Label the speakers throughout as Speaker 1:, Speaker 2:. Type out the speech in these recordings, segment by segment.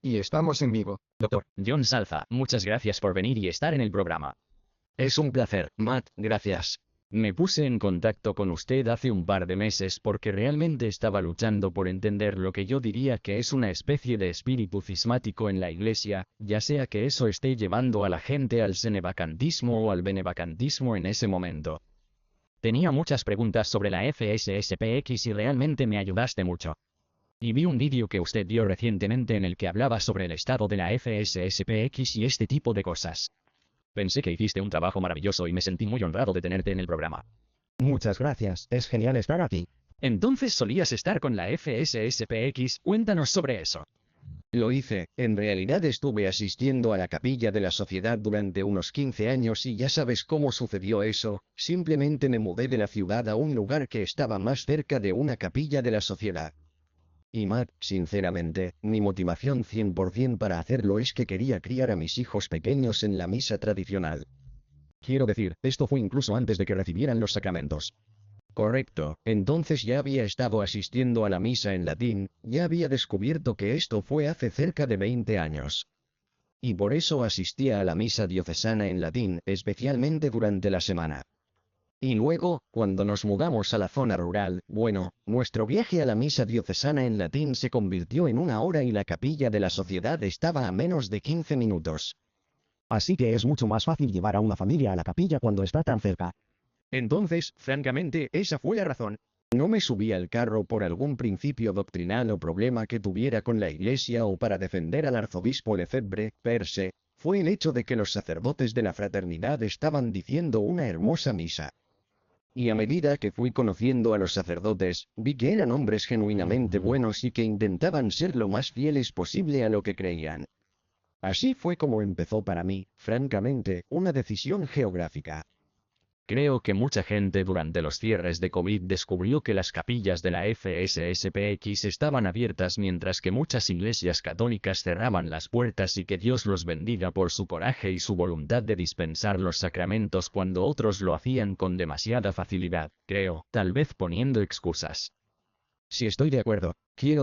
Speaker 1: Y estamos en vivo.
Speaker 2: Doctor John Salza, muchas gracias por venir y estar en el programa.
Speaker 1: Es un placer, Matt, gracias.
Speaker 2: Me puse en contacto con usted hace un par de meses porque realmente estaba luchando por entender lo que yo diría que es una especie de espíritu cismático en la iglesia, ya sea que eso esté llevando a la gente al senevacantismo o al benevacantismo en ese momento. Tenía muchas preguntas sobre la FSSPX y realmente me ayudaste mucho. Y vi un vídeo que usted dio recientemente en el que hablaba sobre el estado de la FSSPX y este tipo de cosas. Pensé que hiciste un trabajo maravilloso y me sentí muy honrado de tenerte en el programa.
Speaker 3: Muchas gracias, es genial estar aquí.
Speaker 2: Entonces solías estar con la FSSPX, cuéntanos sobre eso.
Speaker 1: Lo hice, en realidad estuve asistiendo a la capilla de la sociedad durante unos 15 años y ya sabes cómo sucedió eso, simplemente me mudé de la ciudad a un lugar que estaba más cerca de una capilla de la sociedad. Y Matt, sinceramente, mi motivación 100% para hacerlo es que quería criar a mis hijos pequeños en la misa tradicional.
Speaker 3: Quiero decir, esto fue incluso antes de que recibieran los sacramentos.
Speaker 1: Correcto, entonces ya había estado asistiendo a la misa en latín, ya había descubierto que esto fue hace cerca de 20 años. Y por eso asistía a la misa diocesana en latín, especialmente durante la semana. Y luego, cuando nos mudamos a la zona rural, bueno, nuestro viaje a la misa diocesana en latín se convirtió en 1 hora y la capilla de la sociedad estaba a menos de 15 minutos.
Speaker 3: Así que es mucho más fácil llevar a una familia a la capilla cuando está tan cerca.
Speaker 1: Entonces, francamente, esa fue la razón. No me subí al carro por algún principio doctrinal o problema que tuviera con la iglesia o para defender al arzobispo Lefebvre, per se, fue el hecho de que los sacerdotes de la fraternidad estaban diciendo una hermosa misa. Y a medida que fui conociendo a los sacerdotes, vi que eran hombres genuinamente buenos y que intentaban ser lo más fieles posible a lo que creían. Así fue como empezó para mí, francamente, una decisión geográfica.
Speaker 2: Creo que mucha gente durante los cierres de COVID descubrió que las capillas de la FSSPX estaban abiertas mientras que muchas iglesias católicas cerraban las puertas y que Dios los bendiga por su coraje y su voluntad de dispensar los sacramentos cuando otros lo hacían con demasiada facilidad, creo, tal vez poniendo excusas.
Speaker 1: Si estoy de acuerdo, quiero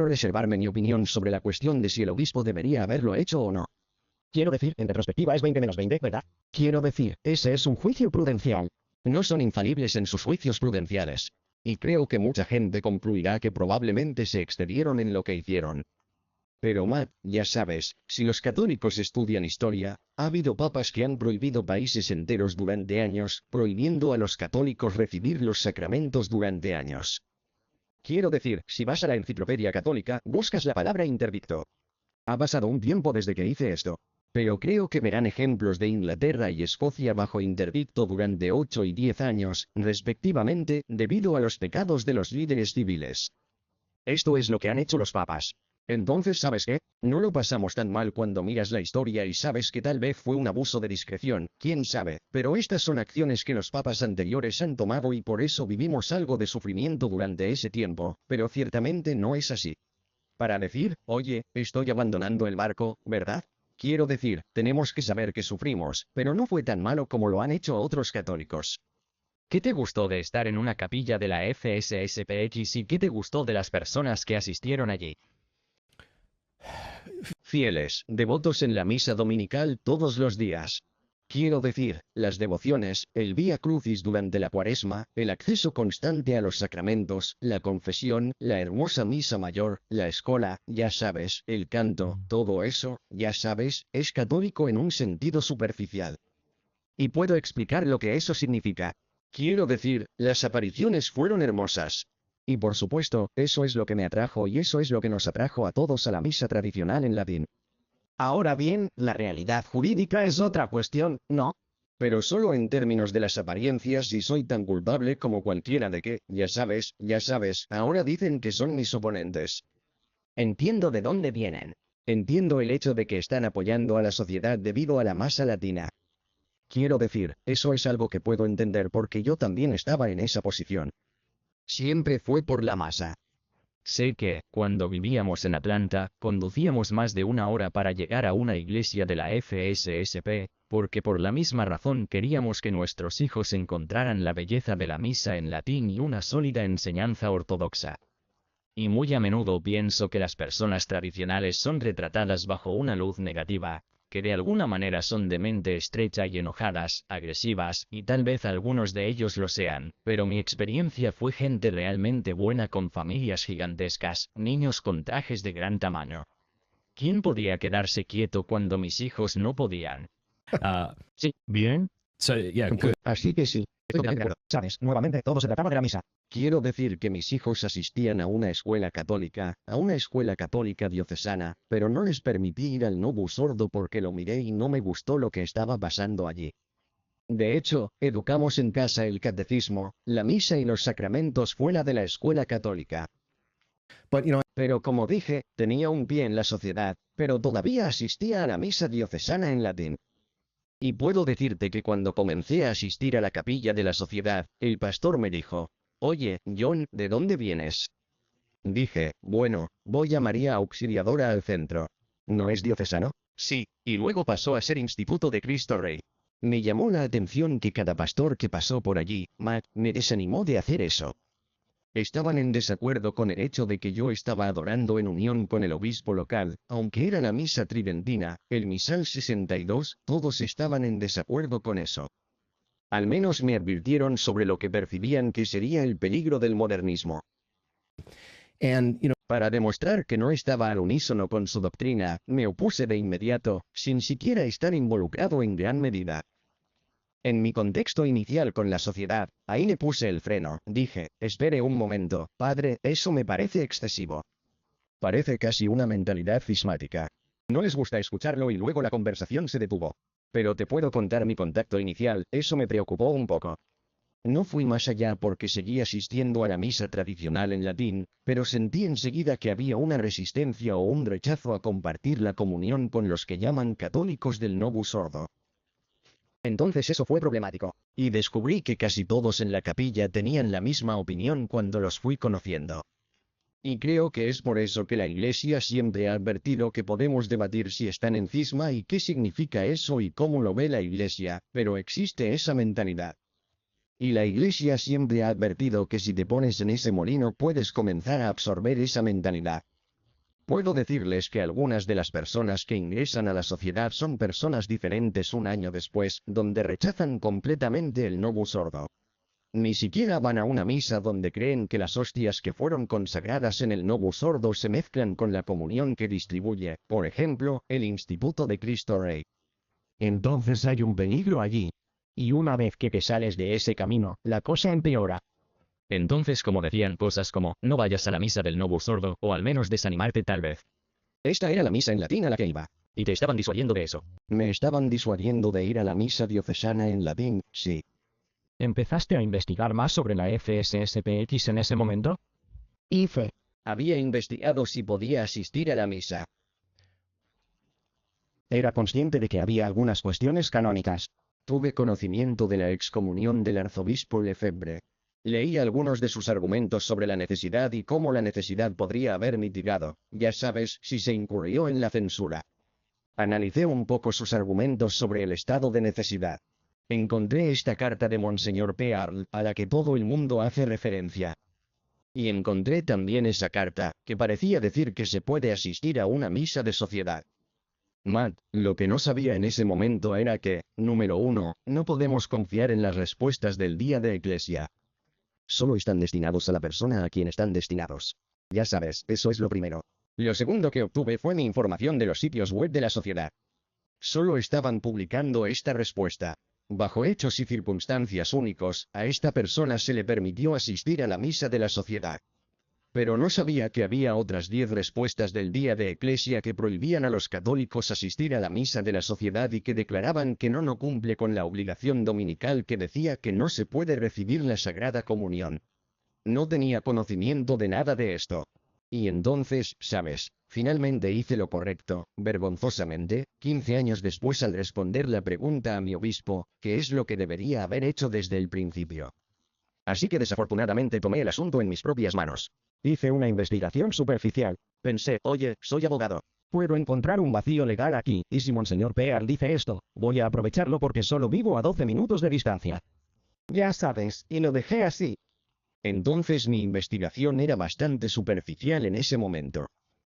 Speaker 1: reservarme mi opinión sobre la cuestión de si el obispo debería haberlo hecho o no.
Speaker 3: Quiero decir, en retrospectiva es 20 - 20, ¿verdad?
Speaker 1: Quiero decir, ese es un juicio prudencial. No son infalibles en sus juicios prudenciales. Y creo que mucha gente concluirá que probablemente se excedieron en lo que hicieron. Pero Matt, ya sabes, si los católicos estudian historia, ha habido papas que han prohibido países enteros durante años, prohibiendo a los católicos recibir los sacramentos durante años. Quiero decir, si vas a la enciclopedia católica, buscas la palabra interdicto. Ha pasado un tiempo desde que hice esto. Pero creo que verán ejemplos de Inglaterra y Escocia bajo interdicto durante 8 y 10 años, respectivamente, debido a los pecados de los líderes civiles. Esto es lo que han hecho los papas. Entonces, ¿sabes qué? No lo pasamos tan mal cuando miras la historia y sabes que tal vez fue un abuso de discreción, quién sabe, pero estas son acciones que los papas anteriores han tomado y por eso vivimos algo de sufrimiento durante ese tiempo, pero ciertamente no es así. Para decir, oye, estoy abandonando el barco, ¿verdad? Quiero decir, tenemos que saber que sufrimos, pero no fue tan malo como lo han hecho otros católicos.
Speaker 2: ¿Qué te gustó de estar en una capilla de la FSSPX y qué te gustó de las personas que asistieron allí?
Speaker 1: Fieles, devotos en la misa dominical todos los días. Quiero decir, las devociones, el Vía Crucis durante la Cuaresma, el acceso constante a los sacramentos, la confesión, la hermosa misa mayor, la escola, ya sabes, el canto, todo eso, ya sabes, es católico en un sentido superficial. Y puedo explicar lo que eso significa. Quiero decir, las apariciones fueron hermosas. Y por supuesto, eso es lo que me atrajo y eso es lo que nos atrajo a todos a la misa tradicional en latín.
Speaker 3: Ahora bien, la realidad jurídica es otra cuestión, ¿no?
Speaker 1: Pero solo en términos de las apariencias y soy tan culpable como cualquiera de que, ya sabes, ahora dicen que son mis oponentes.
Speaker 3: Entiendo de dónde vienen.
Speaker 1: Entiendo el hecho de que están apoyando a la sociedad debido a la masa latina. Quiero decir, eso es algo que puedo entender porque yo también estaba en esa posición. Siempre fue por la masa.
Speaker 2: Sé que, cuando vivíamos en Atlanta, conducíamos más de 1 hora para llegar a una iglesia de la FSSP, porque por la misma razón queríamos que nuestros hijos encontraran la belleza de la misa en latín y una sólida enseñanza ortodoxa. Y muy a menudo pienso que las personas tradicionales son retratadas bajo una luz negativa, que de alguna manera son de mente estrecha y enojadas, agresivas, y tal vez algunos de ellos lo sean, pero mi experiencia fue gente realmente buena con familias gigantescas, niños con trajes de gran tamaño. ¿Quién podía quedarse quieto cuando mis hijos no podían?
Speaker 4: Sí.
Speaker 2: Bien.
Speaker 4: So, yeah, good.
Speaker 1: Así que sí.
Speaker 3: Estoy de acuerdo. Sabes, nuevamente todo se trataba de la misa.
Speaker 1: Quiero decir que mis hijos asistían a una escuela católica diocesana, pero no les permití ir al Novus Ordo porque lo miré y no me gustó lo que estaba pasando allí. De hecho, educamos en casa el catecismo, la misa y los sacramentos fuera de la escuela católica.
Speaker 4: But,
Speaker 1: Pero como dije, tenía un pie en la sociedad, pero todavía asistía a la misa diocesana en latín. Y puedo decirte que cuando comencé a asistir a la capilla de la sociedad, el pastor me dijo, «Oye, John, ¿de dónde vienes?» Dije, «Bueno, voy a María Auxiliadora al centro». ¿No es diocesano? Sí, y luego pasó a ser Instituto de Cristo Rey. Me llamó la atención que cada pastor que pasó por allí, Matt, me desanimó de hacer eso. Estaban en desacuerdo con el hecho de que yo estaba adorando en unión con el obispo local, aunque era la misa tridentina, el misal 62, todos estaban en desacuerdo con eso. Al menos me advirtieron sobre lo que percibían que sería el peligro del modernismo.
Speaker 4: and,
Speaker 1: Para demostrar que no estaba al unísono con su doctrina, me opuse de inmediato, sin siquiera estar involucrado en gran medida. En mi contexto inicial con la sociedad, ahí le puse el freno, dije, espere un momento, padre, eso me parece excesivo. Parece casi una mentalidad cismática. No les gusta escucharlo y luego la conversación se detuvo. Pero te puedo contar mi contacto inicial, eso me preocupó un poco. No fui más allá porque seguí asistiendo a la misa tradicional en latín, pero sentí enseguida que había una resistencia o un rechazo a compartir la comunión con los que llaman católicos del Novus Ordo.
Speaker 3: Entonces eso fue problemático.
Speaker 1: Y descubrí que casi todos en la capilla tenían la misma opinión cuando los fui conociendo. Y creo que es por eso que la Iglesia siempre ha advertido que podemos debatir si están en cisma y qué significa eso y cómo lo ve la Iglesia, pero existe esa mentalidad. Y la Iglesia siempre ha advertido que si te pones en ese molino puedes comenzar a absorber esa mentalidad. Puedo decirles que algunas de las personas que ingresan a la sociedad son personas diferentes un año después, donde rechazan completamente el Novus Ordo. Ni siquiera van a una misa donde creen que las hostias que fueron consagradas en el Novus Ordo se mezclan con la comunión que distribuye, por ejemplo, el Instituto de Cristo Rey.
Speaker 3: Entonces hay un peligro allí. Y una vez que te sales de ese camino, la cosa empeora.
Speaker 2: Entonces como decían cosas como, no vayas a la misa del Novus Ordo, o al menos desanimarte tal vez.
Speaker 1: Esta era la misa en latín a la que iba.
Speaker 2: Y te estaban disuadiendo de eso.
Speaker 1: Me estaban disuadiendo de ir a la misa diocesana en latín, sí.
Speaker 3: ¿Empezaste a investigar más sobre la FSSPX en ese momento? IFE.
Speaker 1: Había investigado si podía asistir a la misa.
Speaker 3: Era consciente de que había algunas cuestiones canónicas.
Speaker 1: Tuve conocimiento de la excomunión del arzobispo Lefebvre. Leí algunos de sus argumentos sobre la necesidad y cómo la necesidad podría haber mitigado, ya sabes, si se incurrió en la censura. Analicé un poco sus argumentos sobre el estado de necesidad. Encontré esta carta de Monseñor Pearl, a la que todo el mundo hace referencia. Y encontré también esa carta, que parecía decir que se puede asistir a una misa de sociedad. Matt, lo que no sabía en ese momento era que, número 1, no podemos confiar en las respuestas del día de Iglesia. Solo están destinados a la persona a quien están destinados. Ya sabes, eso es lo primero. Lo segundo que obtuve fue mi información de los sitios web de la sociedad. Solo estaban publicando esta respuesta. Bajo hechos y circunstancias únicos, a esta persona se le permitió asistir a la misa de la sociedad. Pero no sabía que había otras 10 respuestas del día de Iglesia que prohibían a los católicos asistir a la misa de la sociedad y que declaraban que no cumple con la obligación dominical que decía que no se puede recibir la Sagrada Comunión. No tenía conocimiento de nada de esto. Y entonces, sabes, finalmente hice lo correcto, vergonzosamente, 15 años después al responder la pregunta a mi obispo, que es lo que debería haber hecho desde el principio. Así que desafortunadamente tomé el asunto en mis propias manos.
Speaker 3: Hice una investigación superficial.
Speaker 1: Pensé, oye, soy abogado.
Speaker 3: Puedo encontrar un vacío legal aquí, y si Monseñor Pearl dice esto, voy a aprovecharlo porque solo vivo a 12 minutos de distancia. Ya sabes, y lo dejé así.
Speaker 1: Entonces mi investigación era bastante superficial en ese momento.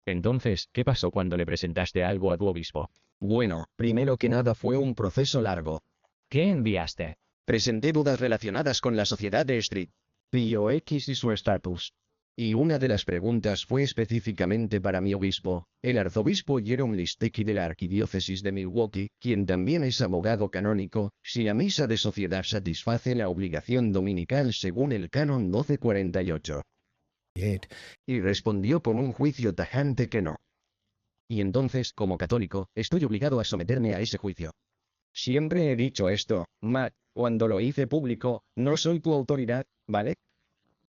Speaker 2: Entonces, ¿qué pasó cuando le presentaste algo a tu obispo?
Speaker 1: Bueno, primero que nada fue un proceso largo.
Speaker 2: ¿Qué enviaste?
Speaker 1: Presenté dudas relacionadas con la sociedad de Street, Pío X y su estatus. Y una de las preguntas fue específicamente para mi obispo, el arzobispo Jerome Listecki de la arquidiócesis de Milwaukee, quien también es abogado canónico, si la misa de sociedad satisface la obligación dominical según el canon 1248. Y respondió con un juicio tajante que no. Y entonces, como católico, estoy obligado a someterme a ese juicio. Siempre he dicho esto, Matt, cuando lo hice público, no soy tu autoridad, ¿vale?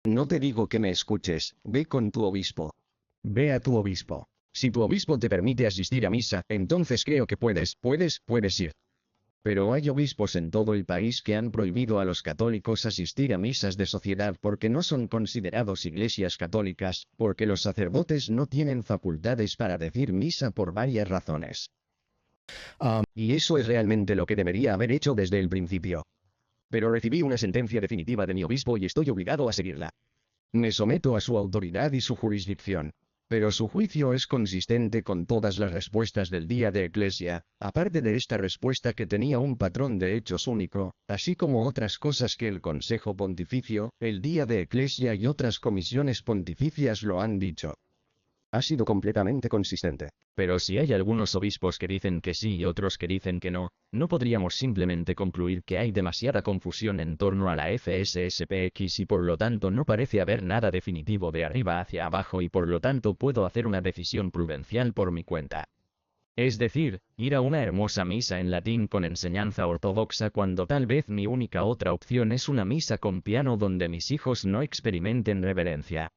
Speaker 1: No te digo que me escuches, ve con tu obispo.
Speaker 3: Ve a tu obispo.
Speaker 1: Si tu obispo te permite asistir a misa, entonces creo que puedes ir. Pero hay obispos en todo el país que han prohibido a los católicos asistir a misas de sociedad porque no son considerados iglesias católicas, porque los sacerdotes no tienen facultades para decir misa por varias razones. Y eso es realmente lo que debería haber hecho desde el principio. Pero recibí una sentencia definitiva de mi obispo y estoy obligado a seguirla. Me someto a su autoridad y su jurisdicción. Pero su juicio es consistente con todas las respuestas del Día de Eclesia, aparte de esta respuesta que tenía un patrón de hechos único, así como otras cosas que el Consejo Pontificio, el Día de Eclesia y otras comisiones pontificias lo han dicho. Ha sido completamente consistente.
Speaker 2: Pero si hay algunos obispos que dicen que sí y otros que dicen que no, ¿no podríamos simplemente concluir que hay demasiada confusión en torno a la FSSPX y por lo tanto no parece haber nada definitivo de arriba hacia abajo y por lo tanto puedo hacer una decisión prudencial por mi cuenta? Es decir, ir a una hermosa misa en latín con enseñanza ortodoxa cuando tal vez mi única otra opción es una misa con piano donde mis hijos no experimenten reverencia.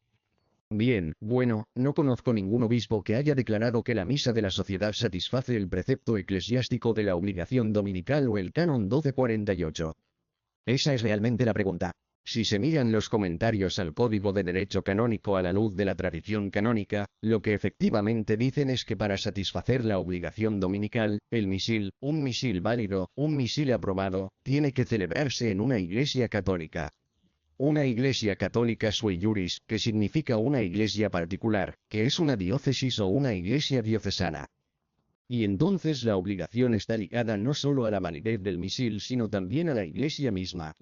Speaker 1: Bien, bueno, no conozco ningún obispo que haya declarado que la misa de la sociedad satisface el precepto eclesiástico de la obligación dominical o el canon 1248. Esa es realmente la pregunta. Si se miran los comentarios al Código de Derecho Canónico a la luz de la tradición canónica, lo que efectivamente dicen es que para satisfacer la obligación dominical, el misil, un misil válido, un misil aprobado, tiene que celebrarse en una iglesia católica. Una iglesia católica sui juris, que significa una iglesia particular, que es una diócesis o una iglesia diocesana. Y entonces la obligación está ligada no solo a la validez del misil sino también a la iglesia misma,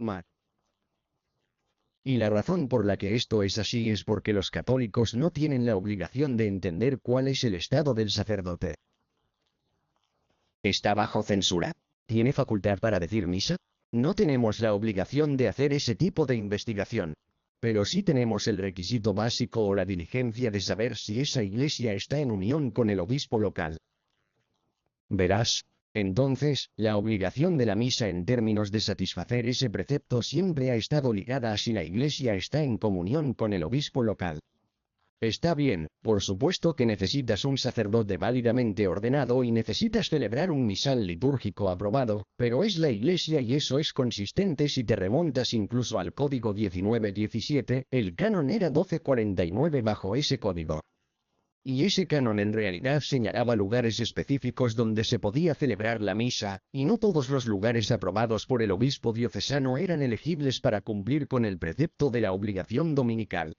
Speaker 1: Y la razón por la que esto es así es porque los católicos no tienen la obligación de entender cuál es el estado del sacerdote. ¿Está bajo censura? ¿Tiene facultad para decir misa? No tenemos la obligación de hacer ese tipo de investigación. Pero sí tenemos el requisito básico o la diligencia de saber si esa iglesia está en unión con el obispo local. Verás, entonces, la obligación de la misa en términos de satisfacer ese precepto siempre ha estado ligada a si la iglesia está en comunión con el obispo local. Está bien, por supuesto que necesitas un sacerdote válidamente ordenado y necesitas celebrar un misal litúrgico aprobado, pero es la iglesia y eso es consistente si te remontas incluso al código 1917, el canon era 1249 bajo ese código. Y ese canon en realidad señalaba lugares específicos donde se podía celebrar la misa, y no todos los lugares aprobados por el obispo diocesano eran elegibles para cumplir con el precepto de la obligación dominical.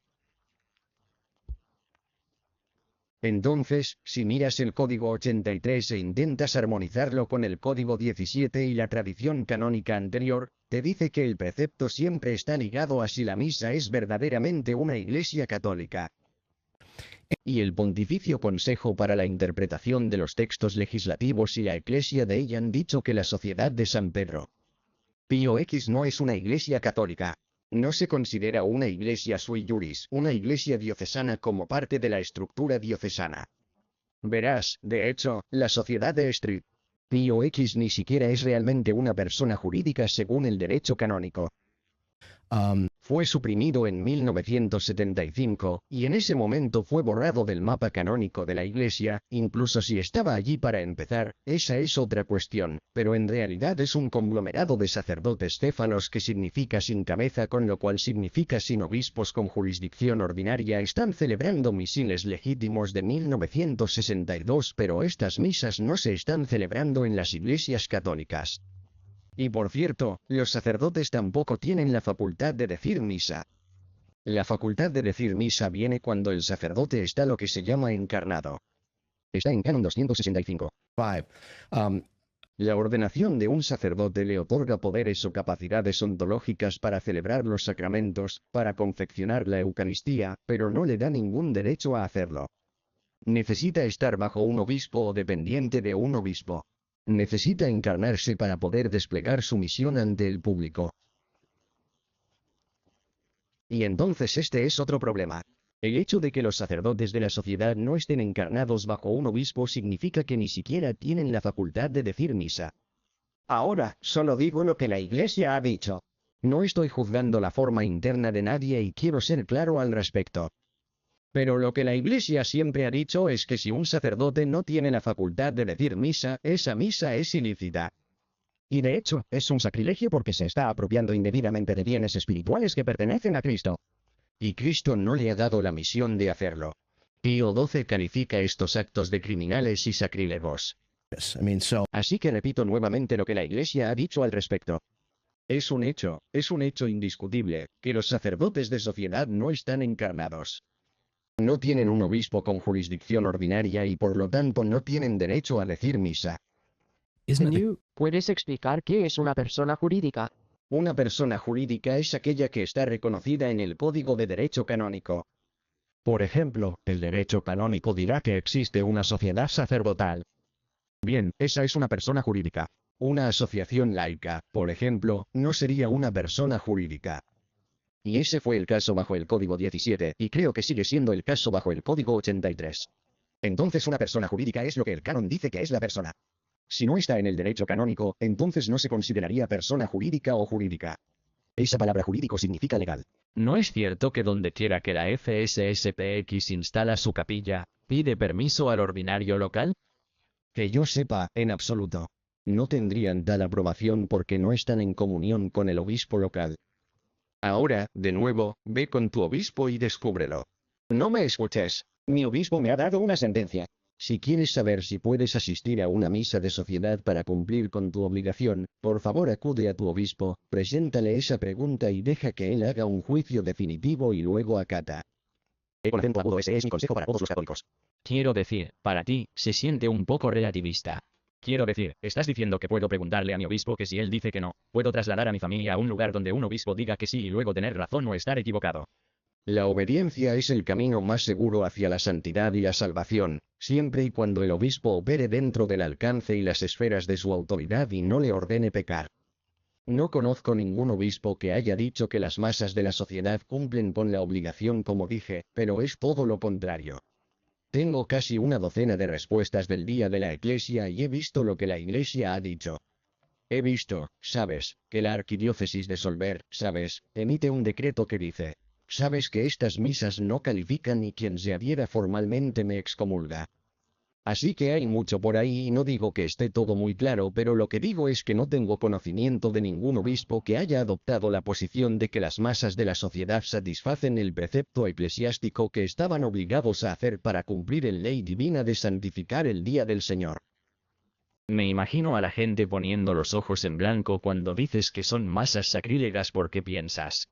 Speaker 1: Entonces, si miras el código 83 e intentas armonizarlo con el código 17 y la tradición canónica anterior, te dice que el precepto siempre está ligado a si la misa es verdaderamente una iglesia católica. Y el Pontificio Consejo para la Interpretación de los Textos Legislativos y la Eclesia de ella han dicho que la Sociedad de San Pedro Pío X no es una iglesia católica. No se considera una iglesia sui juris, una iglesia diocesana como parte de la estructura diocesana. Verás, de hecho, la Sociedad de Street Pío X ni siquiera es realmente una persona jurídica según el derecho canónico. Fue suprimido en 1975, y en ese momento fue borrado del mapa canónico de la Iglesia, incluso si estaba allí para empezar, esa es otra cuestión, pero en realidad es un conglomerado de sacerdotes céfalos que significa sin cabeza con lo cual significa sin obispos con jurisdicción ordinaria están celebrando misiles legítimos de 1962 pero estas misas no se están celebrando en las iglesias católicas. Y por cierto, los sacerdotes tampoco tienen la facultad de decir misa. La facultad de decir misa viene cuando el sacerdote está lo que se llama encarnado. Está en Canon 265.
Speaker 4: 5. Um,
Speaker 1: La ordenación de un sacerdote le otorga poderes o capacidades ontológicas para celebrar los sacramentos, para confeccionar la Eucaristía, pero no le da ningún derecho a hacerlo. Necesita estar bajo un obispo o dependiente de un obispo. Necesita encarnarse para poder desplegar su misión ante el público. Y entonces este es otro problema. El hecho de que los sacerdotes de la sociedad no estén encarnados bajo un obispo significa que ni siquiera tienen la facultad de decir misa.
Speaker 3: Ahora, solo digo lo que la Iglesia ha dicho.
Speaker 1: No estoy juzgando la forma interna de nadie y quiero ser claro al respecto. Pero lo que la Iglesia siempre ha dicho es que si un sacerdote no tiene la facultad de decir misa, esa misa es ilícita.
Speaker 3: Y de hecho, es un sacrilegio porque se está apropiando indebidamente de bienes espirituales que pertenecen a Cristo.
Speaker 1: Y Cristo no le ha dado la misión de hacerlo. Pío XII califica estos actos de criminales y sacrílegos.
Speaker 4: yes. I mean, so
Speaker 1: Así que repito nuevamente lo que la Iglesia ha dicho al respecto. Es un hecho indiscutible, que los sacerdotes de sociedad no están encarnados. No tienen un obispo con jurisdicción ordinaria y por lo tanto no tienen derecho a decir misa.
Speaker 4: isn't it
Speaker 5: ¿Puedes explicar qué es una persona jurídica?
Speaker 1: Una persona jurídica es aquella que está reconocida en el Código de Derecho Canónico.
Speaker 3: Por ejemplo, el derecho canónico dirá que existe una sociedad sacerdotal.
Speaker 1: Bien, esa es una persona jurídica. Una asociación laica, por ejemplo, no sería una persona jurídica. Y ese fue el caso bajo el Código 17, y creo que sigue siendo el caso bajo el Código 83. Entonces una persona jurídica es lo que el canon dice que es la persona. Si no está en el derecho canónico, entonces no se consideraría persona jurídica o jurídica. Esa palabra jurídico significa legal.
Speaker 2: ¿No es cierto que donde quiera que la FSSPX instala su capilla, pide permiso al ordinario local?
Speaker 1: Que yo sepa, en absoluto. No tendrían tal aprobación porque no están en comunión con el obispo local. Ahora, de nuevo, ve con tu obispo y descúbrelo.
Speaker 3: No me escuches. Mi obispo me ha dado una sentencia.
Speaker 1: Si quieres saber si puedes asistir a una misa de sociedad para cumplir con tu obligación, por favor acude a tu obispo, preséntale esa pregunta y deja que él haga un juicio definitivo y luego acata.
Speaker 3: Con acento agudo, ese es mi consejo para todos los católicos.
Speaker 2: Quiero decir, para ti, se siente un poco relativista. Quiero decir, estás diciendo que puedo preguntarle a mi obispo que si él dice que no, puedo trasladar a mi familia a un lugar donde un obispo diga que sí y luego tener razón o estar equivocado.
Speaker 1: La obediencia es el camino más seguro hacia la santidad y la salvación, siempre y cuando el obispo opere dentro del alcance y las esferas de su autoridad y no le ordene pecar. No conozco ningún obispo que haya dicho que las masas de la sociedad cumplen con la obligación como dije, pero es todo lo contrario. Tengo casi una docena de respuestas del día de la Iglesia y he visto lo que la Iglesia ha dicho. He visto, sabes, que la arquidiócesis de Solver, sabes, emite un decreto que dice, sabes que estas misas no califican y quien se adhiera formalmente me excomulga. Así que hay mucho por ahí y no digo que esté todo muy claro, pero lo que digo es que no tengo conocimiento de ningún obispo que haya adoptado la posición de que las masas de la sociedad satisfacen el precepto eclesiástico que estaban obligados a hacer para cumplir la ley divina de santificar el día del Señor.
Speaker 2: Me imagino a la gente poniendo los ojos en blanco cuando dices que son masas sacrílegas porque piensas.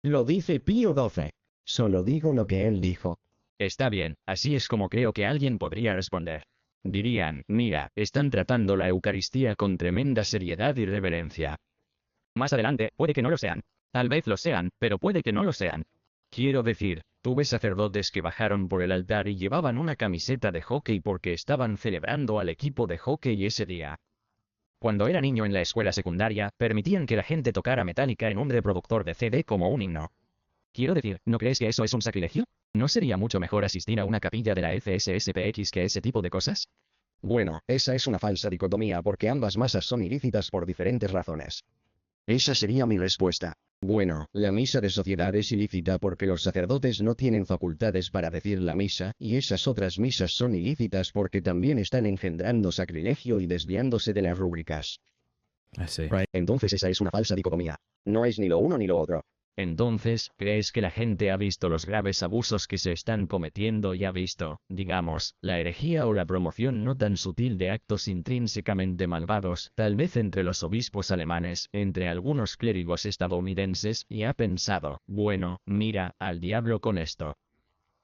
Speaker 3: Lo dice Pío XII. Solo digo lo que él dijo.
Speaker 2: Está bien, así es como creo que alguien podría responder. Dirían, mira, están tratando la Eucaristía con tremenda seriedad y reverencia. Más adelante, puede que no lo sean. Tal vez lo sean, pero puede que no lo sean. Quiero decir, tuve sacerdotes que bajaron por el altar y llevaban una camiseta de hockey porque estaban celebrando al equipo de hockey ese día. Cuando era niño en la escuela secundaria, permitían que la gente tocara Metallica en un reproductor de CD como un himno. Quiero decir, ¿no crees que eso es un sacrilegio? ¿No sería mucho mejor asistir a una capilla de la FSSPX que ese tipo de cosas?
Speaker 1: Bueno, esa es una falsa dicotomía porque ambas masas son ilícitas por diferentes razones. Esa sería mi respuesta. Bueno, la misa de sociedad es ilícita porque los sacerdotes no tienen facultades para decir la misa, y esas otras misas son ilícitas porque también están engendrando sacrilegio y desviándose de las rúbricas.
Speaker 4: I see.
Speaker 1: Entonces esa es una falsa dicotomía. No es ni lo uno ni lo otro.
Speaker 2: Entonces, ¿crees que la gente ha visto los graves abusos que se están cometiendo y ha visto, digamos, la herejía o la promoción no tan sutil de actos intrínsecamente malvados, tal vez entre los obispos alemanes, entre algunos clérigos estadounidenses, y ha pensado, bueno, mira, al diablo con esto?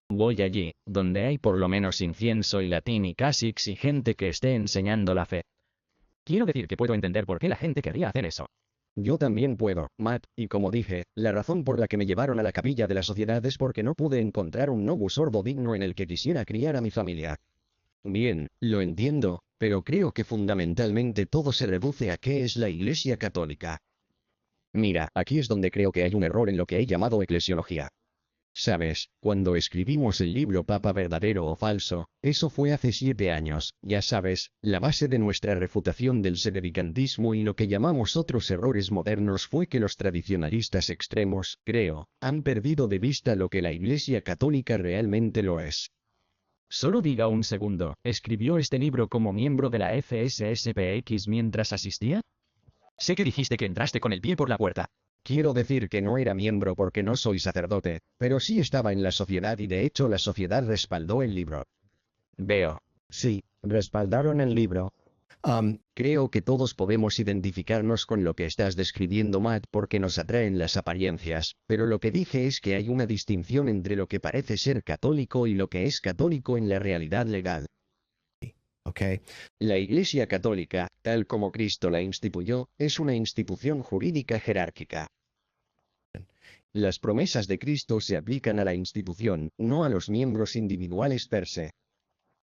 Speaker 2: Voy allí, donde hay por lo menos incienso y latín y casi gente que esté enseñando la fe. Quiero decir que puedo entender por qué la gente querría hacer eso.
Speaker 1: Yo también puedo, Matt, y como dije, la razón por la que me llevaron a la capilla de la sociedad es porque no pude encontrar un novus sordo digno en el que quisiera criar a mi familia. Bien, lo entiendo, pero creo que fundamentalmente todo se reduce a qué es la Iglesia Católica. Mira, aquí es donde creo que hay un error en lo que he llamado eclesiología. Sabes, cuando escribimos el libro Papa Verdadero o Falso, eso fue hace 7 años, ya sabes, la base de nuestra refutación del sedericantismo y lo que llamamos otros errores modernos fue que los tradicionalistas extremos, creo, han perdido de vista lo que la Iglesia Católica realmente lo es.
Speaker 2: Solo diga un segundo, ¿escribió este libro como miembro de la FSSPX mientras asistía? Sé que dijiste que entraste con el pie por la puerta.
Speaker 1: Quiero decir que no era miembro porque no soy sacerdote, pero sí estaba en la sociedad y de hecho la sociedad respaldó el libro.
Speaker 2: Veo.
Speaker 3: Sí, respaldaron el libro.
Speaker 1: Creo que todos podemos identificarnos con lo que estás describiendo, Matt, porque nos atraen las apariencias, pero lo que dije es que hay una distinción entre lo que parece ser católico y lo que es católico en la realidad legal.
Speaker 4: Okay.
Speaker 1: La Iglesia Católica, tal como Cristo la instituyó, es una institución jurídica jerárquica. Las promesas de Cristo se aplican a la institución, no a los miembros individuales per se.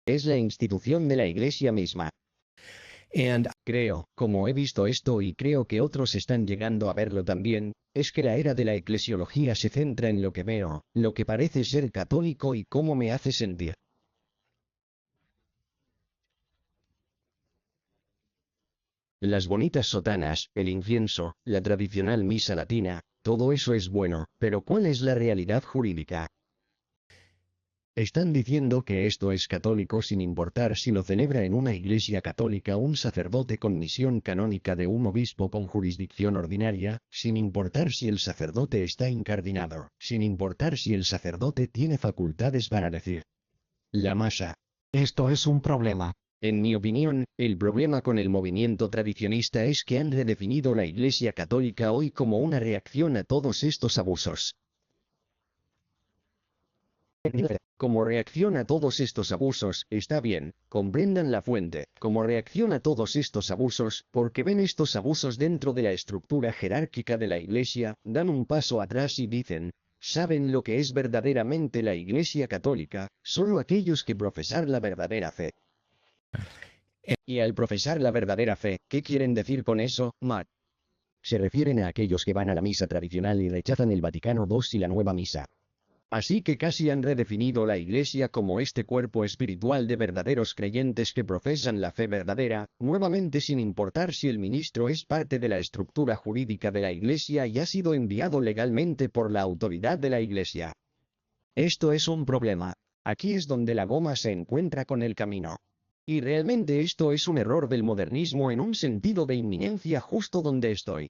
Speaker 1: Es la institución de la Iglesia misma.
Speaker 4: And
Speaker 1: Creo, como he visto esto y creo que otros están llegando a verlo también, es que la era de la eclesiología se centra en lo que veo, lo que parece ser católico y cómo me hace sentir. Las bonitas sotanas, el incienso, la tradicional misa latina, todo eso es bueno, pero ¿cuál es la realidad jurídica? Están diciendo que esto es católico sin importar si lo celebra en una iglesia católica un sacerdote con misión canónica de un obispo con jurisdicción ordinaria, sin importar si el sacerdote está incardinado, sin importar si el sacerdote tiene facultades para decir la masa.
Speaker 3: Esto es un problema.
Speaker 1: En mi opinión, el problema con el movimiento tradicionista es que han redefinido la Iglesia Católica hoy como una reacción a todos estos abusos. Como reacción a todos estos abusos, está bien, comprendan la fuente, como reacción a todos estos abusos, porque ven estos abusos dentro de la estructura jerárquica de la Iglesia, dan un paso atrás y dicen, ¿saben lo que es verdaderamente la Iglesia Católica? Solo aquellos que profesar la verdadera fe. Y al profesar la verdadera fe, ¿qué quieren decir con eso, Matt? Se refieren a aquellos que van a la misa tradicional y rechazan el Vaticano II y la nueva misa. Así que casi han redefinido la Iglesia como este cuerpo espiritual de verdaderos creyentes que profesan la fe verdadera, nuevamente sin importar si el ministro es parte de la estructura jurídica de la Iglesia y ha sido enviado legalmente por la autoridad de la Iglesia. Esto es un problema. Aquí es donde la goma se encuentra con el camino. Y realmente esto es un error del modernismo en un sentido de inminencia justo donde estoy.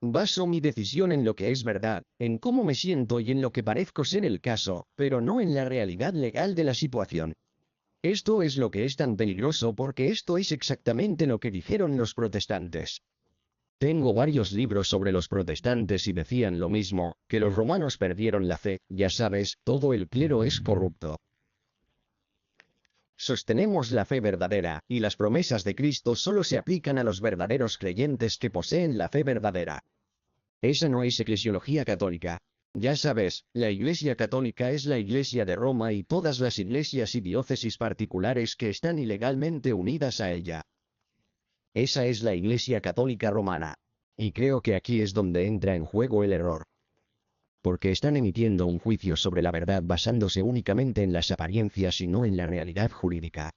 Speaker 1: Baso mi decisión en lo que es verdad, en cómo me siento y en lo que parezco ser el caso, pero no en la realidad legal de la situación. Esto es lo que es tan peligroso porque esto es exactamente lo que dijeron los protestantes. Tengo varios libros sobre los protestantes y decían lo mismo, que los romanos perdieron la fe, ya sabes, todo el clero es corrupto. Sostenemos la fe verdadera, y las promesas de Cristo solo se aplican a los verdaderos creyentes que poseen la fe verdadera. Esa no es eclesiología católica. Ya sabes, la Iglesia Católica es la Iglesia de Roma y todas las iglesias y diócesis particulares que están ilegalmente unidas a ella. Esa es la Iglesia Católica Romana. Y creo que aquí es donde entra en juego el error. Porque están emitiendo un juicio sobre la verdad basándose únicamente en las apariencias y no en la realidad jurídica.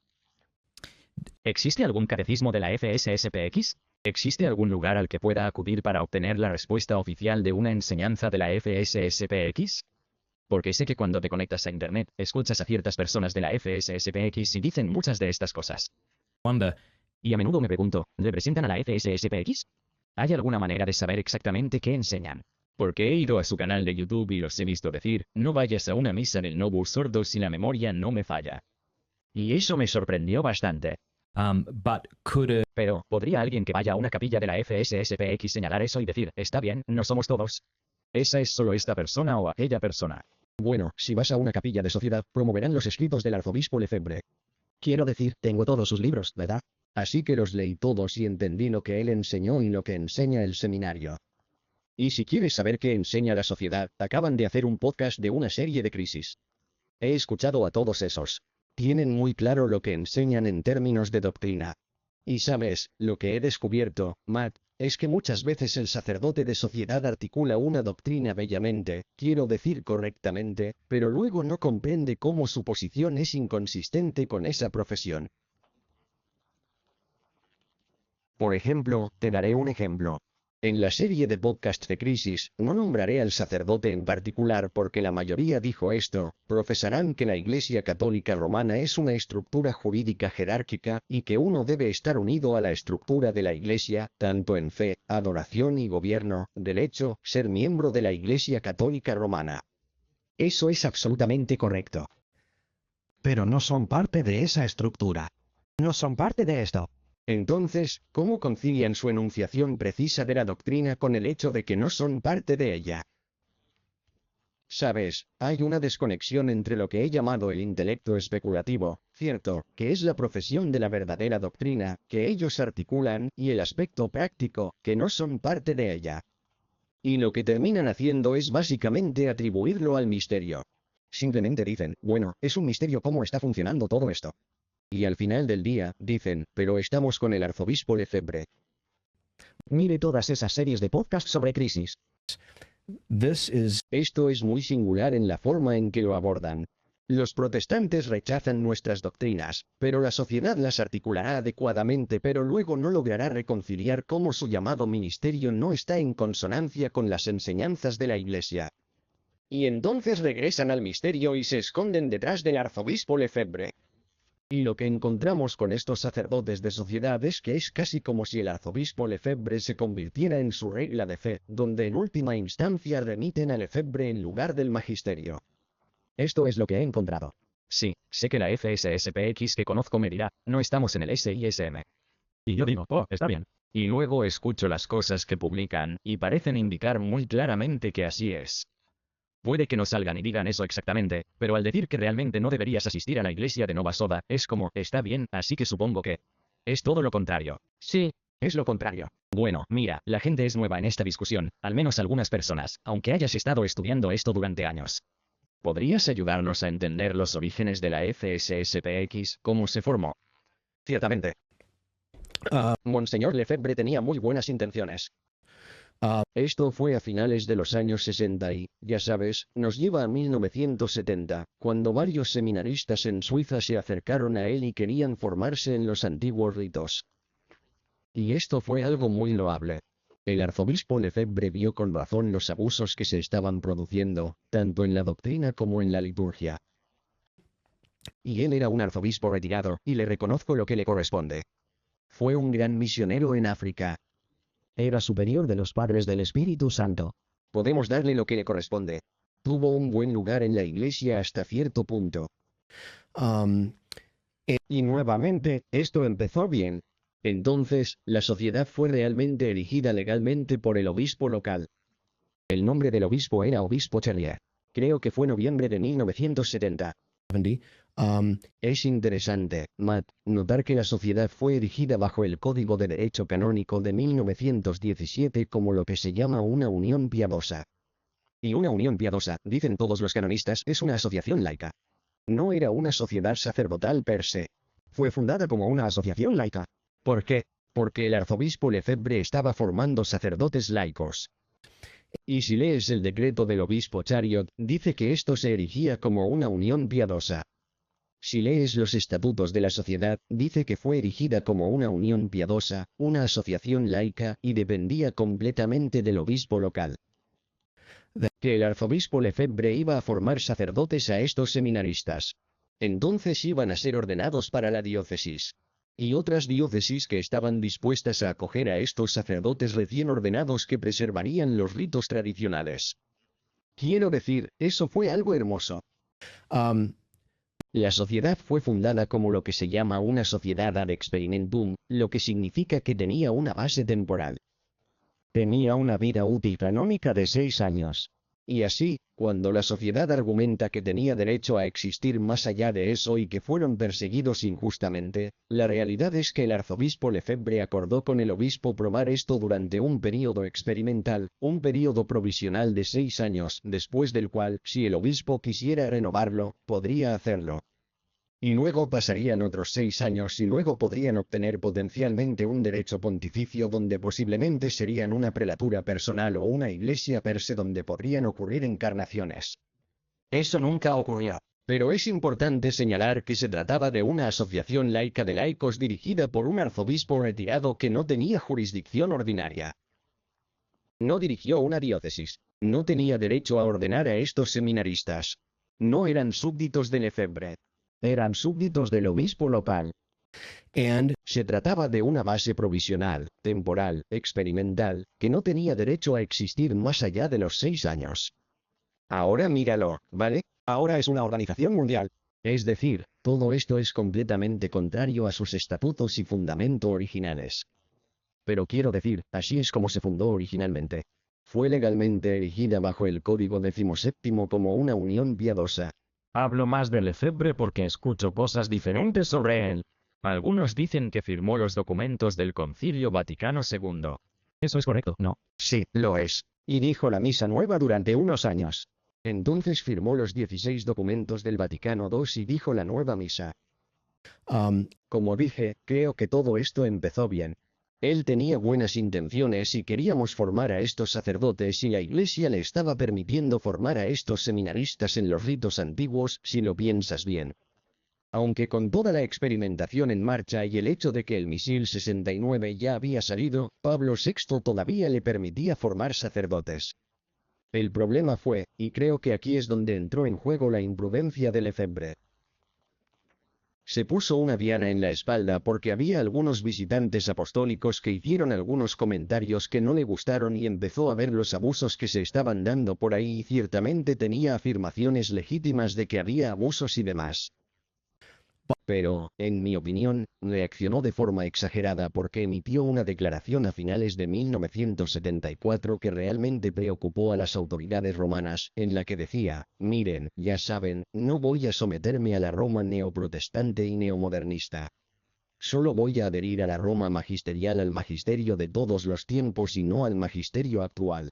Speaker 2: ¿Existe algún catecismo de la FSSPX? ¿Existe algún lugar al que pueda acudir para obtener la respuesta oficial de una enseñanza de la FSSPX? Porque sé que cuando te conectas a Internet, escuchas a ciertas personas de la FSSPX y dicen muchas de estas cosas. Y a menudo me pregunto, ¿representan a la FSSPX? ¿Hay alguna manera de saber exactamente qué enseñan? Porque he ido a su canal de YouTube y los he visto decir, no vayas a una misa del Novus Sordo si la memoria no me falla. Y eso me sorprendió bastante.
Speaker 6: But could
Speaker 2: Pero, ¿podría alguien que vaya a una capilla de la FSSPX señalar eso y decir, está bien, no somos todos? ¿Esa es solo esta persona o aquella persona?
Speaker 1: Bueno, si vas a una capilla de sociedad, promoverán los escritos del arzobispo Lefebvre.
Speaker 4: Quiero decir, tengo todos sus libros, ¿verdad?
Speaker 1: Así que los leí todos y entendí lo que él enseñó y lo que enseña el seminario. Y si quieres saber qué enseña la sociedad, acaban de hacer un podcast de una serie de crisis. He escuchado a todos esos. Tienen muy claro lo que enseñan en términos de doctrina. Y sabes, lo que he descubierto, Matt, es que muchas veces el sacerdote de sociedad articula una doctrina bellamente, quiero decir correctamente, pero luego no comprende cómo su posición es inconsistente con esa profesión. Por ejemplo, te daré un ejemplo. En la serie de podcast de Crisis, no nombraré al sacerdote en particular porque la mayoría dijo esto, profesarán que la Iglesia Católica Romana es una estructura jurídica jerárquica y que uno debe estar unido a la estructura de la Iglesia, tanto en fe, adoración y gobierno, del hecho, ser miembro de la Iglesia Católica Romana.
Speaker 4: Eso es absolutamente correcto. Pero no son parte de esa estructura. No son parte de esto.
Speaker 1: Entonces, ¿cómo concilian su enunciación precisa de la doctrina con el hecho de que no son parte de ella? Sabes, hay una desconexión entre lo que he llamado el intelecto especulativo, cierto, que es la profesión de la verdadera doctrina, que ellos articulan, y el aspecto práctico, que no son parte de ella. Y lo que terminan haciendo es básicamente atribuirlo al misterio. Simplemente dicen, bueno, es un misterio cómo está funcionando todo esto. Y al final del día, dicen, pero estamos con el arzobispo Lefebvre.
Speaker 4: Mire todas esas series de podcast sobre crisis.
Speaker 1: Esto es muy singular en la forma en que lo abordan. Los protestantes rechazan nuestras doctrinas, pero la sociedad las articulará adecuadamente, pero luego no logrará reconciliar cómo su llamado ministerio no está en consonancia con las enseñanzas de la Iglesia. Y entonces regresan al misterio y se esconden detrás del arzobispo Lefebvre. Y lo que encontramos con estos sacerdotes de sociedad es que es casi como si el arzobispo Lefebvre se convirtiera en su regla de fe, donde en última instancia remiten a Lefebvre en lugar del magisterio.
Speaker 4: Esto es lo que he encontrado.
Speaker 2: Sí, sé que la FSSPX que conozco me dirá, no estamos en el SISM. Y yo digo, oh, está bien. Y luego escucho las cosas que publican, y parecen indicar muy claramente que así es. Puede que no salgan y digan eso exactamente, pero al decir que realmente no deberías asistir a la iglesia de Nova Soda, es como, está bien, así que supongo que es todo lo contrario.
Speaker 5: Sí,
Speaker 4: Es lo contrario.
Speaker 2: Bueno, mira, la gente es nueva en esta discusión, al menos algunas personas, aunque hayas estado estudiando esto durante años. ¿Podrías ayudarnos a entender los orígenes de la FSSPX, cómo se formó?
Speaker 1: Ciertamente. Monseñor Lefebvre tenía muy buenas intenciones. Esto fue a finales de los años 60 y, ya sabes, nos lleva a 1970, cuando varios seminaristas en Suiza se acercaron a él y querían formarse en los antiguos ritos. Y esto fue algo muy loable. El arzobispo Lefebvre vio con razón los abusos que se estaban produciendo, tanto en la doctrina como en la liturgia. Y él era un arzobispo retirado, y le reconozco lo que le corresponde. Fue un gran misionero en África.
Speaker 4: Era superior de los padres del Espíritu Santo.
Speaker 1: Podemos darle lo que le corresponde. Tuvo un buen lugar en la iglesia hasta cierto punto. Y nuevamente, esto empezó bien. Entonces, la sociedad fue realmente erigida legalmente por el obispo local. El nombre del obispo era Obispo Charlier. Creo que fue noviembre de 1970. Es interesante, Matt, notar que la sociedad fue erigida bajo el Código de Derecho Canónico de 1917 como lo que se llama una unión piadosa. Y una unión piadosa, dicen todos los canonistas, es una asociación laica. No era una sociedad sacerdotal per se.
Speaker 4: Fue fundada como una asociación laica.
Speaker 1: ¿Por qué? Porque el arzobispo Lefebvre estaba formando sacerdotes laicos. Y si lees el decreto del obispo Chariot, dice que esto se erigía como una unión piadosa. Si lees los estatutos de la sociedad, dice que fue erigida como una unión piadosa, una asociación laica, y dependía completamente del obispo local. Que el arzobispo Lefebvre iba a formar sacerdotes a estos seminaristas. Entonces iban a ser ordenados para la diócesis. y otras diócesis que estaban dispuestas a acoger a estos sacerdotes recién ordenados que preservarían los ritos tradicionales. Quiero decir, eso fue algo hermoso. La sociedad fue fundada como lo que se llama una sociedad ad experimentum, lo que significa que tenía una base temporal.
Speaker 3: Tenía una vida útil canónica de 6 años.
Speaker 1: Y así, cuando la sociedad argumenta que tenía derecho a existir más allá de eso y que fueron perseguidos injustamente, la realidad es que el arzobispo Lefebvre acordó con el obispo probar esto durante un período experimental, un período provisional de 6 años, después del cual, si el obispo quisiera renovarlo, podría hacerlo. Y luego pasarían otros 6 años y luego podrían obtener potencialmente un derecho pontificio donde posiblemente serían una prelatura personal o una iglesia per se donde podrían ocurrir encarnaciones.
Speaker 3: Eso nunca ocurrió.
Speaker 1: Pero es importante señalar que se trataba de una asociación laica de laicos dirigida por un arzobispo retirado que no tenía jurisdicción ordinaria. No dirigió una diócesis. No tenía derecho a ordenar a estos seminaristas. No eran súbditos de Lefebvre.
Speaker 3: Eran súbditos del obispo local.
Speaker 1: Se trataba de una base provisional, temporal, experimental, que no tenía derecho a existir más allá de los 6 años. Ahora míralo, ¿vale? Ahora es una organización mundial. Es decir, todo esto es completamente contrario a sus estatutos y fundamento originales. Pero quiero decir, así es como se fundó originalmente. Fue legalmente erigida bajo el Código 17 como una unión piadosa.
Speaker 2: Hablo más de Lefebvre porque escucho cosas diferentes sobre él. Algunos dicen que firmó los documentos del Concilio Vaticano II. Eso es correcto, ¿no?
Speaker 3: Sí, lo es. Y dijo la misa nueva durante unos años.
Speaker 1: Entonces firmó los 16 documentos del Vaticano II y dijo la nueva misa. Como dije, creo que todo esto empezó bien. Él tenía buenas intenciones y queríamos formar a estos sacerdotes y la Iglesia le estaba permitiendo formar a estos seminaristas en los ritos antiguos, si lo piensas bien. Aunque con toda la experimentación en marcha y el hecho de que el misil 69 ya había salido, Pablo VI todavía le permitía formar sacerdotes. El problema fue, y creo que aquí es donde entró en juego la imprudencia de Lefebvre. Se puso una diana en la espalda porque había algunos visitantes apostólicos que hicieron algunos comentarios que no le gustaron y empezó a ver los abusos que se estaban dando por ahí y ciertamente tenía afirmaciones legítimas de que había abusos y demás. Pero, en mi opinión, reaccionó de forma exagerada porque emitió una declaración a finales de 1974 que realmente preocupó a las autoridades romanas, en la que decía, miren, ya saben, no voy a someterme a la Roma neoprotestante y neomodernista. Solo voy a adherir a la Roma magisterial al magisterio de todos los tiempos y no al magisterio actual.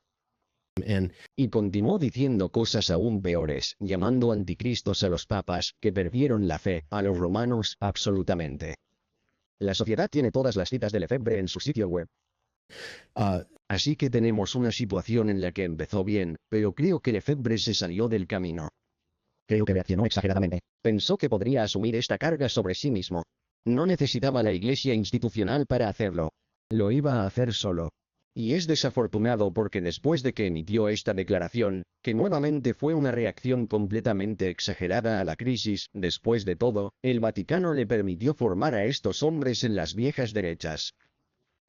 Speaker 1: Y continuó diciendo cosas aún peores, llamando anticristos a los papas, que perdieron la fe, a los romanos, absolutamente. La sociedad tiene todas las citas de Lefebvre en su sitio web. Así que tenemos una situación en la que empezó bien, pero creo que Lefebvre se salió del camino.
Speaker 3: Creo que reaccionó exageradamente.
Speaker 1: Pensó que podría asumir esta carga sobre sí mismo. No necesitaba la iglesia institucional para hacerlo. Lo iba a hacer solo. Y es desafortunado porque después de que emitió esta declaración, que nuevamente fue una reacción completamente exagerada a la crisis, después de todo, el Vaticano le permitió formar a estos hombres en las viejas derechas.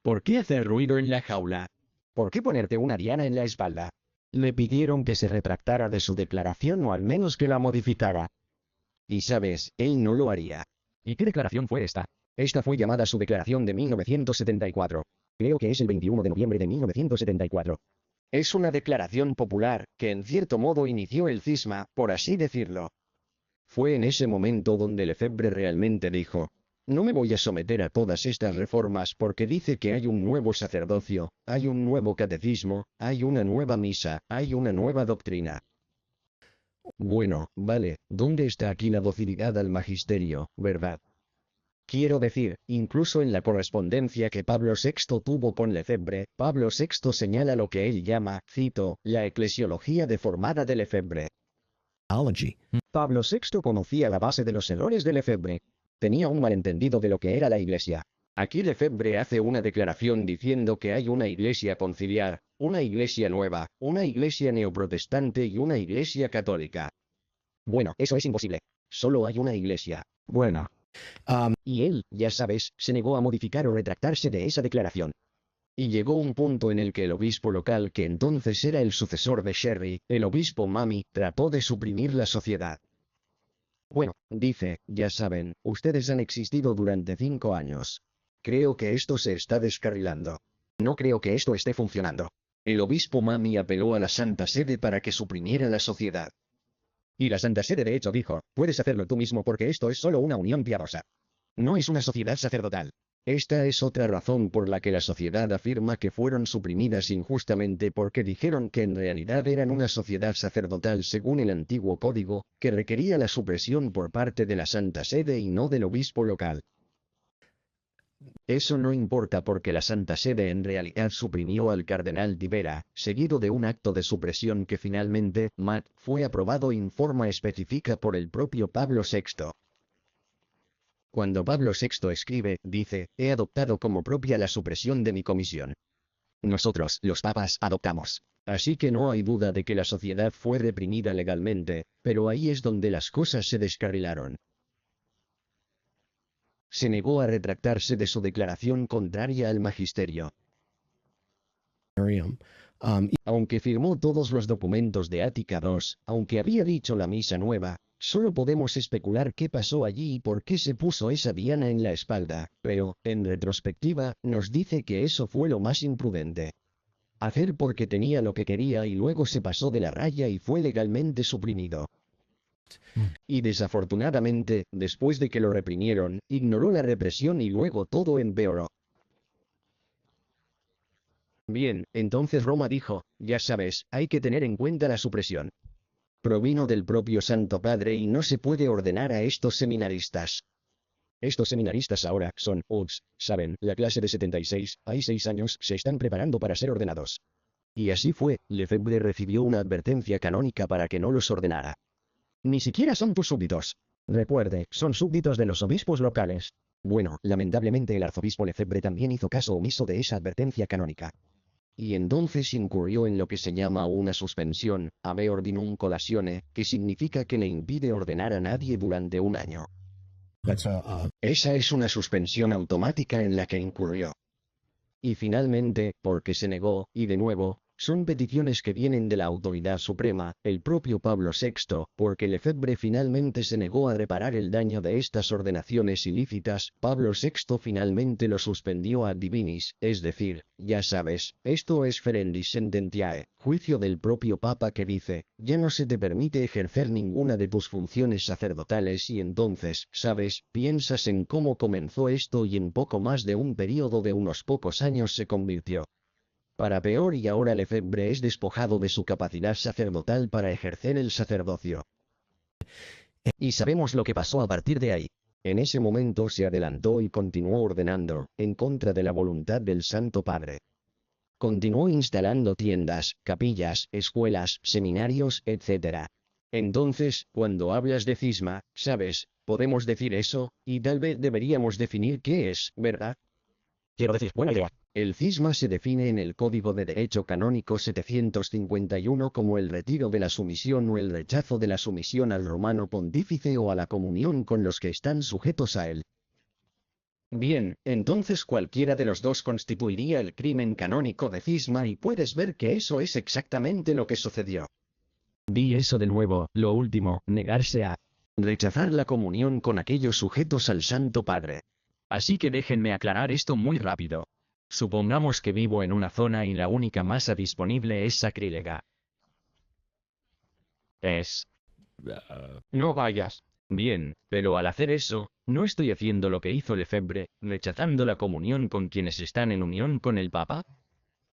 Speaker 1: ¿Por qué hacer ruido en la jaula? ¿Por qué ponerte una diana en la espalda?
Speaker 3: Le pidieron que se retractara de su declaración o al menos que la modificara.
Speaker 1: Y sabes, él no lo haría.
Speaker 2: ¿Y qué declaración fue esta?
Speaker 1: Esta fue llamada su declaración de 1974. Creo que es el 21 de noviembre de 1974. Es una declaración popular, que en cierto modo inició el cisma, por así decirlo. Fue en ese momento donde Lefebvre realmente dijo, no me voy a someter a todas estas reformas porque dice que hay un nuevo sacerdocio, hay un nuevo catecismo, hay una nueva misa, hay una nueva doctrina. Bueno, vale, ¿dónde está aquí la docilidad al magisterio, verdad? Quiero decir, incluso en la correspondencia que Pablo VI tuvo con Lefebvre, Pablo VI señala lo que él llama, cito, la eclesiología deformada de Lefebvre. Pablo VI conocía la base de los errores de Lefebvre. Tenía un malentendido de lo que era la iglesia. Aquí Lefebvre hace una declaración diciendo que hay una iglesia conciliar, una iglesia nueva, una iglesia neoprotestante y una iglesia católica. Bueno, eso es imposible. Solo hay una iglesia.
Speaker 3: Bueno,
Speaker 1: Y él, ya sabes, se negó a modificar o retractarse de esa declaración. Y llegó un punto en el que el obispo local, que entonces era el sucesor de Sherry, el obispo Mami, trató de suprimir la sociedad. Bueno, dice, ya saben, ustedes han existido durante 5 años. Creo que esto se está descarrilando. No creo que esto esté funcionando. El obispo Mami apeló a la Santa Sede para que suprimiera la sociedad. Y la Santa Sede de hecho dijo, puedes hacerlo tú mismo porque esto es solo una unión piadosa. No es una sociedad sacerdotal. Esta es otra razón por la que la sociedad afirma que fueron suprimidas injustamente porque dijeron que en realidad eran una sociedad sacerdotal según el antiguo código, que requería la supresión por parte de la Santa Sede y no del obispo local. Eso no importa porque la Santa Sede en realidad suprimió al cardenal Di Vera, seguido de un acto de supresión que finalmente, fue aprobado en forma específica por el propio Pablo VI. Cuando Pablo VI escribe, dice, he adoptado como propia la supresión de mi comisión. Nosotros, los papas, adoptamos. Así que no hay duda de que la sociedad fue reprimida legalmente, pero ahí es donde las cosas se descarrilaron. Se negó a retractarse de su declaración contraria al magisterio. Aunque firmó todos los documentos de Ática II, aunque había dicho la misa nueva, solo podemos especular qué pasó allí y por qué se puso esa diana en la espalda, pero, en retrospectiva, nos dice que eso fue lo más imprudente. Hacer porque tenía lo que quería y luego se pasó de la raya y fue legalmente suprimido. Y desafortunadamente, después de que lo reprimieron, ignoró la represión y luego todo empeoró. Bien, entonces Roma dijo, ya sabes, hay que tener en cuenta la supresión. Provino del propio Santo Padre y no se puede ordenar a estos seminaristas. Estos seminaristas ahora son, saben, la clase de 76, hay 6 años, se están preparando para ser ordenados. Y así fue, Lefebvre recibió una advertencia canónica para que no los ordenara. Ni siquiera son tus súbditos. Recuerde, son súbditos de los obispos locales. Bueno, lamentablemente el arzobispo Lefebvre también hizo caso omiso de esa advertencia canónica. Y entonces incurrió en lo que se llama una suspensión, ave ordinum collatione, que significa que le impide ordenar a nadie durante 1 año. Esa es una suspensión automática en la que incurrió. Y finalmente, porque se negó, y de nuevo, son peticiones que vienen de la autoridad suprema, el propio Pablo VI, porque Lefebvre finalmente se negó a reparar el daño de estas ordenaciones ilícitas, Pablo VI finalmente lo suspendió ad divinis, es decir, ya sabes, esto es ferendis sententiae, juicio del propio Papa que dice, ya no se te permite ejercer ninguna de tus funciones sacerdotales y entonces, sabes, piensas en cómo comenzó esto y en poco más de un período de unos pocos años se convirtió. Para peor y ahora Lefebvre es despojado de su capacidad sacerdotal para ejercer el sacerdocio. Y sabemos lo que pasó a partir de ahí. En ese momento se adelantó y continuó ordenando, en contra de la voluntad del Santo Padre. Continuó instalando tiendas, capillas, escuelas, seminarios, etc. Entonces, cuando hablas de cisma, sabes, podemos decir eso, y tal vez deberíamos definir qué es, ¿verdad? Quiero decir, buena idea. El cisma se define en el Código de Derecho Canónico 751 como el retiro de la sumisión o el rechazo de la sumisión al romano pontífice o a la comunión con los que están sujetos a él. Bien, entonces cualquiera de los dos constituiría el crimen canónico de cisma y puedes ver que eso es exactamente lo que sucedió.
Speaker 2: Di eso de nuevo, lo último, negarse a
Speaker 1: rechazar la comunión con aquellos sujetos al Santo Padre.
Speaker 2: Así que déjenme aclarar esto muy rápido. Supongamos que vivo en una zona y la única masa disponible es sacrílega.
Speaker 3: No vayas.
Speaker 2: Bien, pero al hacer eso, no estoy haciendo lo que hizo Lefebvre, rechazando la comunión con quienes están en unión con el Papa.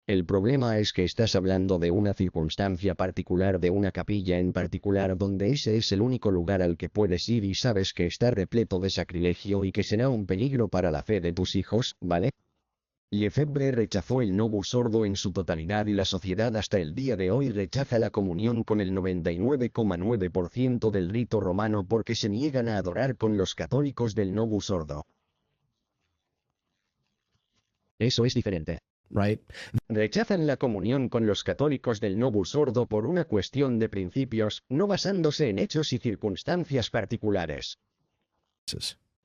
Speaker 1: El problema es que estás hablando de una circunstancia particular de una capilla en particular donde ese es el único lugar al que puedes ir y sabes que está repleto de sacrilegio y que será un peligro para la fe de tus hijos, ¿vale? Lefebvre rechazó el novus ordo en su totalidad y la sociedad hasta el día de hoy rechaza la comunión con el 99,9% del rito romano porque se niegan a adorar con los católicos del novus ordo. Eso es diferente.
Speaker 4: Right?
Speaker 1: Rechazan la comunión con los católicos del novus ordo por una cuestión de principios, no basándose en hechos y circunstancias particulares.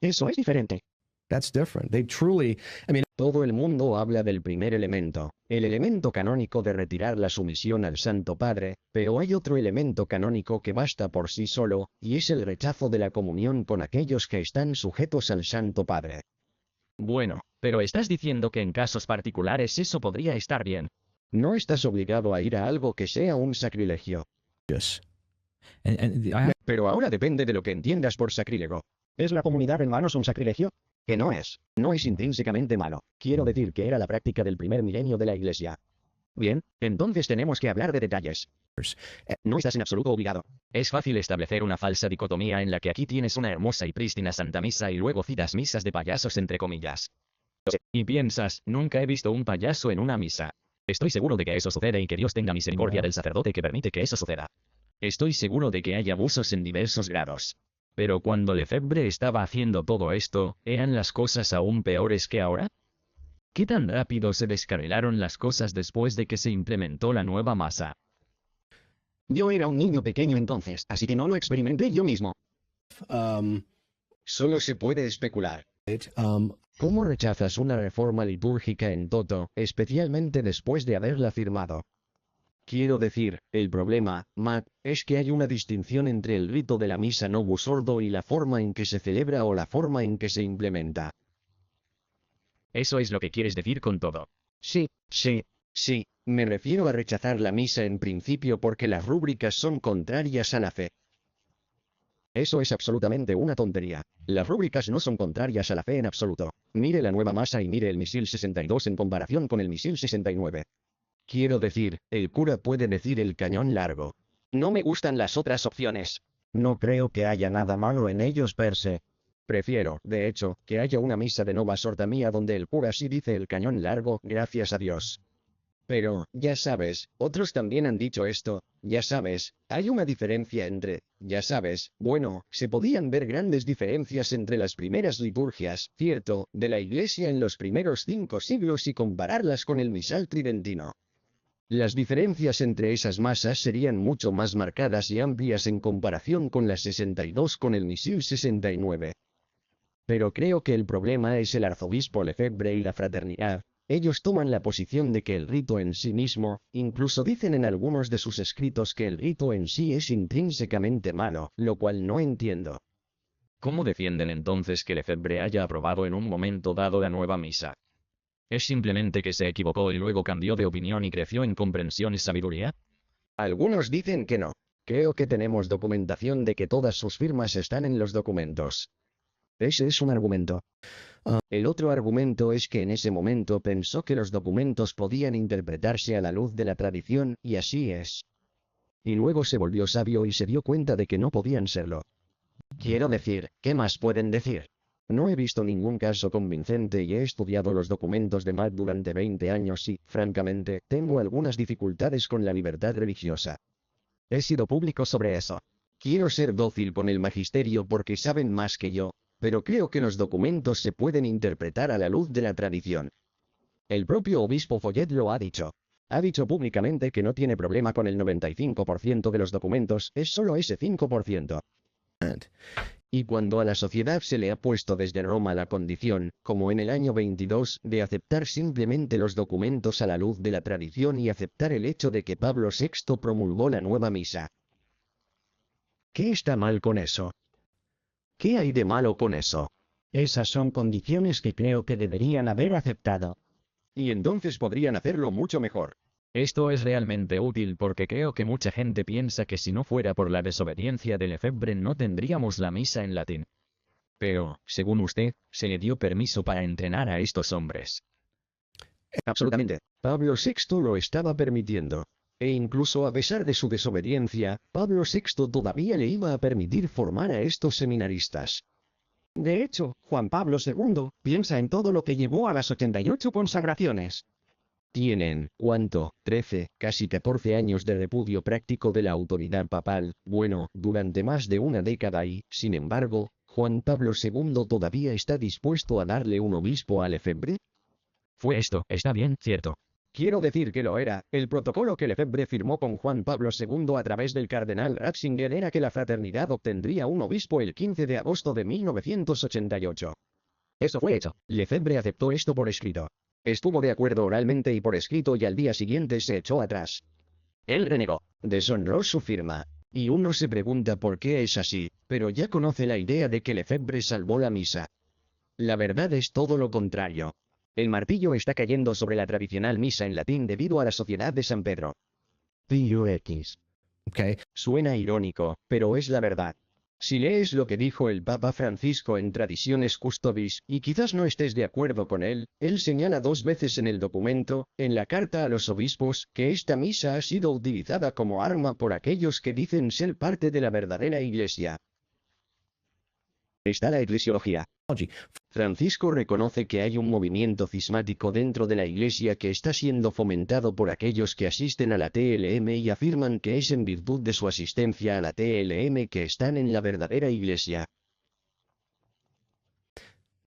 Speaker 3: Eso es diferente.
Speaker 7: That's different. They truly, I mean,
Speaker 1: Todo el mundo habla del primer elemento, el elemento canónico de retirar la sumisión al Santo Padre, pero hay otro elemento canónico que basta por sí solo, y es el rechazo de la comunión con aquellos que están sujetos al Santo Padre.
Speaker 2: Bueno, pero estás diciendo que en casos particulares eso podría estar bien.
Speaker 1: No estás obligado a ir a algo que sea un sacrilegio.
Speaker 7: yes.
Speaker 1: Pero ahora depende de lo que entiendas por sacrílego.
Speaker 3: ¿Es la comunidad hermanos un sacrilegio?
Speaker 1: Que no es intrínsecamente malo. Quiero decir que era la práctica del primer milenio de la Iglesia. Bien, entonces tenemos que hablar de detalles. No estás en absoluto obligado.
Speaker 2: Es fácil establecer una falsa dicotomía en la que aquí tienes una hermosa y prístina Santa Misa y luego citas misas de payasos entre comillas. Y piensas, nunca he visto un payaso en una misa. Estoy seguro de que eso sucede y que Dios tenga misericordia del sacerdote que permite que eso suceda. Estoy seguro de que hay abusos en diversos grados. Pero cuando Lefebvre estaba haciendo todo esto, ¿eran las cosas aún peores que ahora? ¿Qué tan rápido se descarrilaron las cosas después de que se implementó la nueva masa?
Speaker 1: Yo era un niño pequeño entonces, así que no lo experimenté yo mismo. Solo se puede especular. ¿Cómo rechazas una reforma litúrgica en toto, especialmente después de haberla firmado? Quiero decir, el problema, Matt, es que hay una distinción entre el rito de la misa novus ordo y la forma en que se celebra o la forma en que se implementa.
Speaker 2: Eso es lo que quieres decir con todo.
Speaker 1: Sí, me refiero a rechazar la misa en principio porque las rúbricas son contrarias a la fe. Eso es absolutamente una tontería. Las rúbricas no son contrarias a la fe en absoluto. Mire la nueva masa y mire el misil 62 en comparación con el misil 69. Quiero decir, el cura puede decir el cañón largo. No me gustan las otras opciones.
Speaker 3: No creo que haya nada malo en ellos per se.
Speaker 1: Prefiero, de hecho, que haya una misa de Nova Sorda Mía donde el cura sí dice el cañón largo, gracias a Dios. Pero, ya sabes, otros también han dicho esto, ya sabes, hay una diferencia entre, ya sabes, bueno, se podían ver grandes diferencias entre las primeras liturgias, cierto, de la Iglesia en los primeros 5 siglos y compararlas con el misal tridentino. Las diferencias entre esas masas serían mucho más marcadas y amplias en comparación con las 62 con el misil 69. Pero creo que el problema es el arzobispo Lefebvre y la fraternidad. Ellos toman la posición de que el rito en sí mismo, incluso dicen en algunos de sus escritos que el rito en sí es intrínsecamente malo, lo cual no entiendo.
Speaker 2: ¿Cómo defienden entonces que Lefebvre haya aprobado en un momento dado la nueva misa? ¿Es simplemente que se equivocó y luego cambió de opinión y creció en comprensión y sabiduría?
Speaker 1: Algunos dicen que no. Creo que tenemos documentación de que todas sus firmas están en los documentos. Ese es un argumento. El otro argumento es que en ese momento pensó que los documentos podían interpretarse a la luz de la tradición, y así es. Y luego se volvió sabio y se dio cuenta de que no podían serlo. Quiero decir, ¿qué más pueden decir? No he visto ningún caso convincente y he estudiado los documentos de Matt durante 20 años y, francamente, tengo algunas dificultades con la libertad religiosa. He sido público sobre eso. Quiero ser dócil con el magisterio porque saben más que yo, pero creo que los documentos se pueden interpretar a la luz de la tradición. El propio obispo Follet lo ha dicho. Ha dicho públicamente que no tiene problema con el 95% de los documentos, es solo ese 5%. Y cuando a la sociedad se le ha puesto desde Roma la condición, como en el año 22, de aceptar simplemente los documentos a la luz de la tradición y aceptar el hecho de que Pablo VI promulgó la nueva misa. ¿Qué está mal con eso? ¿Qué hay de malo con eso?
Speaker 3: Esas son condiciones que creo que deberían haber aceptado.
Speaker 1: Y entonces podrían hacerlo mucho mejor.
Speaker 2: Esto es realmente útil porque creo que mucha gente piensa que si no fuera por la desobediencia de Lefebvre no tendríamos la misa en latín. Pero, según usted, se le dio permiso para entrenar a estos hombres.
Speaker 1: Absolutamente. Pablo VI lo estaba permitiendo. E incluso a pesar de su desobediencia, Pablo VI todavía le iba a permitir formar a estos seminaristas.
Speaker 3: De hecho, Juan Pablo II piensa en todo lo que llevó a las 88 consagraciones.
Speaker 1: Tienen, ¿cuánto? 13, casi 14 años de repudio práctico de la autoridad papal, bueno, durante más de una década y, sin embargo, Juan Pablo II todavía está dispuesto a darle un obispo a Lefebvre.
Speaker 2: Fue esto, está bien, cierto.
Speaker 1: Quiero decir que lo era. El protocolo que Lefebvre firmó con Juan Pablo II a través del cardenal Ratzinger era que la fraternidad obtendría un obispo el 15 de agosto de 1988. Eso fue hecho. Lefebvre aceptó esto por escrito. Estuvo de acuerdo oralmente y por escrito y al día siguiente se echó atrás. Él renegó. Deshonró su firma. Y uno se pregunta por qué es así, pero ya conoce la idea de que Lefebvre salvó la misa. La verdad es todo lo contrario. El martillo está cayendo sobre la tradicional misa en latín debido a la Sociedad de San Pedro.
Speaker 3: PUX.
Speaker 7: Okay.
Speaker 1: Suena irónico, pero es la verdad. Si lees lo que dijo el Papa Francisco en Traditiones Custodis, y quizás no estés de acuerdo con él señala 2 veces en el documento, en la carta a los obispos, que esta misa ha sido utilizada como arma por aquellos que dicen ser parte de la verdadera Iglesia. Está la eclesiología. Francisco reconoce que hay un movimiento cismático dentro de la Iglesia que está siendo fomentado por aquellos que asisten a la TLM y afirman que es en virtud de su asistencia a la TLM que están en la verdadera Iglesia.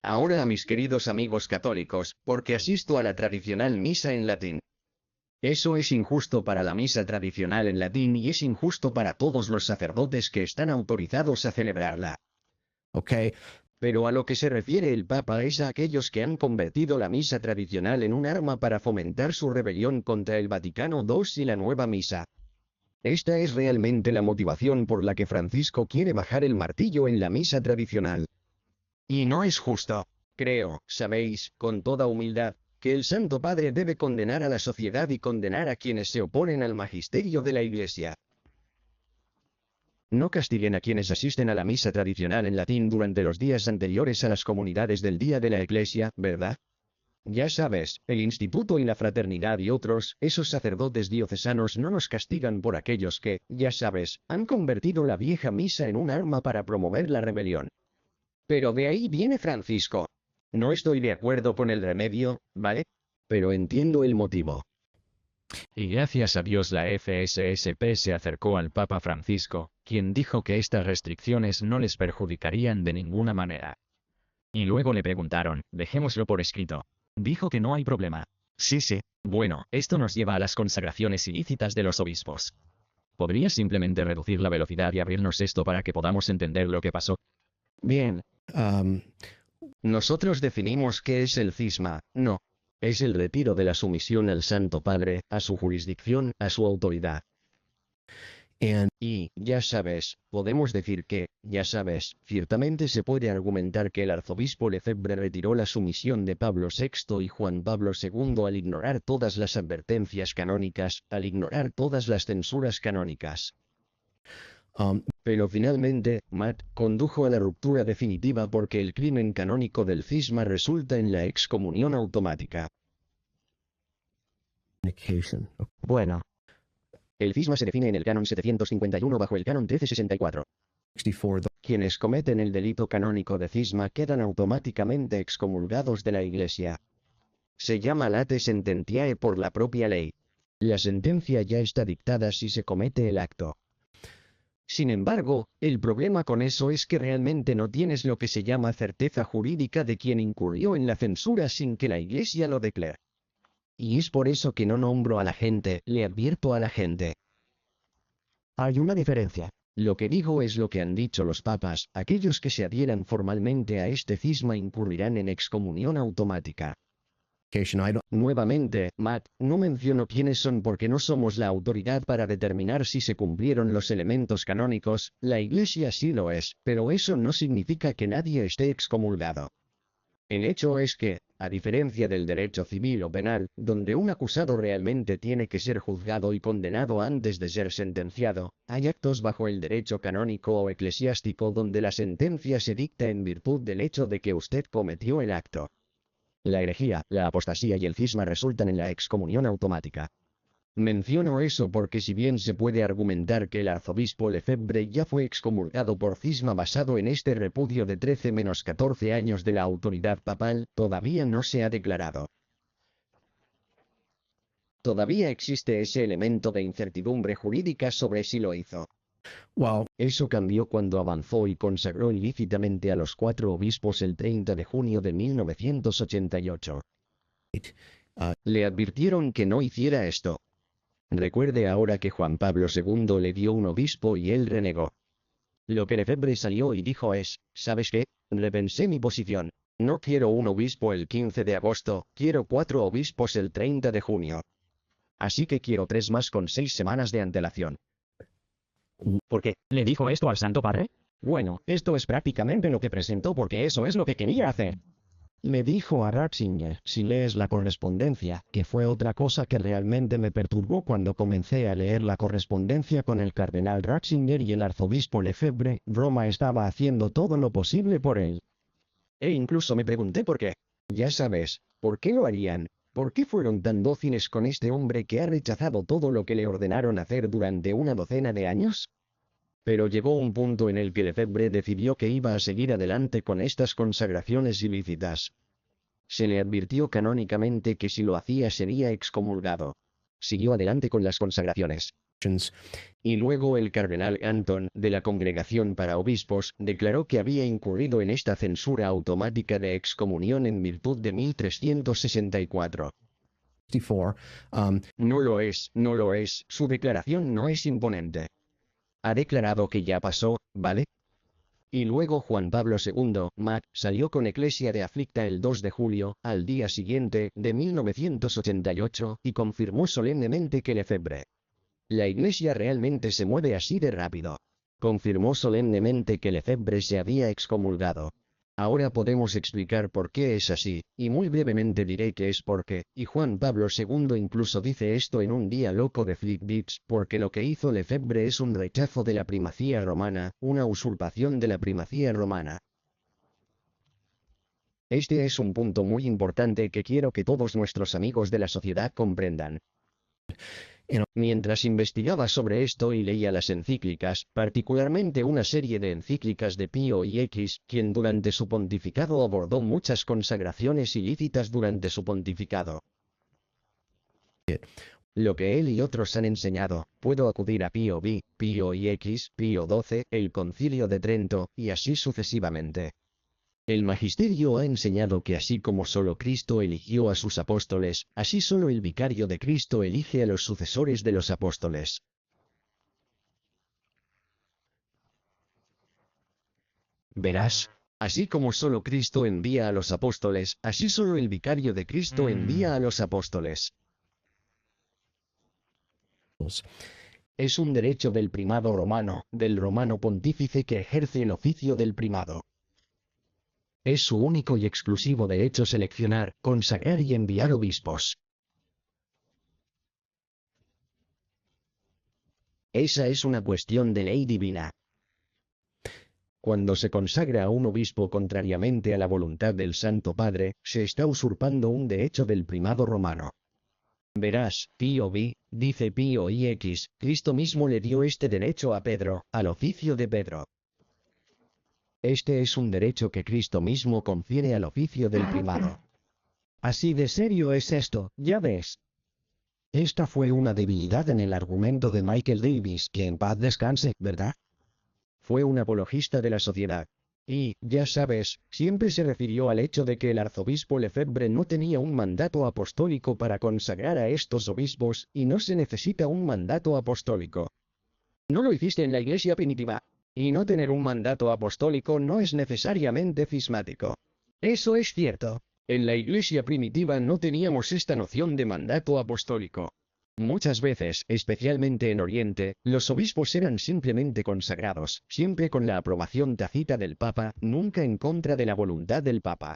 Speaker 1: Ahora a mis queridos amigos católicos, porque asisto a la tradicional misa en latín. Eso es injusto para la misa tradicional en latín y es injusto para todos los sacerdotes que están autorizados a celebrarla.
Speaker 7: Okay.
Speaker 1: Pero a lo que se refiere el Papa es a aquellos que han convertido la misa tradicional en un arma para fomentar su rebelión contra el Vaticano II y la nueva misa. Esta es realmente la motivación por la que Francisco quiere bajar el martillo en la misa tradicional. Y no es justo. Creo, sabéis, con toda humildad, que el Santo Padre debe condenar a la sociedad y condenar a quienes se oponen al magisterio de la Iglesia. No castiguen a quienes asisten a la misa tradicional en latín durante los días anteriores a las comunidades del Día de la Iglesia, ¿verdad? Ya sabes, el Instituto y la Fraternidad y otros, esos sacerdotes diocesanos no nos castigan por aquellos que, ya sabes, han convertido la vieja misa en un arma para promover la rebelión. Pero de ahí viene Francisco. No estoy de acuerdo con el remedio, ¿vale? Pero entiendo el motivo.
Speaker 2: Y gracias a Dios la FSSP se acercó al Papa Francisco, quien dijo que estas restricciones no les perjudicarían de ninguna manera. Y luego le preguntaron, dejémoslo por escrito. Dijo que no hay problema. Sí. Bueno, esto nos lleva a las consagraciones ilícitas de los obispos. ¿Podrías simplemente reducir la velocidad y abrirnos esto para que podamos entender lo que pasó?
Speaker 1: Bien.
Speaker 7: Um,
Speaker 1: Nosotros definimos qué es el cisma, no. Es el retiro de la sumisión al Santo Padre, a su jurisdicción, a su autoridad. Y, ya sabes, podemos decir que, ya sabes, ciertamente se puede argumentar que el arzobispo Lefebvre retiró la sumisión de Pablo VI y Juan Pablo II al ignorar todas las advertencias canónicas, al ignorar todas las censuras canónicas. Pero finalmente, Matt, condujo a la ruptura definitiva porque el crimen canónico del cisma resulta en la excomunión automática.
Speaker 3: Bueno,
Speaker 1: El cisma se define en el canon 751 bajo el canon 1364.
Speaker 7: 64.
Speaker 1: Quienes cometen el delito canónico de cisma quedan automáticamente excomulgados de la Iglesia. Se llama late sententiae por la propia ley. La sentencia ya está dictada si se comete el acto. Sin embargo, el problema con eso es que realmente no tienes lo que se llama certeza jurídica de quien incurrió en la censura sin que la Iglesia lo declare. Y es por eso que no nombro a la gente, le advierto a la gente.
Speaker 3: hay una diferencia.
Speaker 1: Lo que digo es lo que han dicho los papas, aquellos que se adhieran formalmente a este cisma incurrirán en excomunión automática. Nuevamente, Matt, no menciono quiénes son porque no somos la autoridad para determinar si se cumplieron los elementos canónicos, la Iglesia sí lo es, pero eso no significa que nadie esté excomulgado. El hecho es que, a diferencia del derecho civil o penal, donde un acusado realmente tiene que ser juzgado y condenado antes de ser sentenciado, hay actos bajo el derecho canónico o eclesiástico donde la sentencia se dicta en virtud del hecho de que usted cometió el acto. La herejía, la apostasía y el cisma resultan en la excomunión automática. Menciono eso porque si bien se puede argumentar que el arzobispo Lefebvre ya fue excomulgado por cisma basado en este repudio de 13-14 años de la autoridad papal, todavía no se ha declarado. Todavía existe ese elemento de incertidumbre jurídica sobre si lo hizo.
Speaker 7: Well,
Speaker 1: Eso cambió cuando avanzó y consagró ilícitamente a los 4 obispos el 30 de junio de 1988. Le advirtieron que no hiciera esto. Recuerde ahora que Juan Pablo II le dio un obispo y él renegó. Lo que Lefebvre salió y dijo es, ¿sabes qué? Repensé mi posición. No quiero un obispo el 15 de agosto, quiero 4 obispos el 30 de junio. Así que quiero 3 más con 6 semanas de antelación.
Speaker 3: ¿Por qué?
Speaker 2: ¿Le dijo esto al Santo Padre?
Speaker 3: Bueno, esto es prácticamente lo que presentó porque eso es lo que quería hacer. Le dijo a Ratzinger, si lees la correspondencia, que fue otra cosa que realmente me perturbó cuando comencé a leer la correspondencia con el cardenal Ratzinger y el arzobispo Lefebvre, Roma estaba haciendo todo lo posible por él.
Speaker 1: E incluso me pregunté por qué. Ya sabes, ¿por qué lo harían? ¿Por qué fueron tan dóciles con este hombre que ha rechazado todo lo que le ordenaron hacer durante una docena de años? Pero llegó un punto en el que Lefebvre decidió que iba a seguir adelante con estas consagraciones ilícitas. Se le advirtió canónicamente que si lo hacía sería excomulgado. Siguió adelante con las consagraciones. Y luego el cardenal Anton, de la Congregación para Obispos, declaró que había incurrido en esta censura automática de excomunión en virtud de 1364.
Speaker 7: 64.
Speaker 1: No lo es, no lo es, su declaración no es imponente. Ha declarado que ya pasó, ¿vale? Y luego Juan Pablo II, Mac, salió con Ecclesia de Afflicta el 2 de julio, al día siguiente, de 1988, y confirmó solemnemente que Lefebvre. La Iglesia realmente se mueve así de rápido. Confirmó solemnemente que Lefebvre se había excomulgado. Ahora podemos explicar por qué es así, y muy brevemente diré que es porque, y Juan Pablo II incluso dice esto en un día loco de Flipbits, porque lo que hizo Lefebvre es un rechazo de la primacía romana, una usurpación de la primacía romana. Este es un punto muy importante que quiero que todos nuestros amigos de la sociedad comprendan. Mientras investigaba sobre esto y leía las encíclicas, particularmente una serie de encíclicas de Pío X, quien durante su pontificado abordó muchas consagraciones ilícitas durante su pontificado. Lo que él y otros han enseñado, puedo acudir a Pío V, Pío X, Pío XII, el Concilio de Trento, y así sucesivamente. El magisterio ha enseñado que así como solo Cristo eligió a sus apóstoles, así solo el vicario de Cristo elige a los sucesores de los apóstoles. Verás, así como solo Cristo envía a los apóstoles, así solo el vicario de Cristo envía a los apóstoles. Es un derecho del primado romano, del romano pontífice que ejerce el oficio del primado. Es su único y exclusivo derecho seleccionar, consagrar y enviar obispos. Esa es una cuestión de ley divina. Cuando se consagra a un obispo contrariamente a la voluntad del Santo Padre, se está usurpando un derecho del primado romano. Verás, Pío V, dice Pío X, Cristo mismo le dio este derecho a Pedro, al oficio de Pedro. Este es un derecho que Cristo mismo confiere al oficio del primado.
Speaker 3: Así de serio es esto, ya ves. Esta fue una debilidad en el argumento de Michael Davis, que en paz descanse, ¿verdad?
Speaker 1: Fue un apologista de la sociedad. Y, ya sabes, siempre se refirió al hecho de que el arzobispo Lefebvre no tenía un mandato apostólico para consagrar a estos obispos, y no se necesita un mandato apostólico. No lo hiciste en la iglesia primitiva. Y no tener un mandato apostólico no es necesariamente cismático. Eso es cierto. En la iglesia primitiva no teníamos esta noción de mandato apostólico. Muchas veces, especialmente en Oriente, los obispos eran simplemente consagrados, siempre con la aprobación tácita del Papa, nunca en contra de la voluntad del Papa.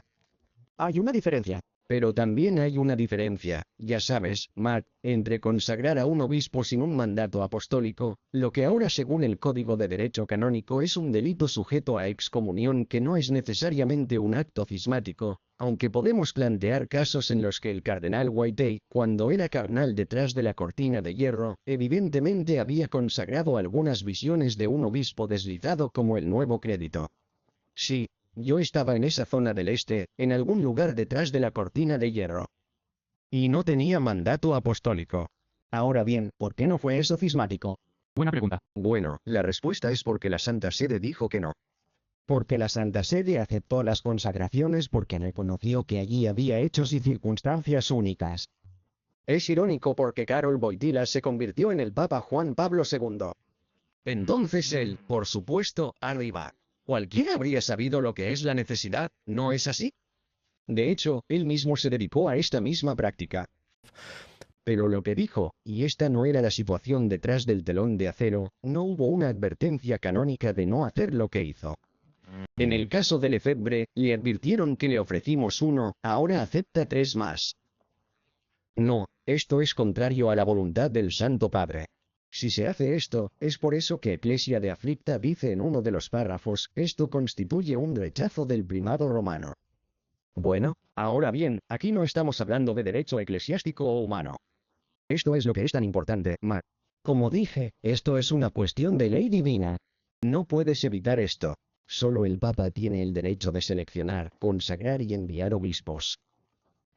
Speaker 5: Hay una diferencia.
Speaker 1: Pero también hay una diferencia, ya sabes, Matt, entre consagrar a un obispo sin un mandato apostólico, lo que ahora según el Código de Derecho Canónico es un delito sujeto a excomunión que no es necesariamente un acto cismático, aunque podemos plantear casos en los que el cardenal Whitey, cuando era cardenal detrás de la cortina de hierro, evidentemente había consagrado algunas visiones de un obispo deslizado como el Nuevo Crédito. Sí. Yo estaba en esa zona del este, en algún lugar detrás de la cortina de hierro. Y no tenía mandato apostólico.
Speaker 3: Ahora bien, ¿por qué no fue eso cismático?
Speaker 2: Buena pregunta.
Speaker 1: Bueno, la respuesta es porque la Santa Sede dijo que no.
Speaker 3: Porque la Santa Sede aceptó las consagraciones porque reconoció que allí había hechos y circunstancias únicas.
Speaker 1: Es irónico porque Karol Wojtyła se convirtió en el Papa Juan Pablo II. Entonces él, por supuesto, arriba. Cualquiera habría sabido lo que es la necesidad, ¿no es así? De hecho, él mismo se dedicó a esta misma práctica. Pero lo que dijo, y esta no era la situación detrás del telón de acero, no hubo una advertencia canónica de no hacer lo que hizo. En el caso de Lefebvre, le advirtieron que le ofrecimos uno, ahora acepta 3 más. No, esto es contrario a la voluntad del Santo Padre. Si se hace esto, es por eso que Ecclesia de Afflicta dice en uno de los párrafos, esto constituye un rechazo del primado romano. Bueno, ahora bien, aquí no estamos hablando de derecho eclesiástico o humano. Esto es lo que es tan importante, Matt.
Speaker 3: Como dije, esto es una cuestión de ley divina.
Speaker 1: No puedes evitar esto. Solo el Papa tiene el derecho de seleccionar, consagrar y enviar obispos.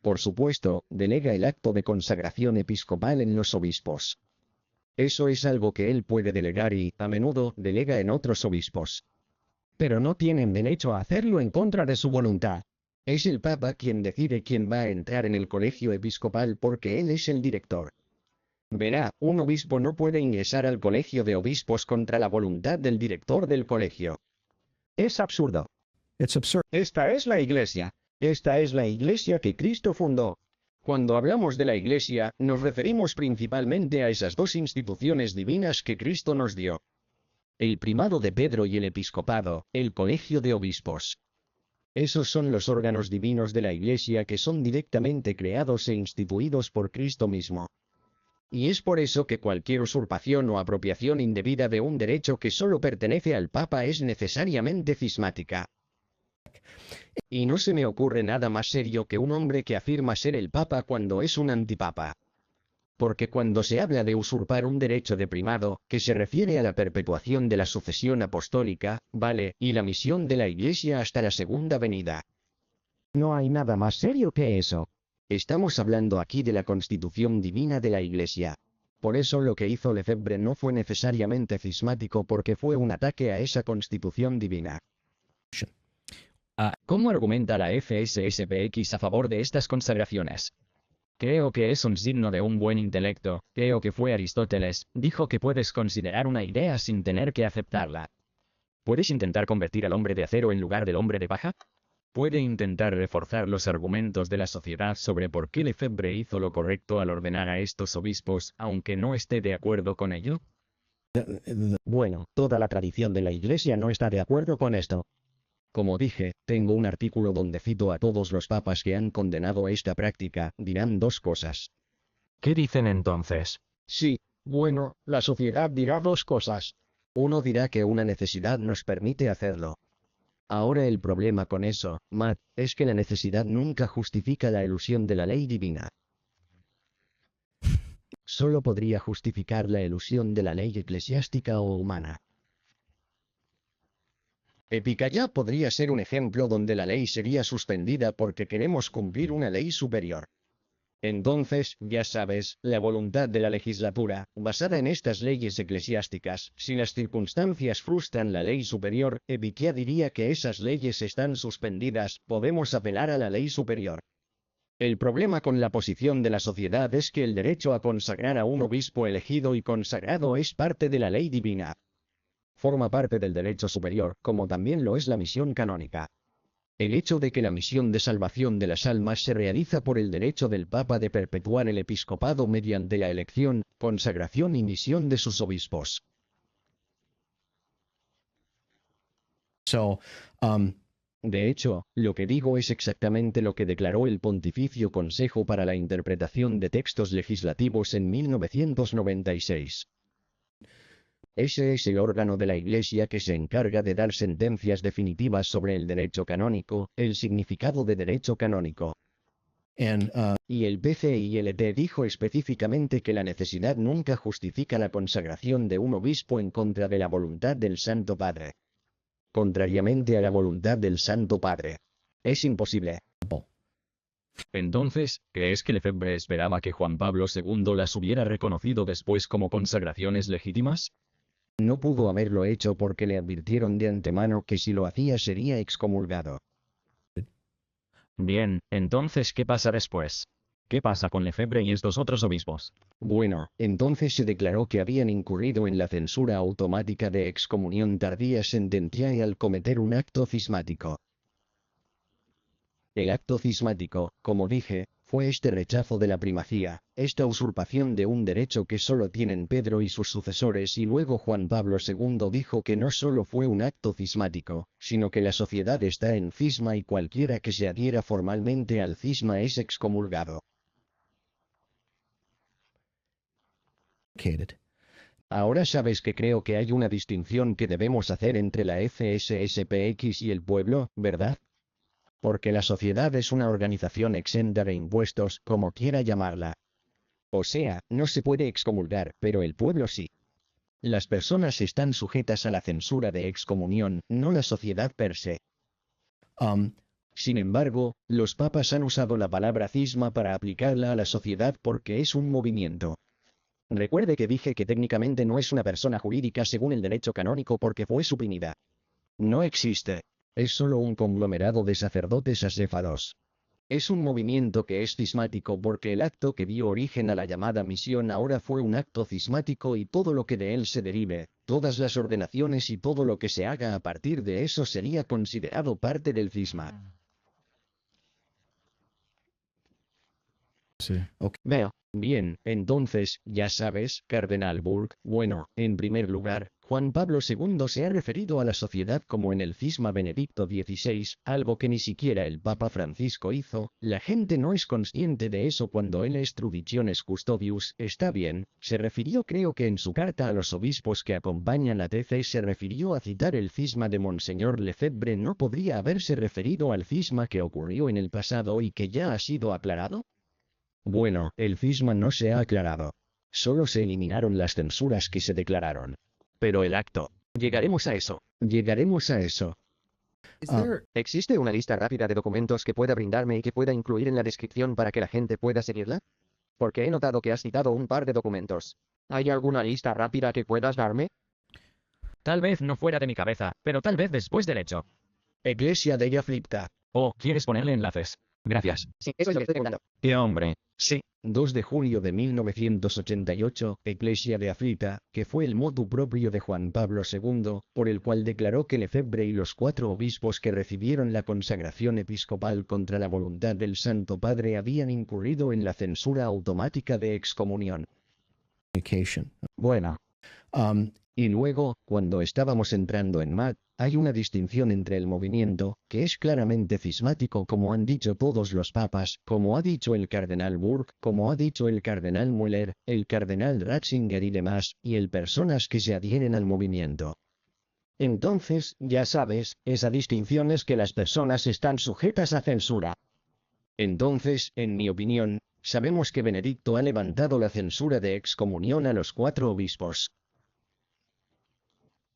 Speaker 1: Por supuesto, delega el acto de consagración episcopal en los obispos. Eso es algo que él puede delegar y, a menudo, delega en otros obispos.
Speaker 3: Pero no tienen derecho a hacerlo en contra de su voluntad.
Speaker 1: Es el Papa quien decide quién va a entrar en el colegio episcopal porque él es el director. Verá, un obispo no puede ingresar al colegio de obispos contra la voluntad del director del colegio.
Speaker 3: Es absurdo.
Speaker 7: It's absurd.
Speaker 3: Esta es la Iglesia. Esta es la Iglesia que Cristo fundó.
Speaker 1: Cuando hablamos de la Iglesia, nos referimos principalmente a esas 2 instituciones divinas que Cristo nos dio. El primado de Pedro y el episcopado, el colegio de obispos. Esos son los órganos divinos de la Iglesia que son directamente creados e instituidos por Cristo mismo. Y es por eso que cualquier usurpación o apropiación indebida de un derecho que solo pertenece al Papa es necesariamente cismática. Y no se me ocurre nada más serio que un hombre que afirma ser el Papa cuando es un antipapa. Porque cuando se habla de usurpar un derecho de primado, que se refiere a la perpetuación de la sucesión apostólica, vale, y la misión de la Iglesia hasta la segunda venida.
Speaker 3: No hay nada más serio que eso.
Speaker 1: Estamos hablando aquí de la constitución divina de la Iglesia. Por eso lo que hizo Lefebvre no fue necesariamente cismático porque fue un ataque a esa constitución divina.
Speaker 2: ¿Cómo argumenta la FSSPX a favor de estas consagraciones? Creo que es un signo de un buen intelecto. Creo que fue Aristóteles, dijo que puedes considerar una idea sin tener que aceptarla. ¿Puedes intentar convertir al hombre de acero en lugar del hombre de paja? ¿Puede intentar reforzar los argumentos de la sociedad sobre por qué Lefebvre hizo lo correcto al ordenar a estos obispos, aunque no esté de acuerdo con ello?
Speaker 3: Bueno, toda la tradición de la Iglesia no está de acuerdo con esto.
Speaker 1: Como dije, tengo un artículo donde cito a todos los papas que han condenado esta práctica, dirán 2 cosas.
Speaker 2: ¿Qué dicen entonces?
Speaker 3: Sí, bueno, la sociedad dirá 2 cosas.
Speaker 1: Uno dirá que una necesidad nos permite hacerlo. Ahora el problema con eso, Matt, es que la necesidad nunca justifica la elusión de la ley divina. Solo podría justificar la elusión de la ley eclesiástica o humana. Epicaya podría ser un ejemplo donde la ley sería suspendida porque queremos cumplir una ley superior. Entonces, ya sabes, la voluntad de la legislatura, basada en estas leyes eclesiásticas, si las circunstancias frustran la ley superior, Epicaya diría que esas leyes están suspendidas, podemos apelar a la ley superior. El problema con la posición de la sociedad es que el derecho a consagrar a un obispo elegido y consagrado es parte de la ley divina. Forma parte del derecho superior, como también lo es la misión canónica. El hecho de que la misión de salvación de las almas se realiza por el derecho del Papa de perpetuar el episcopado mediante la elección, consagración y misión de sus obispos.
Speaker 7: So,
Speaker 1: De hecho, lo que digo es exactamente lo que declaró el Pontificio Consejo para la Interpretación de Textos Legislativos en 1996. Ese es el órgano de la Iglesia que se encarga de dar sentencias definitivas sobre el derecho canónico, el significado de derecho canónico. Y el PCILT dijo específicamente que la necesidad nunca justifica la consagración de un obispo en contra de la voluntad del Santo Padre. Contrariamente a la voluntad del Santo Padre. Es imposible.
Speaker 2: Entonces, ¿crees que Lefebvre esperaba que Juan Pablo II las hubiera reconocido después como consagraciones legítimas?
Speaker 1: No pudo haberlo hecho porque le advirtieron de antemano que si lo hacía sería excomulgado.
Speaker 2: Bien, entonces ¿qué pasa después? ¿Qué pasa con Lefebvre y estos otros obispos?
Speaker 1: Bueno, entonces se declaró que habían incurrido en la censura automática de excomunión tardía sentenciada al cometer un acto cismático. El acto cismático, como dije, fue este rechazo de la primacía, esta usurpación de un derecho que solo tienen Pedro y sus sucesores, y luego Juan Pablo II dijo que no solo fue un acto cismático, sino que la sociedad está en cisma y cualquiera que se adhiera formalmente al cisma es excomulgado. Ahora sabes que creo que hay una distinción que debemos hacer entre la FSSPX y el pueblo, ¿verdad? Porque la sociedad es una organización exenta de impuestos, como quiera llamarla. O sea, no se puede excomulgar, pero el pueblo sí. Las personas están sujetas a la censura de excomunión, no la sociedad per se. Sin embargo, los papas han usado la palabra cisma para aplicarla a la sociedad porque es un movimiento. Recuerde que dije que técnicamente no es una persona jurídica según el derecho canónico porque fue suprimida. No existe. Es solo un conglomerado de sacerdotes acéfalos. Es un movimiento que es cismático porque el acto que dio origen a la llamada misión ahora fue un acto cismático y todo lo que de él se derive, todas las ordenaciones y todo lo que se haga a partir de eso sería considerado parte del cisma.
Speaker 7: Sí. Okay.
Speaker 5: Veo.
Speaker 1: Bien, entonces, ya sabes, Cardenal Burke, bueno, en primer lugar, Juan Pablo II se ha referido a la sociedad como en el cisma Benedicto XVI, algo que ni siquiera el Papa Francisco hizo, la gente no es consciente de eso cuando él es Traditionis Custodius, está bien, se refirió creo que en su carta a los obispos que acompañan a TC se refirió a citar el cisma de Monseñor Lefebvre, ¿no podría haberse referido al cisma que ocurrió en el pasado y que ya ha sido aclarado? Bueno, el cisma no se ha aclarado. Solo se eliminaron las censuras que se declararon. Pero el acto. Llegaremos a eso. Llegaremos a eso.
Speaker 5: ¿Existe una lista rápida de documentos que pueda brindarme y que pueda incluir en la descripción para que la gente pueda seguirla? Porque he notado que has citado un par de documentos. ¿Hay alguna lista rápida que puedas darme?
Speaker 2: Tal vez no fuera de mi cabeza, pero tal vez después del hecho.
Speaker 1: Iglesia de Aflipta.
Speaker 2: Oh, ¿quieres ponerle enlaces? Gracias.
Speaker 5: Sí, eso es lo que estoy preguntando.
Speaker 2: ¡Qué hombre!
Speaker 1: Sí, 2 de junio de 1988, Iglesia de Aflipta, que fue el motu proprio de Juan Pablo II, por el cual declaró que Lefebvre y los 4 obispos que recibieron la consagración episcopal contra la voluntad del Santo Padre habían incurrido en la censura automática de excomunión.
Speaker 2: Bueno.
Speaker 1: Y luego, cuando estábamos entrando en Matt, hay una distinción entre el movimiento, que es claramente cismático como han dicho todos los papas, como ha dicho el cardenal Burke, como ha dicho el cardenal Mueller, el cardenal Ratzinger y demás, y el personas que se adhieren al movimiento. Entonces, ya sabes, esa distinción es que las personas están sujetas a censura. Entonces, en mi opinión, sabemos que Benedicto ha levantado la censura de excomunión a los 4 obispos.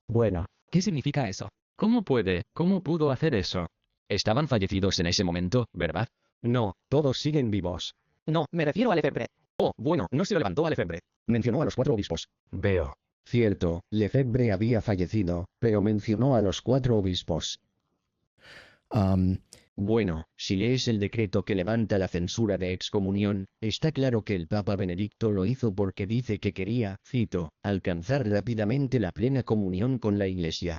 Speaker 2: Bueno, ¿qué significa eso? ¿Cómo pudo hacer eso? Estaban fallecidos en ese momento, ¿verdad?
Speaker 1: No, todos siguen vivos.
Speaker 5: No, me refiero a Lefebvre.
Speaker 1: Oh, bueno, no se lo levantó a Lefebvre. Mencionó a los 4 obispos.
Speaker 2: Veo.
Speaker 1: Cierto, Lefebvre había fallecido, pero mencionó a los 4 obispos. Bueno, si lees el decreto que levanta la censura de excomunión, está claro que el Papa Benedicto lo hizo porque dice que quería, cito, alcanzar rápidamente la plena comunión con la Iglesia.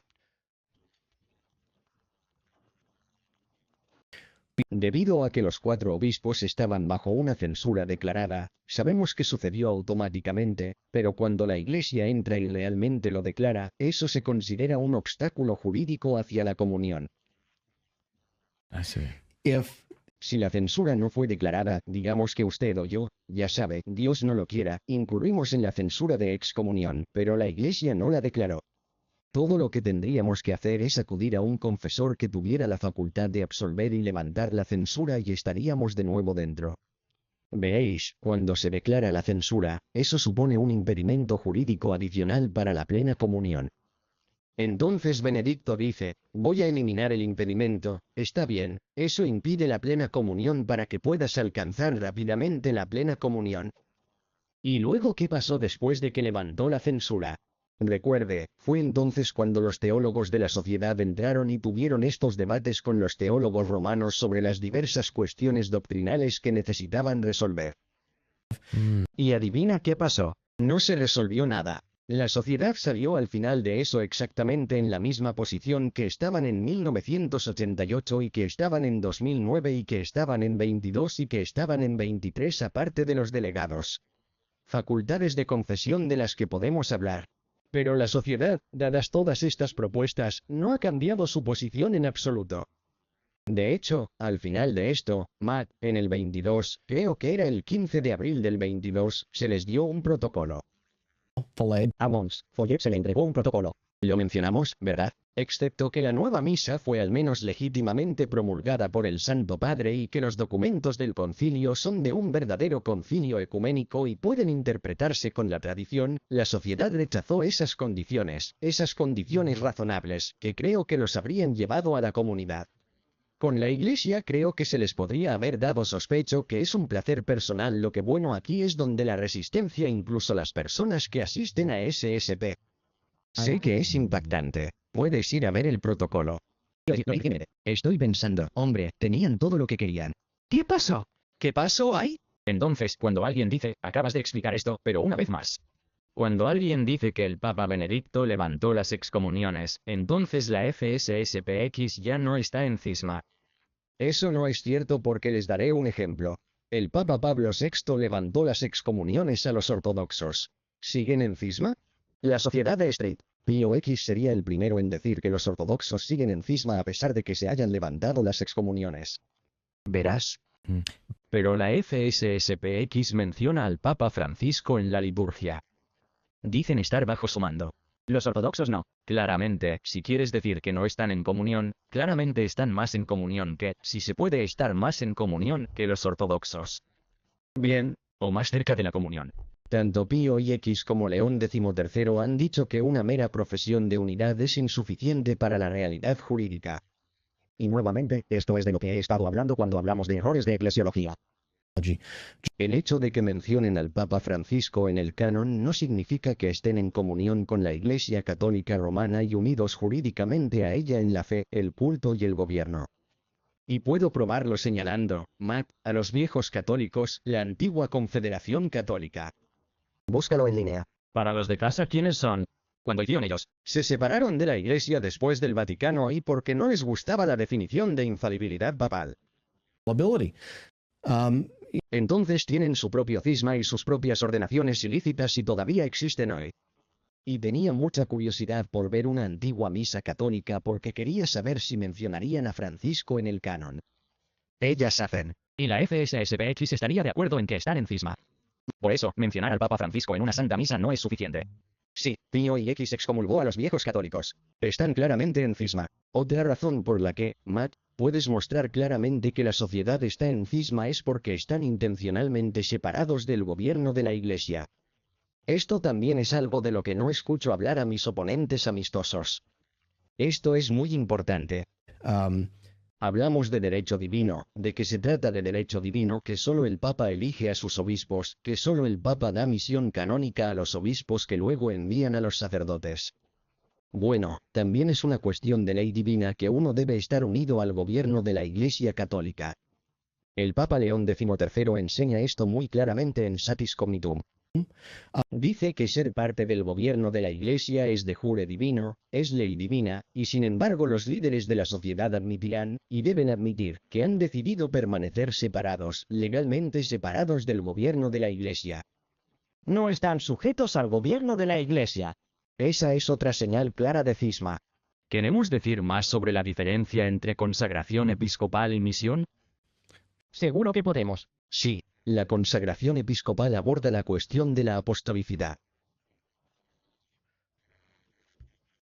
Speaker 1: Debido a que los 4 obispos estaban bajo una censura declarada, sabemos que sucedió automáticamente, pero cuando la Iglesia entra y realmente lo declara, eso se considera un obstáculo jurídico hacia la comunión. Si la censura no fue declarada, digamos que usted o yo, ya sabe, Dios no lo quiera, incurrimos en la censura de excomunión, pero la Iglesia no la declaró. Todo lo que tendríamos que hacer es acudir a un confesor que tuviera la facultad de absolver y levantar la censura y estaríamos de nuevo dentro. Veáis, cuando se declara la censura, eso supone un impedimento jurídico adicional para la plena comunión. Entonces Benedicto dice, voy a eliminar el impedimento, está bien, eso impide la plena comunión para que puedas alcanzar rápidamente la plena comunión. ¿Y luego qué pasó después de que levantó la censura? Recuerde, fue entonces cuando los teólogos de la sociedad entraron y tuvieron estos debates con los teólogos romanos sobre las diversas cuestiones doctrinales que necesitaban resolver.
Speaker 4: ¿Y adivina qué pasó?
Speaker 1: No se resolvió nada. La sociedad salió al final de eso exactamente en la misma posición que estaban en 1988 y que estaban en 2009 y que estaban en 22 y que estaban en 23 aparte de los delegados. Facultades de concesión de las que podemos hablar. Pero la sociedad, dadas todas estas propuestas, no ha cambiado su posición en absoluto. De hecho, al final de esto, Matt, en el 22, creo que era el 15 de abril del 22, se les dio un protocolo.
Speaker 3: A Mons Follett se le entregó un protocolo.
Speaker 1: Lo mencionamos, ¿verdad? Excepto que la nueva misa fue al menos legítimamente promulgada por el Santo Padre y que los documentos del concilio son de un verdadero concilio ecuménico y pueden interpretarse con la tradición, la sociedad rechazó esas condiciones razonables, que creo que los habrían llevado a la comunidad. Con la Iglesia creo que se les podría haber dado sospecho que es un placer personal, lo que bueno aquí es donde la resistencia incluso las personas que asisten a SSP. Sé que es impactante. Puedes ir a ver el protocolo.
Speaker 3: Estoy pensando, hombre, tenían todo lo que querían.
Speaker 4: ¿Qué pasó?
Speaker 1: ¿Qué pasó ahí?
Speaker 2: Entonces, cuando alguien dice, acabas de explicar esto, pero una vez más. Cuando alguien dice que el Papa Benedicto levantó las excomuniones, entonces la FSSPX ya no está en cisma.
Speaker 1: Eso no es cierto porque les daré un ejemplo. El Papa Pablo VI levantó las excomuniones a los ortodoxos. ¿Siguen en cisma? La sociedad de Street. Pío X sería el primero en decir que los ortodoxos siguen en cisma a pesar de que se hayan levantado las excomuniones.
Speaker 4: Verás.
Speaker 2: Pero la FSSPX menciona al Papa Francisco en la liturgia. Dicen estar bajo su mando.
Speaker 3: Los ortodoxos no.
Speaker 2: Claramente, si quieres decir que no están en comunión, claramente están más en comunión que, si se puede estar más en comunión que los ortodoxos.
Speaker 1: Bien,
Speaker 2: O más cerca de la comunión.
Speaker 1: tanto Pío X como León XIII han dicho que una mera profesión de unidad es insuficiente para la realidad jurídica.
Speaker 3: Y nuevamente, esto es de lo que he estado hablando cuando hablamos de errores de eclesiología.
Speaker 1: El hecho de que mencionen al Papa Francisco en el canon no significa que estén en comunión con la Iglesia Católica Romana y unidos jurídicamente a ella en la fe, el culto y el gobierno. Y puedo probarlo señalando, Matt, a los viejos católicos, la antigua Confederación Católica.
Speaker 3: Búscalo en línea.
Speaker 2: Para los de casa, ¿quiénes son?
Speaker 5: Cuando hicieron ellos.
Speaker 1: Se separaron de la Iglesia después del Vaticano y porque no les gustaba la definición de infalibilidad papal. Entonces tienen su propio cisma y sus propias ordenaciones ilícitas y todavía existen hoy. Y tenía mucha curiosidad por ver una antigua misa católica porque quería saber si mencionarían a Francisco en el canon. Ellas hacen.
Speaker 5: Y la FSSPX estaría de acuerdo en que están en cisma. Por eso, mencionar al Papa Francisco en una santa misa no es suficiente.
Speaker 1: Sí, Pío X excomulgó a los viejos católicos. Están claramente en cisma. Otra razón por la que, Matt, puedes mostrar claramente que la sociedad está en cisma es porque están intencionalmente separados del gobierno de la Iglesia. Esto también es algo de lo que no escucho hablar a mis oponentes amistosos. Esto es muy importante. Hablamos de derecho divino, de que se trata de derecho divino que solo el Papa elige a sus obispos, que solo el Papa da misión canónica a los obispos que luego envían a los sacerdotes. Bueno, también es una cuestión de ley divina que uno debe estar unido al gobierno de la Iglesia Católica. El Papa León XIII enseña esto muy claramente en Satis Cognitum. Dice que ser parte del gobierno de la Iglesia es de jure divino, es ley divina, y sin embargo los líderes de la sociedad admitirán, y deben admitir, que han decidido permanecer separados, legalmente separados del gobierno de la Iglesia.
Speaker 4: No están sujetos al gobierno de la Iglesia.
Speaker 1: Esa es otra señal clara de cisma.
Speaker 2: ¿Queremos decir más sobre la diferencia entre consagración episcopal y misión?
Speaker 5: Seguro que podemos.
Speaker 1: Sí, la consagración episcopal aborda la cuestión de la apostolicidad.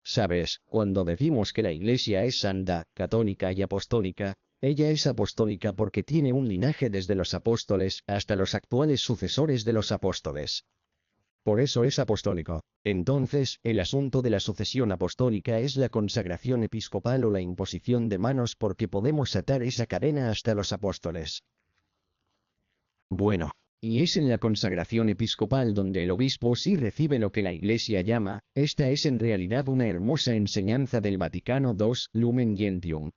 Speaker 1: Sabes, cuando decimos que la Iglesia es santa, católica y apostólica, ella es apostólica porque tiene un linaje desde los apóstoles hasta los actuales sucesores de los apóstoles. Por eso es apostólico. Entonces, el asunto de la sucesión apostólica es la consagración episcopal o la imposición de manos porque podemos atar esa cadena hasta los apóstoles. Bueno, Y es en la consagración episcopal donde el obispo sí recibe lo que la Iglesia llama, esta es en realidad una hermosa enseñanza del Vaticano II, Lumen Gentium.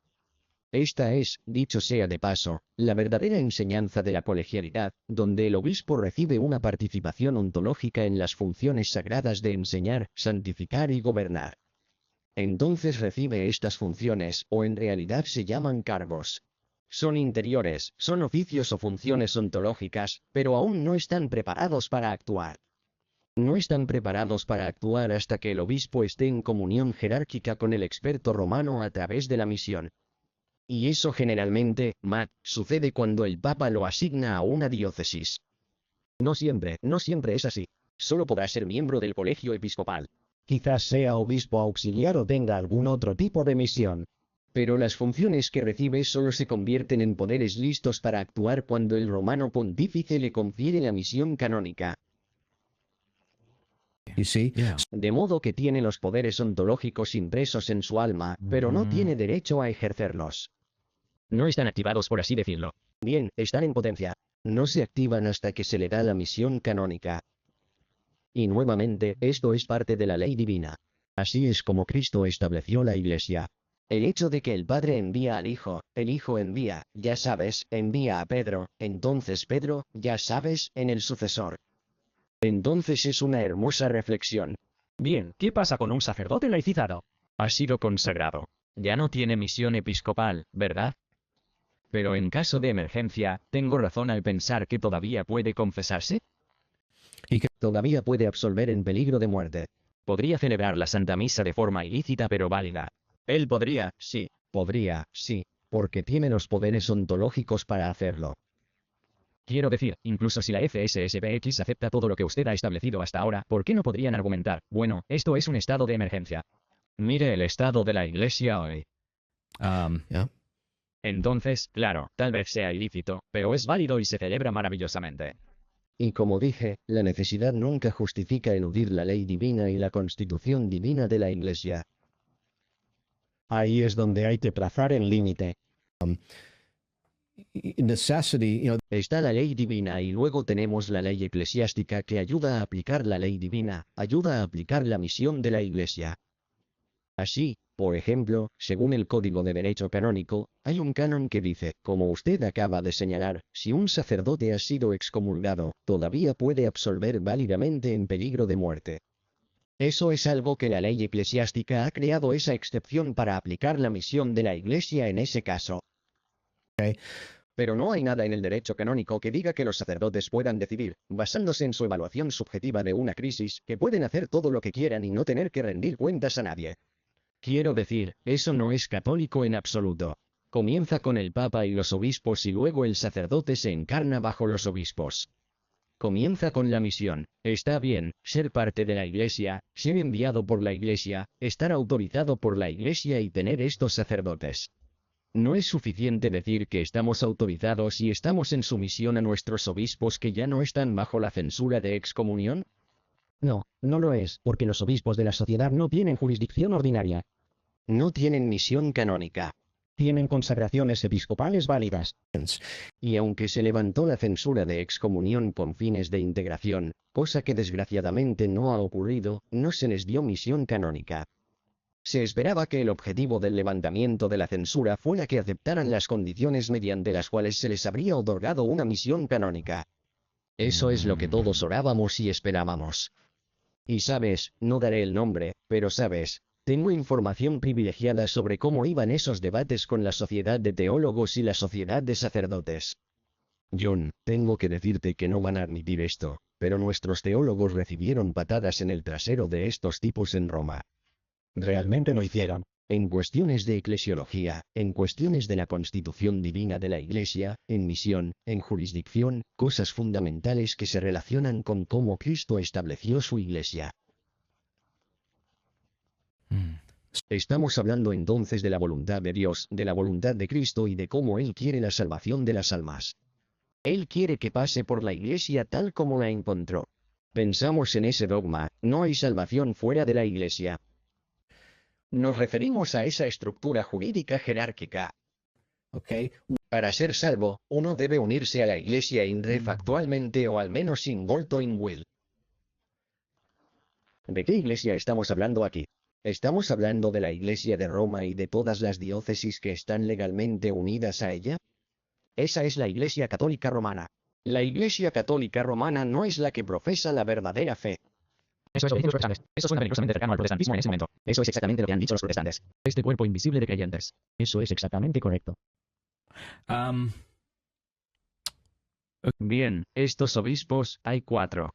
Speaker 1: Esta es, dicho sea de paso, la verdadera enseñanza de la colegialidad, donde el obispo recibe una participación ontológica en las funciones sagradas de enseñar, santificar y gobernar. Entonces recibe estas funciones, o en realidad se llaman cargos. Son interiores, son oficios o funciones ontológicas, pero aún no están preparados para actuar. No están preparados para actuar hasta que el obispo esté en comunión jerárquica con el experto romano a través de la misión. Y eso generalmente, Matt, sucede cuando el Papa lo asigna a una diócesis. No siempre es así. Solo podrá ser miembro del colegio episcopal.
Speaker 3: Quizás sea obispo auxiliar o tenga algún otro tipo de misión.
Speaker 1: Pero las funciones que recibe solo se convierten en poderes listos para actuar cuando el romano pontífice le confiere la misión canónica.
Speaker 7: You see?
Speaker 6: Yeah.
Speaker 1: De modo que tiene los poderes ontológicos impresos en su alma, pero no tiene derecho a ejercerlos.
Speaker 5: No están activados por así decirlo.
Speaker 1: Bien, están en potencia. No se activan hasta que se le da la misión canónica. Y nuevamente, esto es parte de la ley divina. Así es como Cristo estableció la Iglesia. El hecho de que el Padre envía al Hijo, el Hijo envía, ya sabes, envía a Pedro, entonces Pedro, ya sabes, en el sucesor. Entonces es una hermosa reflexión.
Speaker 5: Bien, ¿qué pasa con un sacerdote laicizado?
Speaker 1: Ha sido consagrado.
Speaker 2: Ya no tiene misión episcopal, ¿verdad? Pero en caso de emergencia, ¿tengo razón al pensar que todavía puede confesarse?
Speaker 1: Todavía puede absolver en peligro de muerte.
Speaker 5: Podría celebrar la Santa Misa de forma ilícita pero válida.
Speaker 1: Él podría, sí, porque tiene los poderes ontológicos para hacerlo.
Speaker 5: Quiero decir, incluso si la FSSPX acepta todo lo que usted ha establecido hasta ahora, ¿por qué no podrían argumentar, bueno, esto es un estado de emergencia?
Speaker 2: Mire el estado de la Iglesia hoy.
Speaker 7: Yeah.
Speaker 5: Entonces, claro, tal vez sea ilícito, pero es válido y se celebra maravillosamente.
Speaker 1: Y como dije, la necesidad nunca justifica eludir la ley divina y la constitución divina de la Iglesia.
Speaker 3: Ahí es donde hay que trazar el límite.
Speaker 7: Necessity,
Speaker 1: Está la ley divina y luego tenemos la ley eclesiástica que ayuda a aplicar la ley divina, ayuda a aplicar la misión de la Iglesia. Así, por ejemplo, según el Código de Derecho Canónico, hay un canon que dice, como usted acaba de señalar, si un sacerdote ha sido excomulgado, todavía puede absolver válidamente en peligro de muerte. Eso es algo que la ley eclesiástica ha creado esa excepción para aplicar la misión de la Iglesia en ese caso. Pero no hay nada en el derecho canónico que diga que los sacerdotes puedan decidir, basándose en su evaluación subjetiva de una crisis, que pueden hacer todo lo que quieran y no tener que rendir cuentas a nadie. Quiero decir, eso no es católico en absoluto. Comienza con el Papa y los obispos y luego el sacerdote se encarna bajo los obispos. Comienza con la misión. Está bien, ser parte de la Iglesia, ser enviado por la Iglesia, estar autorizado por la Iglesia y tener estos sacerdotes. ¿No es suficiente decir que estamos autorizados y estamos en sumisión a nuestros obispos que ya no están bajo la censura de excomunión?
Speaker 3: No, no lo es, porque los obispos de la sociedad no tienen jurisdicción ordinaria.
Speaker 1: No tienen misión canónica.
Speaker 3: Tienen consagraciones episcopales válidas.
Speaker 1: Y aunque se levantó la censura de excomunión con fines de integración, cosa que desgraciadamente no ha ocurrido, no se les dio misión canónica. Se esperaba que el objetivo del levantamiento de la censura fuera que aceptaran las condiciones mediante las cuales se les habría otorgado una misión canónica. Eso es lo que todos orábamos y esperábamos. Y sabes, no daré el nombre, pero sabes, tengo información privilegiada sobre cómo iban esos debates con la sociedad de teólogos y la sociedad de sacerdotes. John, tengo que decirte que no van a admitir esto, pero nuestros teólogos recibieron patadas en el trasero de estos tipos en Roma.
Speaker 3: Realmente lo hicieron.
Speaker 1: En cuestiones de eclesiología, en cuestiones de la constitución divina de la Iglesia, en misión, en jurisdicción, cosas fundamentales que se relacionan con cómo Cristo estableció su Iglesia. Estamos hablando entonces de la voluntad de Dios, de la voluntad de Cristo y de cómo Él quiere la salvación de las almas. Él quiere que pase por la Iglesia tal como la encontró. Pensamos en ese dogma, no hay salvación fuera de la Iglesia. Nos referimos a esa estructura jurídica jerárquica.
Speaker 7: okay.
Speaker 1: Para ser salvo, uno debe unirse a la iglesia INRE factualmente o al menos in volto in will. ¿De qué iglesia estamos hablando aquí? ¿Estamos hablando de la iglesia de Roma y de todas las diócesis que están legalmente unidas a ella?
Speaker 5: Esa es la Iglesia Católica Romana.
Speaker 1: La iglesia católica romana no es la que profesa la verdadera fe.
Speaker 2: Eso es lo que dicen los protestantes. Eso suena peligrosamente cercano al protestantismo en ese momento.
Speaker 5: Eso es exactamente lo que han dicho los protestantes.
Speaker 2: Este cuerpo invisible de creyentes.
Speaker 3: Eso es exactamente correcto.
Speaker 6: Um,
Speaker 2: Bien, estos obispos, hay 4.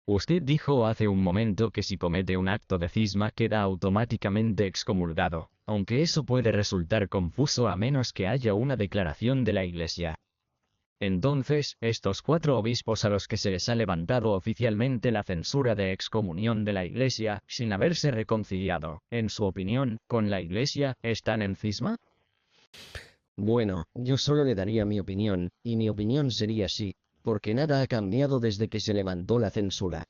Speaker 2: Usted dijo hace un momento que si comete un acto de cisma queda automáticamente excomulgado, aunque eso puede resultar confuso a menos que haya una declaración de la Iglesia. Entonces, estos 4 obispos a los que se les ha levantado oficialmente la censura de excomunión de la Iglesia, sin haberse reconciliado, en su opinión, con la Iglesia, ¿están en cisma?
Speaker 1: Bueno, yo solo le daría mi opinión, y mi opinión sería sí, porque nada ha cambiado desde que se levantó la censura.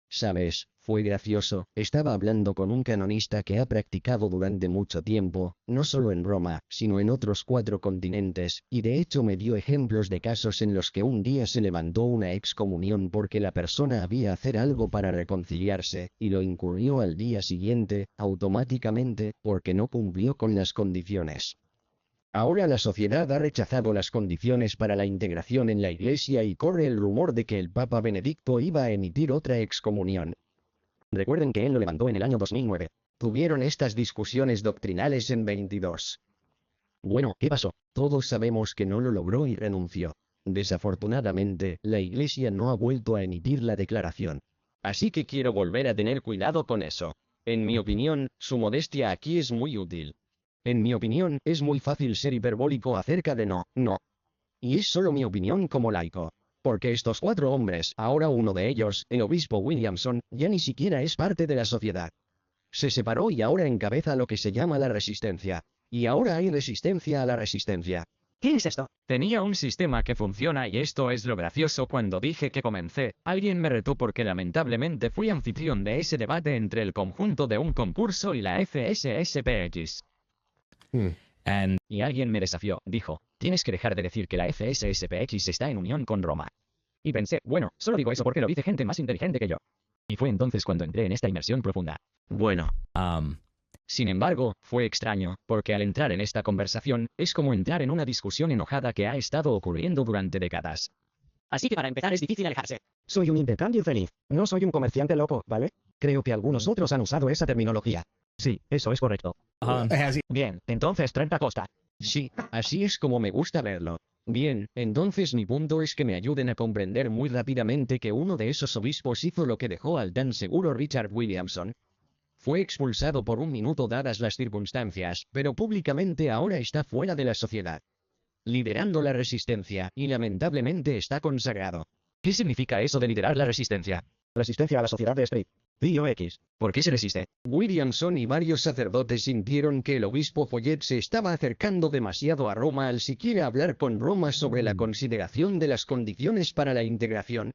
Speaker 1: ¿Sabes? Fue gracioso, estaba hablando con un canonista que ha practicado durante mucho tiempo, no solo en Roma, sino en otros 4 continentes, y de hecho me dio ejemplos de casos en los que un día se levantó una excomunión porque la persona había hacer algo para reconciliarse, y lo incurrió al día siguiente, automáticamente, porque no cumplió con las condiciones. Ahora la sociedad ha rechazado las condiciones para la integración en la Iglesia y corre el rumor de que el Papa Benedicto iba a emitir otra excomunión.
Speaker 5: Recuerden que él lo levantó en el año 2009.
Speaker 1: Tuvieron estas discusiones doctrinales en 22.
Speaker 5: Bueno, ¿qué pasó?
Speaker 1: Todos sabemos que no lo logró y renunció. Desafortunadamente, la Iglesia no ha vuelto a emitir la declaración. Así que quiero volver a tener cuidado con eso. En mi opinión, su modestia aquí es muy útil. En mi opinión, es muy fácil ser hiperbólico acerca de no. Y es solo mi opinión como laico. Porque estos 4 hombres, ahora uno de ellos, el obispo Williamson, ya ni siquiera es parte de la sociedad. Se separó y ahora encabeza lo que se llama la resistencia. Y ahora hay resistencia a la resistencia.
Speaker 5: ¿Qué es esto?
Speaker 2: Tenía un sistema que funciona y esto es lo gracioso. Cuando dije que comencé, alguien me retó porque lamentablemente fui anfitrión de ese debate entre el conjunto de un concurso y la FSSPX. Y alguien me desafió, dijo, tienes que dejar de decir que la FSSPX está en unión con Roma. Y pensé, bueno, solo digo eso porque lo dice gente más inteligente que yo. Y fue entonces cuando entré en esta inmersión profunda.
Speaker 1: Bueno.
Speaker 2: Sin embargo, fue extraño, porque al entrar en esta conversación, es como entrar en una discusión enojada que ha estado ocurriendo durante décadas.
Speaker 5: Así que para empezar es difícil alejarse.
Speaker 3: Soy un intercambio feliz. No soy un comerciante loco, ¿vale? Creo que algunos otros han usado esa terminología.
Speaker 5: Sí, eso es correcto. Bien, entonces 30 costa.
Speaker 1: Sí, así es como me gusta verlo. Bien, entonces mi punto es que me ayuden a comprender muy rápidamente que uno de esos obispos hizo lo que dejó al tan seguro Richard Williamson. Fue expulsado por un minuto dadas las circunstancias, pero públicamente ahora está fuera de la sociedad. Liderando la resistencia, y lamentablemente está consagrado.
Speaker 2: ¿Qué significa eso de liderar la resistencia?
Speaker 3: Resistencia a la sociedad de Street. POX.
Speaker 2: ¿Por qué se resiste?
Speaker 1: Williamson y varios sacerdotes sintieron que el obispo Follet se estaba acercando demasiado a Roma al siquiera hablar con Roma sobre la consideración de las condiciones para la integración.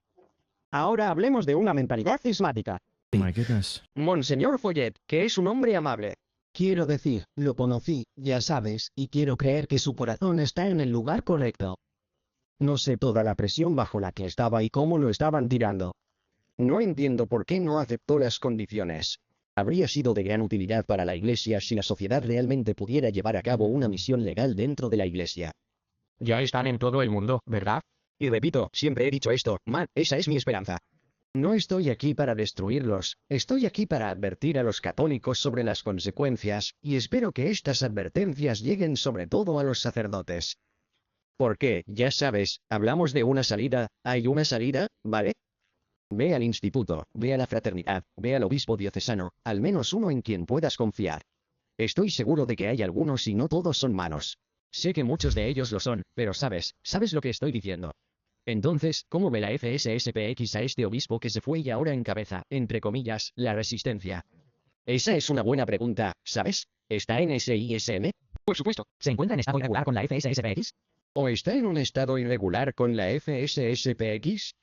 Speaker 3: Ahora hablemos de una mentalidad cismática.
Speaker 6: my goodness.
Speaker 1: Monseñor Follet, que es un hombre amable.
Speaker 3: Quiero decir, lo conocí, ya sabes, y quiero creer que su corazón está en el lugar correcto. No sé toda la presión bajo la que estaba y cómo lo estaban tirando.
Speaker 1: No entiendo por qué no aceptó las condiciones. Habría sido de gran utilidad para la Iglesia si la sociedad realmente pudiera llevar a cabo una misión legal dentro de la Iglesia.
Speaker 5: Ya están en todo el mundo, ¿verdad?
Speaker 1: Y repito, siempre he dicho esto, Matt, esa es mi esperanza. No estoy aquí para destruirlos, estoy aquí para advertir a los católicos sobre las consecuencias, y espero que estas advertencias lleguen sobre todo a los sacerdotes. Porque, ya sabes, hablamos de una salida, ¿hay una salida, vale? Ve al instituto, ve a la fraternidad, ve al obispo diocesano, al menos uno en quien puedas confiar. Estoy seguro de que hay algunos y no todos son malos. Sé que muchos de ellos lo son, pero sabes lo que estoy diciendo. Entonces, ¿cómo ve la FSSPX a este obispo que se fue y ahora encabeza, entre comillas, la resistencia? Esa es una buena pregunta, ¿sabes? ¿Está en SISM?
Speaker 5: Por supuesto. ¿Se encuentra en estado irregular con la FSSPX?
Speaker 1: ¿O está en un estado irregular con la FSSPX?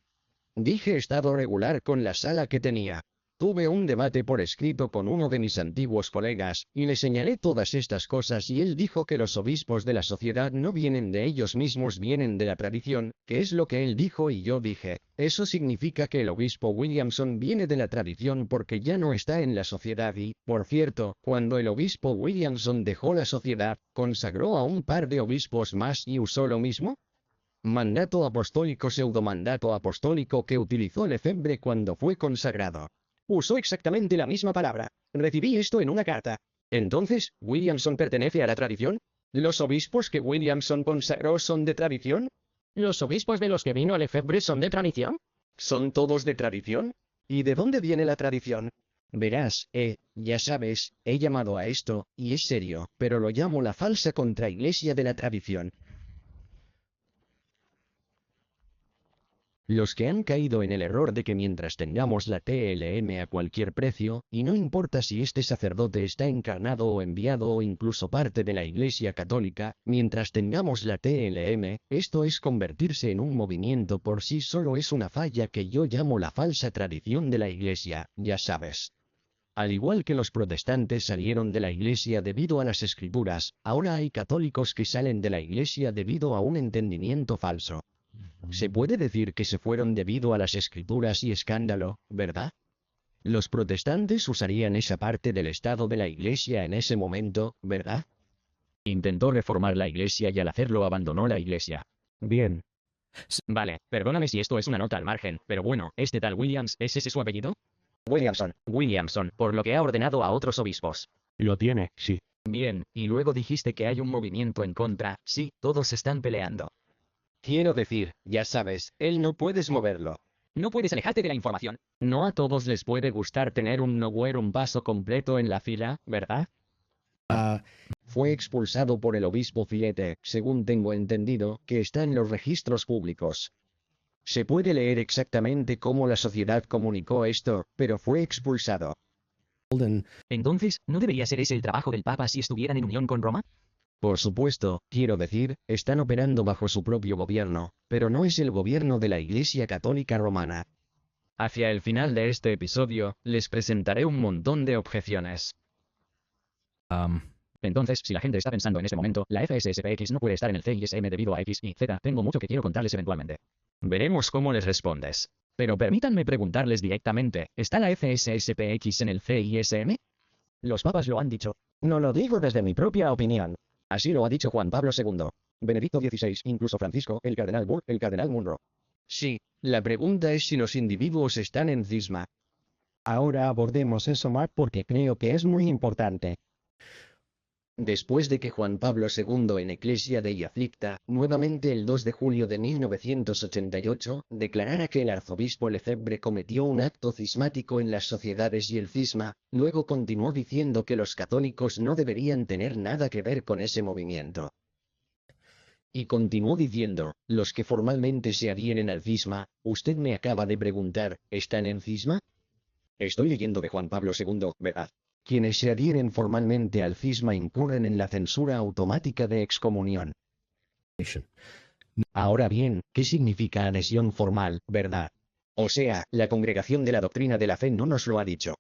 Speaker 1: Dije estado regular con la sala que tenía. Tuve un debate por escrito con uno de mis antiguos colegas, y le señalé todas estas cosas y él dijo que los obispos de la sociedad no vienen de ellos mismos, vienen de la tradición, que es lo que él dijo y yo dije, eso significa que el obispo Williamson viene de la tradición porque ya no está en la sociedad y, por cierto, cuando el obispo Williamson dejó la sociedad, consagró a un par de obispos más y usó lo mismo. Mandato apostólico, pseudomandato apostólico que utilizó Lefebvre cuando fue consagrado. Usó exactamente la misma palabra. Recibí esto en una carta. Entonces, ¿Williamson pertenece a la tradición? ¿Los obispos que Williamson consagró son de tradición? ¿Los obispos de los que vino Lefebvre son de tradición? ¿Son todos de tradición? ¿Y de dónde viene la tradición? Verás, ya sabes, he llamado a esto, y es serio, pero lo llamo la falsa contraiglesia de la tradición. Los que han caído en el error de que mientras tengamos la TLM a cualquier precio, y no importa si este sacerdote está encarnado o enviado o incluso parte de la Iglesia Católica, mientras tengamos la TLM, esto es convertirse en un movimiento por sí solo es una falla que yo llamo la falsa tradición de la Iglesia, ya sabes. Al igual que los protestantes salieron de la Iglesia debido a las Escrituras, ahora hay católicos que salen de la Iglesia debido a un entendimiento falso. Se puede decir que se fueron debido a las Escrituras y escándalo, ¿verdad? Los protestantes usarían esa parte del estado de la Iglesia en ese momento, ¿verdad?
Speaker 2: Intentó reformar la Iglesia y al hacerlo abandonó la Iglesia.
Speaker 1: Bien.
Speaker 2: Vale, perdóname si esto es una nota al margen, pero bueno, ¿este tal Williams, es ese su apellido? Williamson, por lo que ha ordenado a otros obispos.
Speaker 8: Lo tiene, sí.
Speaker 2: Bien, y luego dijiste que hay un movimiento en contra, sí, todos están peleando.
Speaker 1: Quiero decir, ya sabes, él no puedes moverlo.
Speaker 2: No puedes alejarte de la información. No a todos les puede gustar tener un nowhere un paso completo en la fila, ¿verdad?
Speaker 1: Fue expulsado por el obispo Filete, según tengo entendido, que está en los registros públicos. Se puede leer exactamente cómo la sociedad comunicó esto, pero fue expulsado.
Speaker 2: Entonces, ¿no debería ser ese el trabajo del Papa si estuvieran en unión con Roma?
Speaker 1: Por supuesto, quiero decir, están operando bajo su propio gobierno, pero no es el gobierno de la Iglesia Católica Romana.
Speaker 2: Hacia el final de este episodio, les presentaré un montón de objeciones. Entonces, si la gente está pensando en este momento, la FSSPX no puede estar en el CISM debido a X y Z, tengo mucho que quiero contarles eventualmente. Veremos cómo les respondes. Pero permítanme preguntarles directamente, ¿está la FSSPX en el CISM?
Speaker 3: Los papas lo han dicho. No lo digo desde mi propia opinión.
Speaker 1: Así lo ha dicho Juan Pablo II, Benedicto XVI, incluso Francisco, el cardenal Burr, el cardenal Munro. Sí, la pregunta es si los individuos están en cisma.
Speaker 3: Ahora abordemos eso más porque creo que es muy importante.
Speaker 1: Después de que Juan Pablo II en Ecclesia Dei Afflicta, nuevamente el 2 de julio de 1988, declarara que el arzobispo Lefebvre cometió un acto cismático en las sociedades y el cisma, luego continuó diciendo que los católicos no deberían tener nada que ver con ese movimiento. Y continuó diciendo, los que formalmente se adhieren al cisma, usted me acaba de preguntar, ¿están en cisma? Estoy leyendo de Juan Pablo II, ¿verdad? Quienes se adhieren formalmente al cisma incurren en la censura automática de excomunión. Ahora bien, ¿qué significa adhesión formal, verdad? O sea, la Congregación de la Doctrina de la Fe no nos lo ha dicho.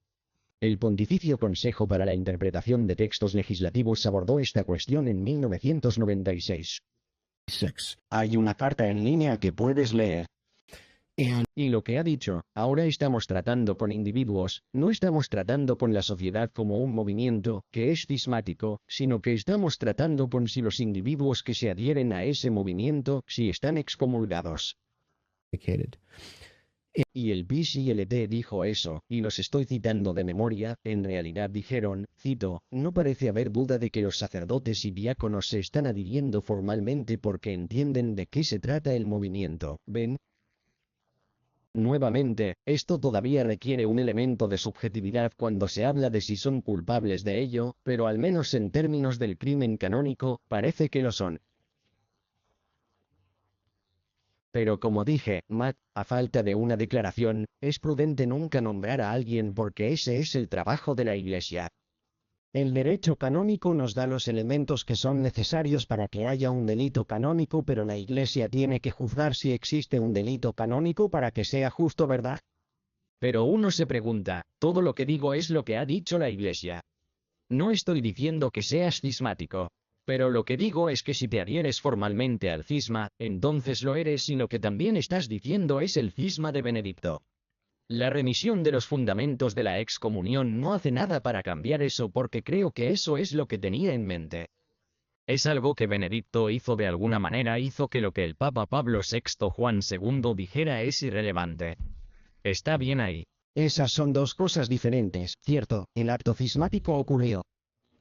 Speaker 1: El Pontificio Consejo para la Interpretación de Textos Legislativos abordó esta cuestión en 1996. Hay una carta en línea que puedes leer. Y lo que ha dicho, ahora estamos tratando con individuos, no estamos tratando con la sociedad como un movimiento que es cismático, sino que estamos tratando con si los individuos que se adhieren a ese movimiento, si están excomulgados. Y el PCLT dijo eso, y los estoy citando de memoria, en realidad dijeron, cito, no parece haber duda de que los sacerdotes y diáconos se están adhiriendo formalmente porque entienden de qué se trata el movimiento, ¿ven? Nuevamente, esto todavía requiere un elemento de subjetividad cuando se habla de si son culpables de ello, pero al menos en términos del crimen canónico, parece que lo son. Pero como dije, Matt, a falta de una declaración, es prudente nunca nombrar a alguien porque ese es el trabajo de la Iglesia.
Speaker 3: El derecho canónico nos da los elementos que son necesarios para que haya un delito canónico, pero la Iglesia tiene que juzgar si existe un delito canónico para que sea justo, ¿verdad?
Speaker 2: Pero uno se pregunta, todo lo que digo es lo que ha dicho la Iglesia. No estoy diciendo que seas cismático. Pero lo que digo es que si te adhieres formalmente al cisma, entonces lo eres y lo que también estás diciendo es el cisma de Benedicto. La remisión de los fundamentos de la excomunión no hace nada para cambiar eso porque creo que eso es lo que tenía en mente. Es algo que Benedicto hizo de alguna manera, hizo que lo que el Papa Pablo VI Juan II dijera es irrelevante. Está bien ahí.
Speaker 3: Esas son dos cosas diferentes, ¿cierto? El acto cismático ocurrió.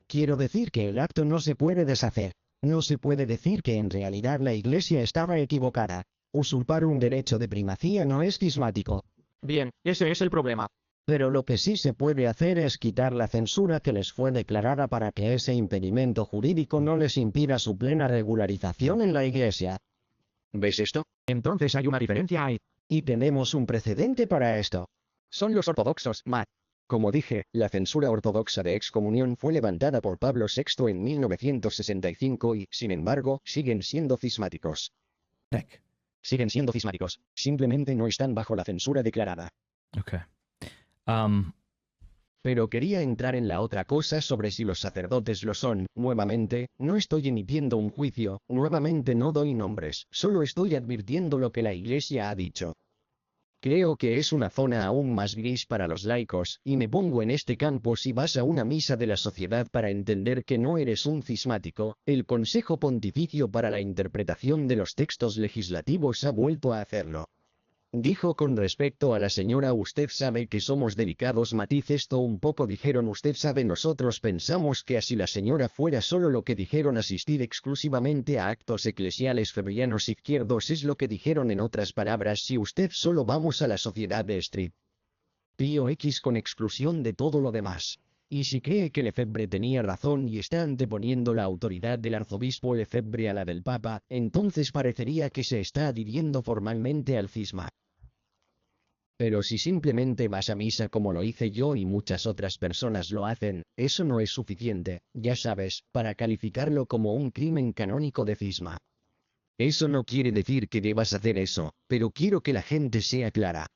Speaker 3: Quiero decir que el acto no se puede deshacer. No se puede decir que en realidad la Iglesia estaba equivocada. Usurpar un derecho de primacía no es cismático.
Speaker 5: Bien, ese es el problema.
Speaker 3: Pero lo que sí se puede hacer es quitar la censura que les fue declarada para que ese impedimento jurídico no les impida su plena regularización en la Iglesia.
Speaker 5: ¿Ves esto? Entonces hay una diferencia ahí.
Speaker 3: Y tenemos un precedente para esto.
Speaker 5: Son los ortodoxos, Matt.
Speaker 1: Como dije, la censura ortodoxa de excomunión fue levantada por Pablo VI en 1965 y, sin embargo, siguen siendo cismáticos.
Speaker 6: Heck.
Speaker 5: Siguen siendo cismáticos.
Speaker 1: Simplemente no están bajo la censura declarada.
Speaker 6: Okay.
Speaker 1: Pero quería entrar en la otra cosa sobre si los sacerdotes lo son. Nuevamente, no estoy emitiendo un juicio, nuevamente no doy nombres, solo estoy advirtiendo lo que la Iglesia ha dicho. Creo que es una zona aún más gris para los laicos, y me pongo en este campo si vas a una misa de la sociedad para entender que no eres un cismático. El Consejo Pontificio para la Interpretación de los Textos Legislativos ha vuelto a hacerlo. Dijo con respecto a la señora: usted sabe que somos delicados, matiz esto un poco, dijeron usted sabe, nosotros pensamos que así la señora fuera solo lo que dijeron, asistir exclusivamente a actos eclesiales febrianos izquierdos es lo que dijeron, en otras palabras, si usted solo vamos a la sociedad de Street Pío X con exclusión de todo lo demás. Y si cree que Lefebvre tenía razón y está anteponiendo la autoridad del arzobispo Lefebvre a la del Papa, entonces parecería que se está adhiriendo formalmente al cisma. Pero si simplemente vas a misa como lo hice yo y muchas otras personas lo hacen, eso no es suficiente, ya sabes, para calificarlo como un crimen canónico de cisma. Eso no quiere decir que debas hacer eso, pero quiero que la gente sea clara.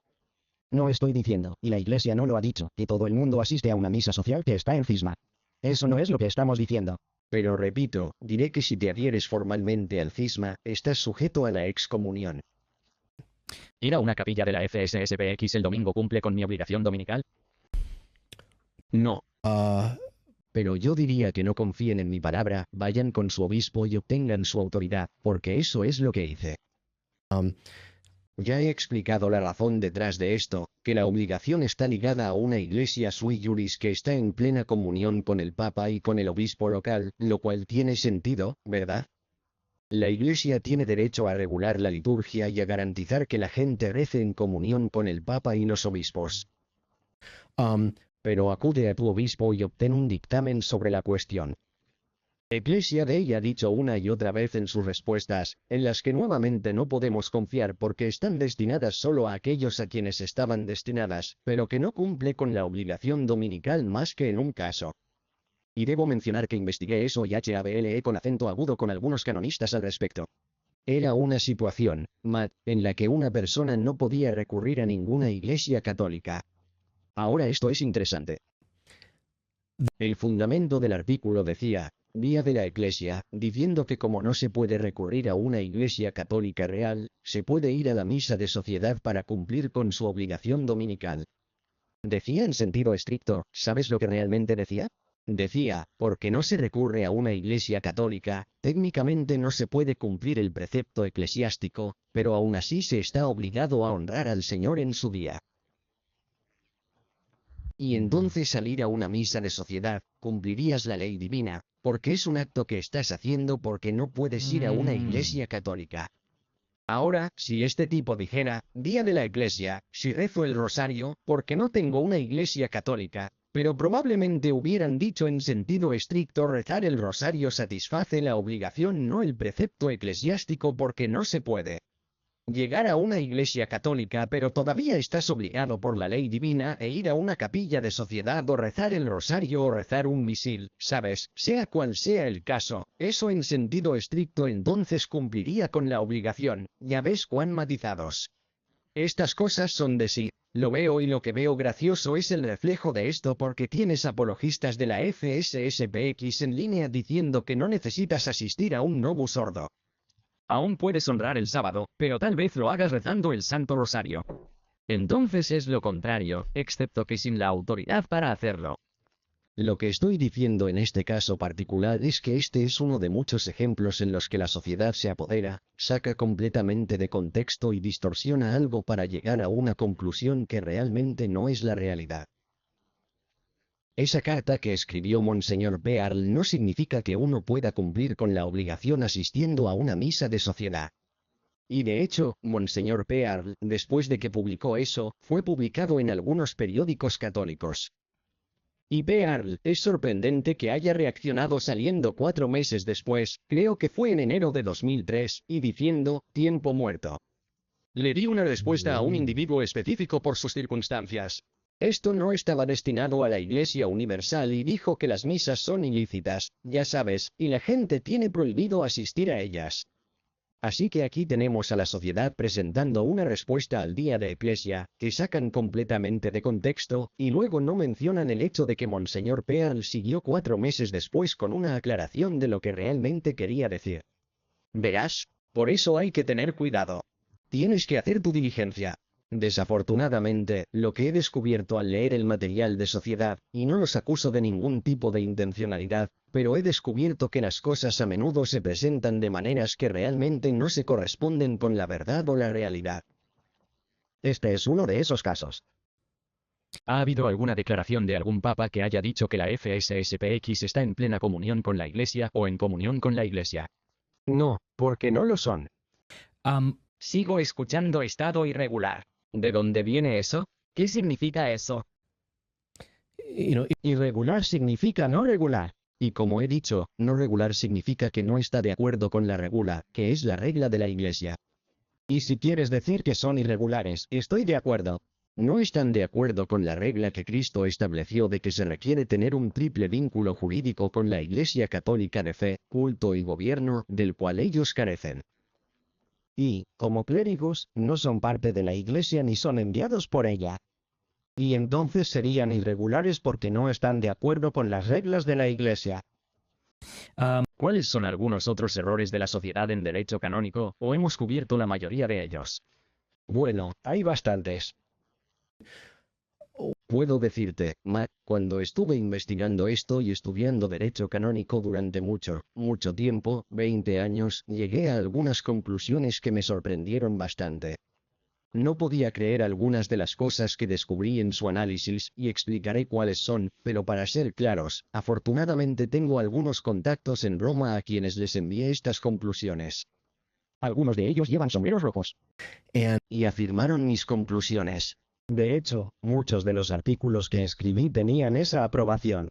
Speaker 3: No estoy diciendo, y la Iglesia no lo ha dicho, que todo el mundo asiste a una misa social que está en cisma. Eso no es lo que estamos diciendo.
Speaker 1: Pero repito, diré que si te adhieres formalmente al cisma, estás sujeto a la excomunión.
Speaker 2: ¿Ir a una capilla de la FSSPX el domingo cumple con mi obligación dominical?
Speaker 1: No.
Speaker 7: Uh,
Speaker 1: Pero yo diría que no confíen en mi palabra, vayan con su obispo y obtengan su autoridad, porque eso es lo que hice. Ya he explicado la razón detrás de esto, que la obligación está ligada a una iglesia sui juris que está en plena comunión con el Papa y con el obispo local, lo cual tiene sentido, ¿verdad? La iglesia tiene derecho a regular la liturgia y a garantizar que la gente rece en comunión con el Papa y los obispos. Pero acude a tu obispo y obtén un dictamen sobre la cuestión. Iglesia Dei ha dicho una y otra vez en sus respuestas, en las que nuevamente no podemos confiar porque están destinadas solo a aquellos a quienes estaban destinadas, pero que no cumple con la obligación dominical más que en un caso. Y debo mencionar que investigué eso y hable con acento agudo con algunos canonistas al respecto. Era una situación, Matt, en la que una persona no podía recurrir a ninguna iglesia católica. Ahora esto es interesante. El fundamento del artículo decía, Día de la Iglesia, diciendo que como no se puede recurrir a una iglesia católica real, se puede ir a la misa de sociedad para cumplir con su obligación dominical. Decía en sentido estricto, ¿sabes lo que realmente decía? Decía, porque no se recurre a una iglesia católica, técnicamente no se puede cumplir el precepto eclesiástico, pero aún así se está obligado a honrar al Señor en su día. Y entonces al ir a una misa de sociedad, cumplirías la ley divina, porque es un acto que estás haciendo porque no puedes ir a una iglesia católica. Ahora, si este tipo dijera, Día de la Iglesia, si rezo el rosario, porque no tengo una iglesia católica, pero probablemente hubieran dicho en sentido estricto rezar el rosario satisface la obligación no el precepto eclesiástico porque no se puede llegar a una iglesia católica pero todavía estás obligado por la ley divina e ir a una capilla de sociedad o rezar el rosario o rezar un misil, ¿sabes? Sea cual sea el caso, eso en sentido estricto entonces cumpliría con la obligación, ya ves cuán matizados. Estas cosas son de sí. Lo veo y lo que veo gracioso es el reflejo de esto porque tienes apologistas de la FSSPX en línea diciendo que no necesitas asistir a un Novus sordo.
Speaker 2: Aún puedes honrar el sábado, pero tal vez lo hagas rezando el Santo Rosario. Entonces es lo contrario, excepto que sin la autoridad para hacerlo.
Speaker 1: Lo que estoy diciendo en este caso particular es que este es uno de muchos ejemplos en los que la sociedad se apodera, saca completamente de contexto y distorsiona algo para llegar a una conclusión que realmente no es la realidad. Esa carta que escribió Monseñor Pearl no significa que uno pueda cumplir con la obligación asistiendo a una misa de sociedad. Y de hecho, Monseñor Pearl, después de que publicó eso, fue publicado en algunos periódicos católicos. Y Pearl, es sorprendente que haya reaccionado saliendo 4 meses después, creo que fue en enero de 2003, y diciendo, tiempo muerto. Le di una respuesta a un individuo específico por sus circunstancias. Esto no estaba destinado a la Iglesia Universal y dijo que las misas son ilícitas, ya sabes, y la gente tiene prohibido asistir a ellas. Así que aquí tenemos a la sociedad presentando una respuesta al día de Iglesia, que sacan completamente de contexto, y luego no mencionan el hecho de que Monseñor Pearl siguió 4 meses después con una aclaración de lo que realmente quería decir. Verás, por eso hay que tener cuidado. Tienes que hacer tu diligencia. Desafortunadamente, lo que he descubierto al leer el material de sociedad, y no los acuso de ningún tipo de intencionalidad, pero he descubierto que las cosas a menudo se presentan de maneras que realmente no se corresponden con la verdad o la realidad. Este es uno de esos casos.
Speaker 2: ¿Ha habido alguna declaración de algún papa que haya dicho que la FSSPX está en plena comunión con la Iglesia o en comunión con la Iglesia?
Speaker 1: No, porque no lo son.
Speaker 2: Sigo escuchando estado irregular. ¿De dónde viene eso? ¿Qué significa eso?
Speaker 1: Irregular significa no regular. Y como he dicho, no regular significa que no está de acuerdo con la regula, que es la regla de la Iglesia. Y si quieres decir que son irregulares, estoy de acuerdo. No están de acuerdo con la regla que Cristo estableció de que se requiere tener un triple vínculo jurídico con la Iglesia Católica de fe, culto y gobierno, del cual ellos carecen. Y, como clérigos, no son parte de la Iglesia ni son enviados por ella. Y entonces serían irregulares porque no están de acuerdo con las reglas de la Iglesia.
Speaker 2: ¿Cuáles son algunos otros errores de la sociedad en derecho canónico, o hemos cubierto la mayoría de ellos?
Speaker 1: Bueno, hay bastantes. Puedo decirte, Matt, cuando estuve investigando esto y estudiando derecho canónico durante mucho tiempo, 20 años, llegué a algunas conclusiones que me sorprendieron bastante. No podía creer algunas de las cosas que descubrí en su análisis, y explicaré cuáles son, pero para ser claros, afortunadamente tengo algunos contactos en Roma a quienes les envié estas conclusiones.
Speaker 3: Algunos de ellos llevan sombreros rojos.
Speaker 1: Y afirmaron mis conclusiones.
Speaker 3: De hecho, muchos de los artículos que escribí tenían esa aprobación.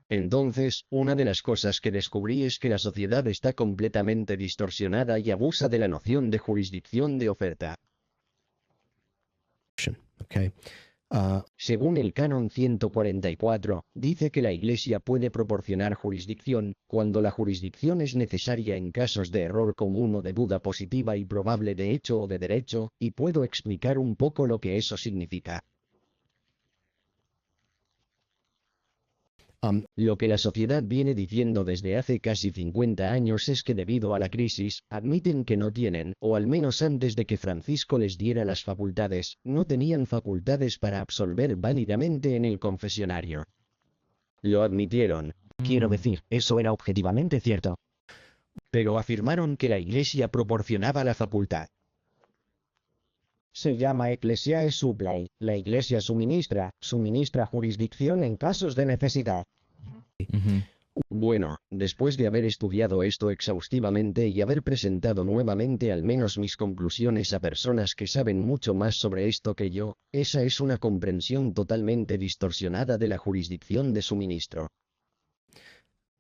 Speaker 1: Entonces, una de las cosas que descubrí es que la sociedad está completamente distorsionada y abusa de la noción de jurisdicción de oferta.
Speaker 3: Okay.
Speaker 1: Según el Canon 144, dice que la Iglesia puede proporcionar jurisdicción, cuando la jurisdicción es necesaria en casos de error común o de duda positiva y probable de hecho o de derecho, y puedo explicar un poco lo que eso significa. Lo que la sociedad viene diciendo desde hace casi 50 años es que debido a la crisis, admiten que no tienen, o al menos antes de que Francisco les diera las facultades, no tenían facultades para absolver válidamente en el confesionario. Lo admitieron.
Speaker 3: Quiero decir, eso era objetivamente cierto.
Speaker 1: Pero afirmaron que la Iglesia proporcionaba la facultad.
Speaker 3: Se llama Ecclesiae Supply. La Iglesia suministra jurisdicción en casos de necesidad.
Speaker 1: Bueno, después de haber estudiado esto exhaustivamente y haber presentado nuevamente al menos mis conclusiones a personas que saben mucho más sobre esto que yo, esa es una comprensión totalmente distorsionada de la jurisdicción de suministro.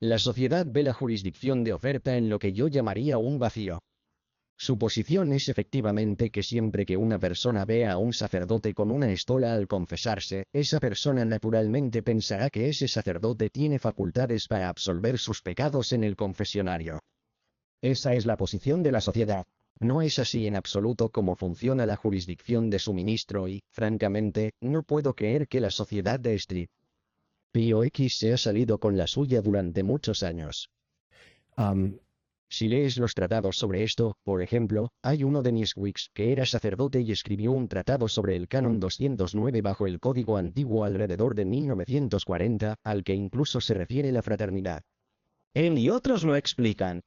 Speaker 1: La sociedad ve la jurisdicción de oferta en lo que yo llamaría un vacío. Su posición es efectivamente que siempre que una persona vea a un sacerdote con una estola al confesarse, esa persona naturalmente pensará que ese sacerdote tiene facultades para absolver sus pecados en el confesionario.
Speaker 3: Esa es la posición de la sociedad.
Speaker 1: No es así en absoluto como funciona la jurisdicción de suministro y, francamente, no puedo creer que la sociedad de Street POX se ha salido con la suya durante muchos años.
Speaker 7: Um,
Speaker 1: Si lees los tratados sobre esto, por ejemplo, hay uno de Niswix que era sacerdote y escribió un tratado sobre el canon 209 bajo el código antiguo alrededor de 1940, al que incluso se refiere la fraternidad. Él y otros lo explican.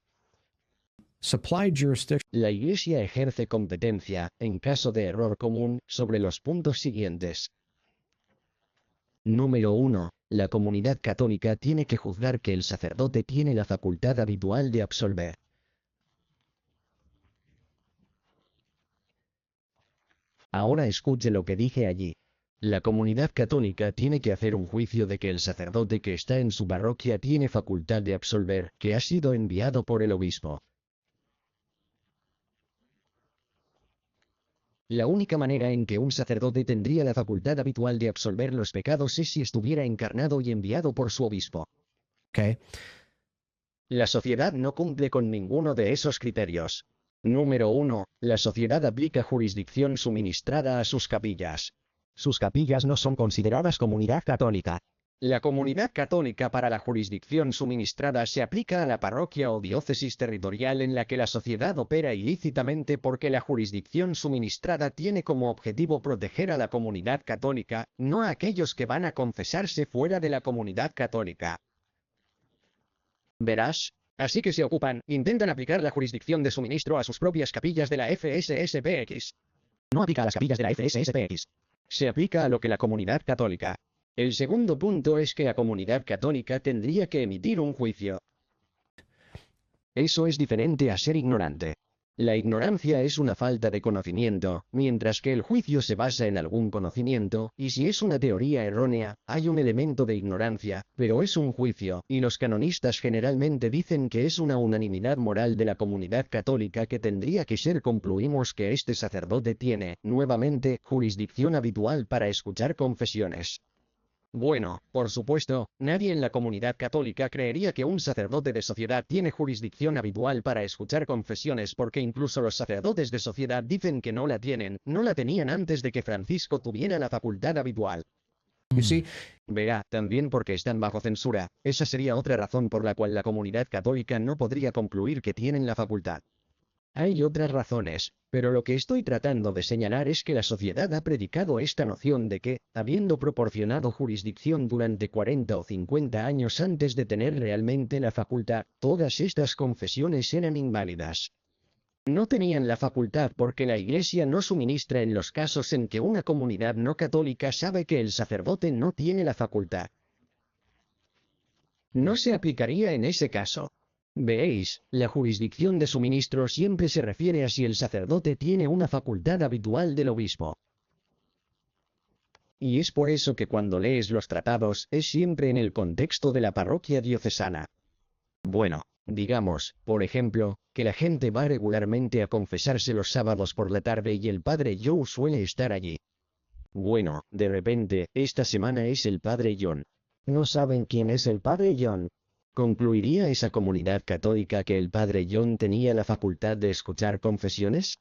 Speaker 7: supply jurisdiction.
Speaker 1: La Iglesia ejerce competencia, en caso de error común, sobre los puntos siguientes. Número 1. La comunidad católica tiene que juzgar que el sacerdote tiene la facultad habitual de absolver. Ahora escuche lo que dije allí. La comunidad católica tiene que hacer un juicio de que el sacerdote que está en su parroquia tiene facultad de absolver, que ha sido enviado por el obispo. La única manera en que un sacerdote tendría la facultad habitual de absolver los pecados es si estuviera encarnado y enviado por su obispo.
Speaker 7: Okay.
Speaker 1: La sociedad no cumple con ninguno de esos criterios. Número 1. La sociedad aplica jurisdicción suministrada a sus capillas.
Speaker 4: Sus capillas no son consideradas comunidad católica.
Speaker 1: La comunidad católica para la jurisdicción suministrada se aplica a la parroquia o diócesis territorial en la que la sociedad opera ilícitamente porque la jurisdicción suministrada tiene como objetivo proteger a la comunidad católica, no a aquellos que van a confesarse fuera de la comunidad católica. Verás, así que se ocupan, intentan aplicar la jurisdicción de suministro a sus propias capillas de la FSSPX.
Speaker 4: No aplica a las capillas de la FSSPX.
Speaker 1: Se aplica a lo que la comunidad católica. El segundo punto es que la comunidad católica tendría que emitir un juicio. Eso es diferente a ser ignorante. La ignorancia es una falta de conocimiento, mientras que el juicio se basa en algún conocimiento, y si es una teoría errónea, hay un elemento de ignorancia, pero es un juicio, y los canonistas generalmente dicen que es una unanimidad moral de la comunidad católica que tendría que ser. Concluimos que este sacerdote tiene, nuevamente, jurisdicción habitual para escuchar confesiones. Bueno, por supuesto, nadie en la comunidad católica creería que un sacerdote de sociedad tiene jurisdicción habitual para escuchar confesiones porque incluso los sacerdotes de sociedad dicen que no la tienen, no la tenían antes de que Francisco tuviera la facultad habitual.
Speaker 7: You see,
Speaker 1: Verá, también porque están bajo censura, esa sería otra razón por la cual la comunidad católica no podría concluir que tienen la facultad. Hay otras razones, pero lo que estoy tratando de señalar es que la sociedad ha predicado esta noción de que, habiendo proporcionado jurisdicción durante 40 o 50 años antes de tener realmente la facultad, todas estas confesiones eran inválidas. No tenían la facultad porque la Iglesia no suministra en los casos en que una comunidad no católica sabe que el sacerdote no tiene la facultad. No se aplicaría en ese caso. Veis, la jurisdicción de suministro siempre se refiere a si el sacerdote tiene una facultad habitual del obispo. Y es por eso que cuando lees los tratados es siempre en el contexto de la parroquia diocesana. Bueno, digamos, por ejemplo, que la gente va regularmente a confesarse los sábados por la tarde y el padre Joe suele estar allí. Bueno, de repente, esta semana es el padre John.
Speaker 4: ¿No saben quién es el padre John?
Speaker 1: ¿Concluiría esa comunidad católica que el padre John tenía la facultad de escuchar confesiones?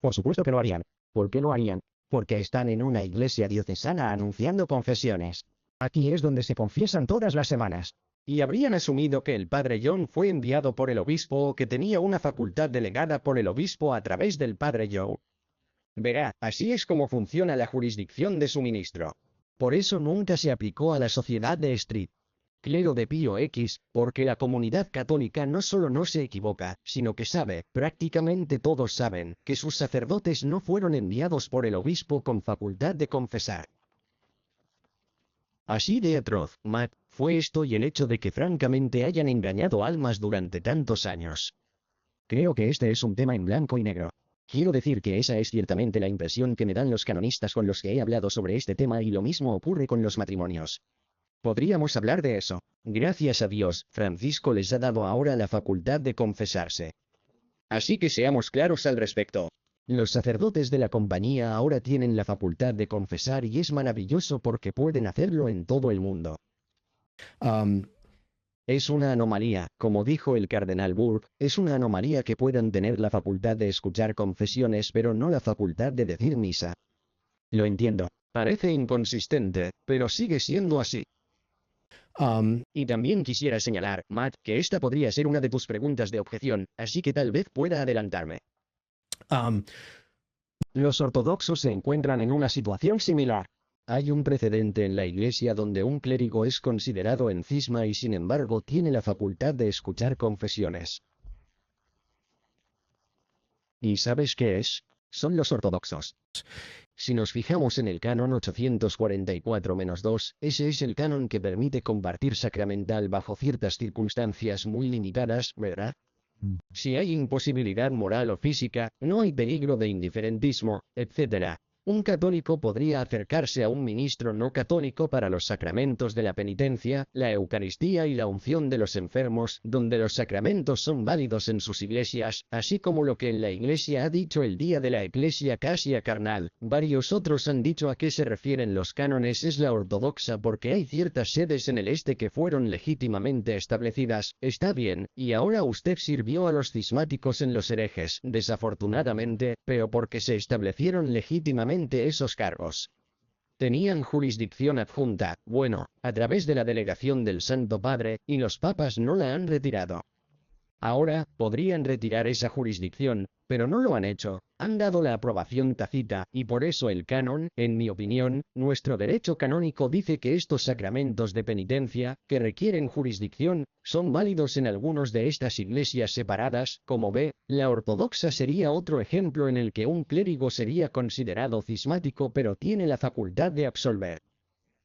Speaker 4: Por supuesto que lo harían. ¿Por qué lo harían? Porque están en una iglesia diocesana anunciando confesiones. Aquí es donde se confiesan todas las semanas.
Speaker 1: Y habrían asumido que el padre John fue enviado por el obispo o que tenía una facultad delegada por el obispo a través del padre Joe. Verá, así es como funciona la jurisdicción de suministro. Por eso nunca se aplicó a la sociedad de Street Clero de Pío X, porque la comunidad católica no solo no se equivoca, sino que sabe, prácticamente todos saben, que sus sacerdotes no fueron enviados por el obispo con facultad de confesar. Así de atroz, Matt, fue esto y el hecho de que francamente hayan engañado almas durante tantos años.
Speaker 4: Creo que este es un tema en blanco y negro.
Speaker 1: Quiero decir que esa es ciertamente la impresión que me dan los canonistas con los que he hablado sobre este tema y lo mismo ocurre con los matrimonios. Podríamos hablar de eso. Gracias a Dios, Francisco les ha dado ahora la facultad de confesarse. Así que seamos claros al respecto. Los sacerdotes de la compañía ahora tienen la facultad de confesar y es maravilloso porque pueden hacerlo en todo el mundo. Es una anomalía, como dijo el cardenal Burke, es una anomalía que puedan tener la facultad de escuchar confesiones pero no la facultad de decir misa.
Speaker 5: Lo entiendo.
Speaker 1: Parece inconsistente, pero sigue siendo así. Y también quisiera señalar, Matt, que esta podría ser una de tus preguntas de objeción, así que tal vez pueda adelantarme.
Speaker 7: Um,
Speaker 1: Los ortodoxos se encuentran en una situación similar. Hay un precedente en la Iglesia donde un clérigo es considerado en cisma y sin embargo tiene la facultad de escuchar confesiones. ¿Y sabes qué es? Son los ortodoxos. Si nos fijamos en el canon 844-2, ese es el canon que permite compartir sacramental bajo ciertas circunstancias muy limitadas, ¿verdad? Si hay imposibilidad moral o física, no hay peligro de indiferentismo, etc. Un católico podría acercarse a un ministro no católico para los sacramentos de la penitencia, la Eucaristía y la unción de los enfermos, donde los sacramentos son válidos en sus iglesias, así como lo que en la Iglesia ha dicho el día de la Eclesia Casia Carnal. Varios otros han dicho a qué se refieren los cánones es la ortodoxa porque hay ciertas sedes en el este que fueron legítimamente establecidas. Está bien, y ahora usted sirvió a los cismáticos en los herejes, desafortunadamente, pero porque se establecieron legítimamente esos cargos. Tenían jurisdicción adjunta, bueno, a través de la delegación del Santo Padre, y los papas no la han retirado. Ahora, podrían retirar esa jurisdicción, pero no lo han hecho, han dado la aprobación tácita, y por eso el canon, en mi opinión, nuestro derecho canónico dice que estos sacramentos de penitencia, que requieren jurisdicción, son válidos en algunos de estas iglesias separadas, como ve, la ortodoxa sería otro ejemplo en el que un clérigo sería considerado cismático pero tiene la facultad de absolver.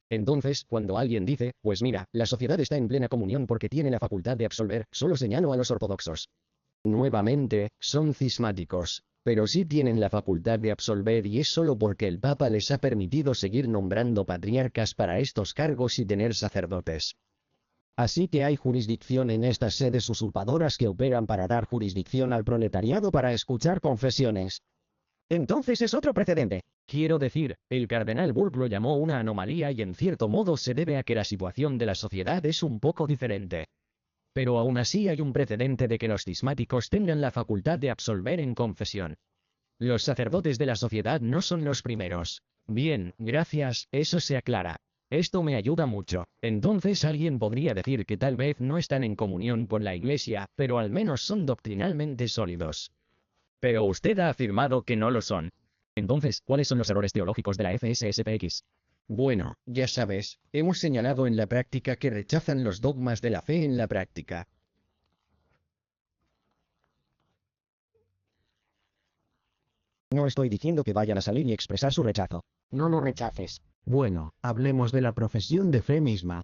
Speaker 1: Entonces, cuando alguien dice, pues mira, la sociedad está en plena comunión porque tiene la facultad de absolver, solo señalo a los ortodoxos. Nuevamente, son cismáticos, pero sí tienen la facultad de absolver y es solo porque el Papa les ha permitido seguir nombrando patriarcas para estos cargos y tener sacerdotes. Así que hay jurisdicción en estas sedes usurpadoras que operan para dar jurisdicción al proletariado para escuchar confesiones. Entonces es otro precedente. Quiero decir, el cardenal Burke lo llamó una anomalía y en cierto modo se debe a que la situación de la sociedad es un poco diferente. Pero aún así hay un precedente de que los cismáticos tengan la facultad de absolver en confesión. Los sacerdotes de la sociedad no son los primeros. Bien, gracias, eso se aclara. Esto me ayuda mucho. Entonces alguien podría decir que tal vez no están en comunión con la Iglesia, pero al menos son doctrinalmente sólidos. Pero usted ha afirmado que no lo son. Entonces, ¿cuáles son los errores teológicos de la FSSPX? Bueno, ya sabes, hemos señalado en la práctica que rechazan los dogmas de la fe en la práctica.
Speaker 4: No estoy diciendo que vayan a salir y expresar su rechazo. No lo rechaces.
Speaker 3: Bueno, hablemos de la profesión de fe misma.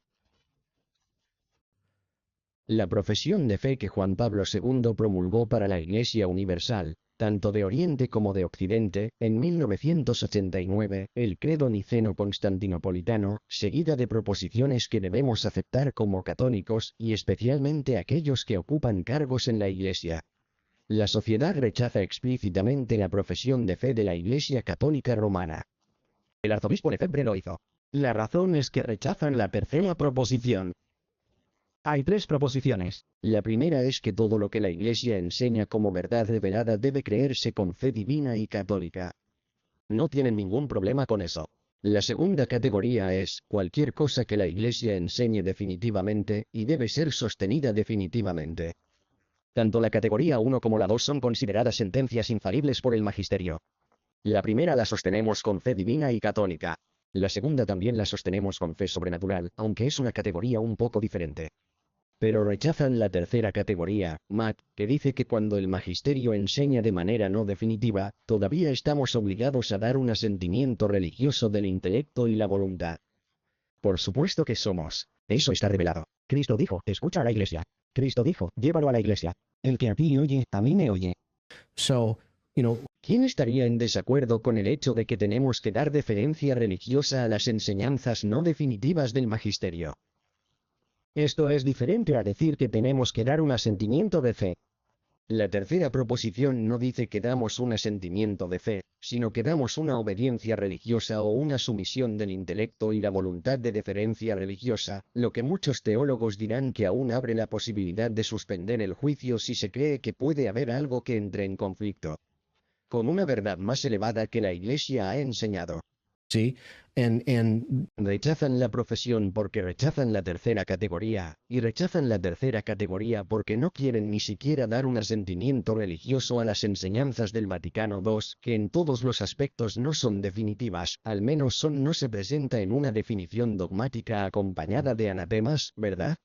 Speaker 1: La profesión de fe que Juan Pablo II promulgó para la Iglesia Universal, tanto de Oriente como de Occidente, en 1989, el credo niceno-constantinopolitano, seguida de proposiciones que debemos aceptar como católicos y especialmente aquellos que ocupan cargos en la Iglesia. La sociedad rechaza explícitamente la profesión de fe de la Iglesia Católica Romana. El arzobispo Lefebvre lo hizo. La razón es que rechazan la tercera proposición. Hay tres proposiciones. La primera es que todo lo que la Iglesia enseña como verdad revelada debe creerse con fe divina y católica. No tienen ningún problema con eso. La segunda categoría es cualquier cosa que la Iglesia enseñe definitivamente y debe ser sostenida definitivamente. Tanto la categoría 1 como la 2 son consideradas sentencias infalibles por el magisterio. La primera la sostenemos con fe divina y católica. La segunda también la sostenemos con fe sobrenatural, aunque es una categoría un poco diferente. Pero rechazan la tercera categoría, Matt, que dice que cuando el magisterio enseña de manera no definitiva, todavía estamos obligados a dar un asentimiento religioso del intelecto y la voluntad. Por supuesto que somos. Eso está revelado.
Speaker 4: Cristo dijo, escucha a la iglesia. Cristo dijo, llévalo a la iglesia. El que a ti oye, a mí me oye.
Speaker 7: So,
Speaker 1: ¿Quién estaría en desacuerdo con el hecho de que tenemos que dar deferencia religiosa a las enseñanzas no definitivas del magisterio?
Speaker 4: Esto es diferente a decir que tenemos que dar un asentimiento de fe.
Speaker 1: La tercera proposición no dice que damos un asentimiento de fe, sino que damos una obediencia religiosa o una sumisión del intelecto y la voluntad de deferencia religiosa, lo que muchos teólogos dirán que aún abre la posibilidad de suspender el juicio si se cree que puede haber algo que entre en conflicto con una verdad más elevada que la Iglesia ha enseñado.
Speaker 7: See, and
Speaker 1: Rechazan la profesión porque rechazan la tercera categoría, y rechazan la tercera categoría porque no quieren ni siquiera dar un asentimiento religioso a las enseñanzas del Vaticano II, que en todos los aspectos no son definitivas, al menos no se presenta en una definición dogmática acompañada de anatemas, ¿verdad?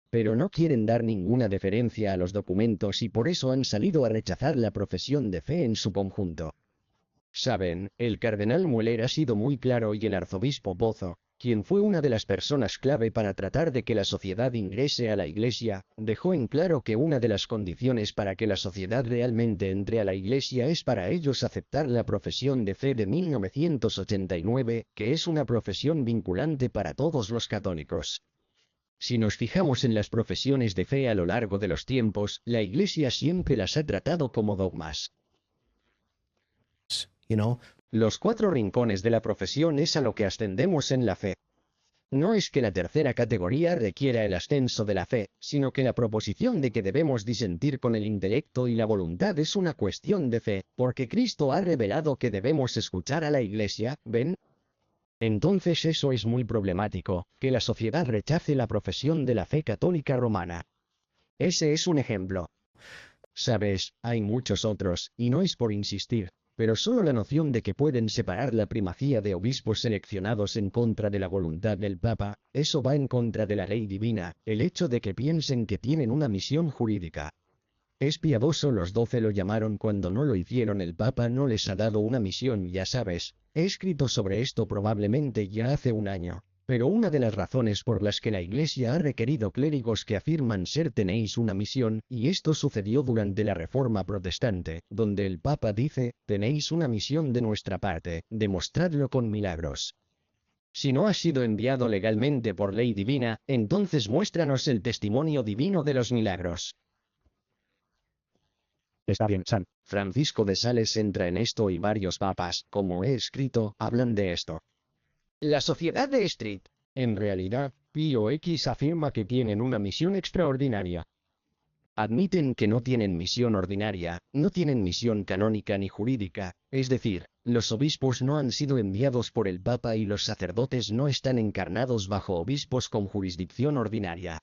Speaker 1: Pero no quieren dar ninguna deferencia a los documentos y por eso han salido a rechazar la profesión de fe en su conjunto. Saben, el cardenal Mueller ha sido muy claro y el arzobispo Pozo, quien fue una de las personas clave para tratar de que la sociedad ingrese a la Iglesia, dejó en claro que una de las condiciones para que la sociedad realmente entre a la Iglesia es para ellos aceptar la profesión de fe de 1989, que es una profesión vinculante para todos los católicos. Si nos fijamos en las profesiones de fe a lo largo de los tiempos, la Iglesia siempre las ha tratado como dogmas.
Speaker 7: you know,
Speaker 1: Los 4 rincones de la profesión es a lo que ascendemos en la fe. No es que la tercera categoría requiera el ascenso de la fe, sino que la proposición de que debemos disentir con el intelecto y la voluntad es una cuestión de fe, porque Cristo ha revelado que debemos escuchar a la Iglesia, ¿ven? Entonces eso es muy problemático, que la sociedad rechace la profesión de la fe católica romana. Ese es un ejemplo. Sabes, hay muchos otros, y no es por insistir, pero solo la noción de que pueden separar la primacía de obispos seleccionados en contra de la voluntad del Papa, eso va en contra de la ley divina, el hecho de que piensen que tienen una misión jurídica. Es piadoso, los 12 lo llamaron cuando no lo hicieron, el Papa no les ha dado una misión, ya sabes, he escrito sobre esto probablemente ya hace un año. Pero una de las razones por las que la Iglesia ha requerido clérigos que afirman ser tenéis una misión, y esto sucedió durante la Reforma Protestante, donde el Papa dice, tenéis una misión de nuestra parte, demostradlo con milagros. Si no ha sido enviado legalmente por ley divina, entonces muéstranos el testimonio divino de los milagros.
Speaker 4: Está bien, San
Speaker 1: Francisco de Sales entra en esto y varios papas, como he escrito, hablan de esto. La sociedad de Street. En realidad, Pío X afirma que tienen una misión extraordinaria. Admiten que no tienen misión ordinaria, no tienen misión canónica ni jurídica, es decir, los obispos no han sido enviados por el Papa y los sacerdotes no están encarnados bajo obispos con jurisdicción ordinaria.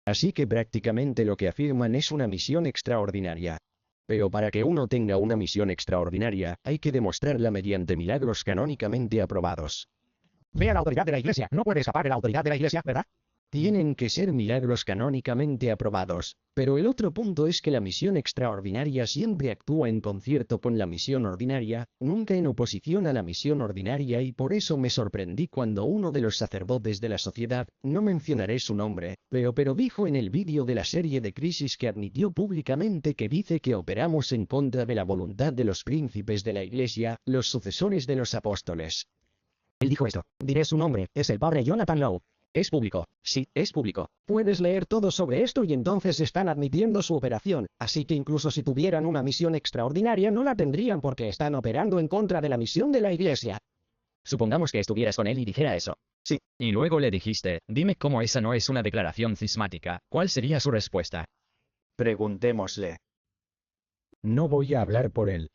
Speaker 1: Así que prácticamente lo que afirman es una misión extraordinaria. Pero para que uno tenga una misión extraordinaria, hay que demostrarla mediante milagros canónicamente aprobados.
Speaker 4: Ve a la autoridad de la Iglesia, no puede escapar de la autoridad de la Iglesia, ¿verdad?
Speaker 1: Tienen que ser milagros canónicamente aprobados, pero el otro punto es que la misión extraordinaria siempre actúa en concierto con la misión ordinaria, nunca en oposición a la misión ordinaria, y por eso me sorprendí cuando uno de los sacerdotes de la sociedad, no mencionaré su nombre, pero dijo en el vídeo de la serie de Crisis que admitió públicamente que dice que operamos en contra de la voluntad de los príncipes de la Iglesia, los sucesores de los apóstoles.
Speaker 4: Él dijo esto. Diré su nombre, es el padre Jonathan Lowe.
Speaker 5: Es público, sí, es público.
Speaker 4: Puedes leer todo sobre esto y entonces están admitiendo su operación, así que incluso si tuvieran una misión extraordinaria no la tendrían porque están operando en contra de la misión de la Iglesia.
Speaker 5: Supongamos que estuvieras con él y dijera eso.
Speaker 2: Sí. Y luego le dijiste, dime cómo esa no es una declaración cismática. ¿Cuál sería su respuesta?
Speaker 1: Preguntémosle. No voy a hablar por él.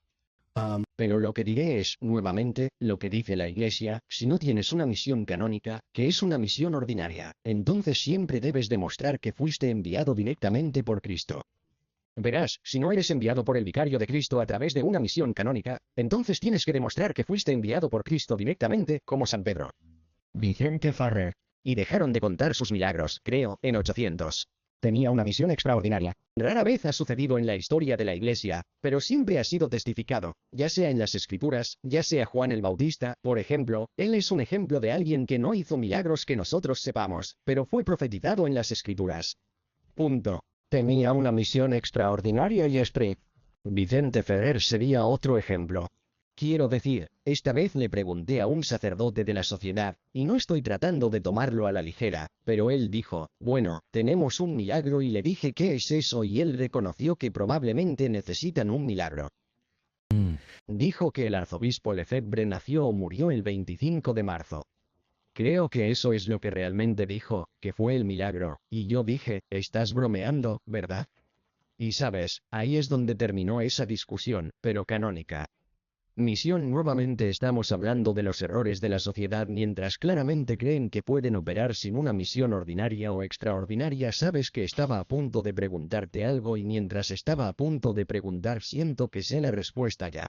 Speaker 1: Pero lo que diré es, nuevamente, lo que dice la Iglesia, si no tienes una misión canónica, que es una misión ordinaria, entonces siempre debes demostrar que fuiste enviado directamente por Cristo. Verás, si no eres enviado por el vicario de Cristo a través de una misión canónica, entonces tienes que demostrar que fuiste enviado por Cristo directamente, como San Pedro. Vicente Ferrer. Y dejaron de contar sus milagros, creo, en 800.
Speaker 4: Tenía una misión extraordinaria.
Speaker 1: Rara vez ha sucedido en la historia de la Iglesia, pero siempre ha sido testificado, ya sea en las Escrituras, ya sea Juan el Bautista, por ejemplo, él es un ejemplo de alguien que no hizo milagros que nosotros sepamos, pero fue profetizado en las Escrituras. Punto. Tenía una misión extraordinaria y Street. Vicente Ferrer sería otro ejemplo. Quiero decir, esta vez le pregunté a un sacerdote de la sociedad, y no estoy tratando de tomarlo a la ligera, pero él dijo, bueno, tenemos un milagro y le dije ¿qué es eso? Y él reconoció que probablemente necesitan un milagro. Dijo que el arzobispo Lefebvre nació o murió el 25 de marzo. Creo que eso es lo que realmente dijo, que fue el milagro, y yo dije, estás bromeando, ¿verdad? Y sabes, ahí es donde terminó esa discusión, pero canónica. Misión nuevamente estamos hablando de los errores de la sociedad mientras claramente creen que pueden operar sin una misión ordinaria o extraordinaria. Sabes que estaba a punto de preguntarte algo y mientras estaba a punto de preguntar siento que sé la respuesta ya.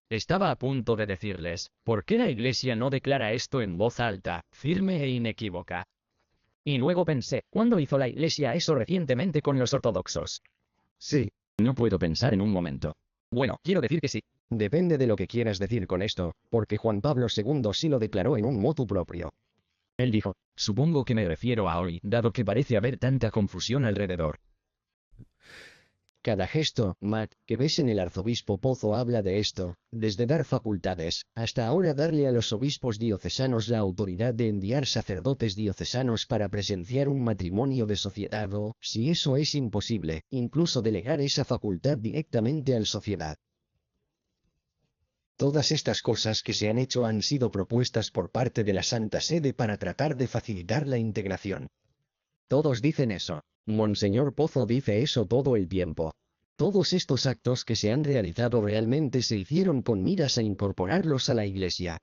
Speaker 2: Estaba a punto de decirles, ¿por qué la Iglesia no declara esto en voz alta, firme e inequívoca? Y luego pensé, ¿cuándo hizo la Iglesia eso recientemente con los ortodoxos?
Speaker 1: Sí.
Speaker 2: No puedo pensar en un momento. Bueno, quiero decir que sí.
Speaker 1: Depende de lo que quieras decir con esto, porque Juan Pablo II sí lo declaró en un motu propio.
Speaker 2: Él dijo, supongo que me refiero a hoy, dado que parece haber tanta confusión alrededor.
Speaker 1: Cada gesto, Matt, que ves en el arzobispo Pozo habla de esto, desde dar facultades, hasta ahora darle a los obispos diocesanos la autoridad de enviar sacerdotes diocesanos para presenciar un matrimonio de sociedad o, si eso es imposible, incluso delegar esa facultad directamente al sociedad. Todas estas cosas que se han hecho han sido propuestas por parte de la Santa Sede para tratar de facilitar la integración. Todos dicen eso. Monseñor Pozo dice eso todo el tiempo. Todos estos actos que se han realizado realmente se hicieron con miras a incorporarlos a la Iglesia.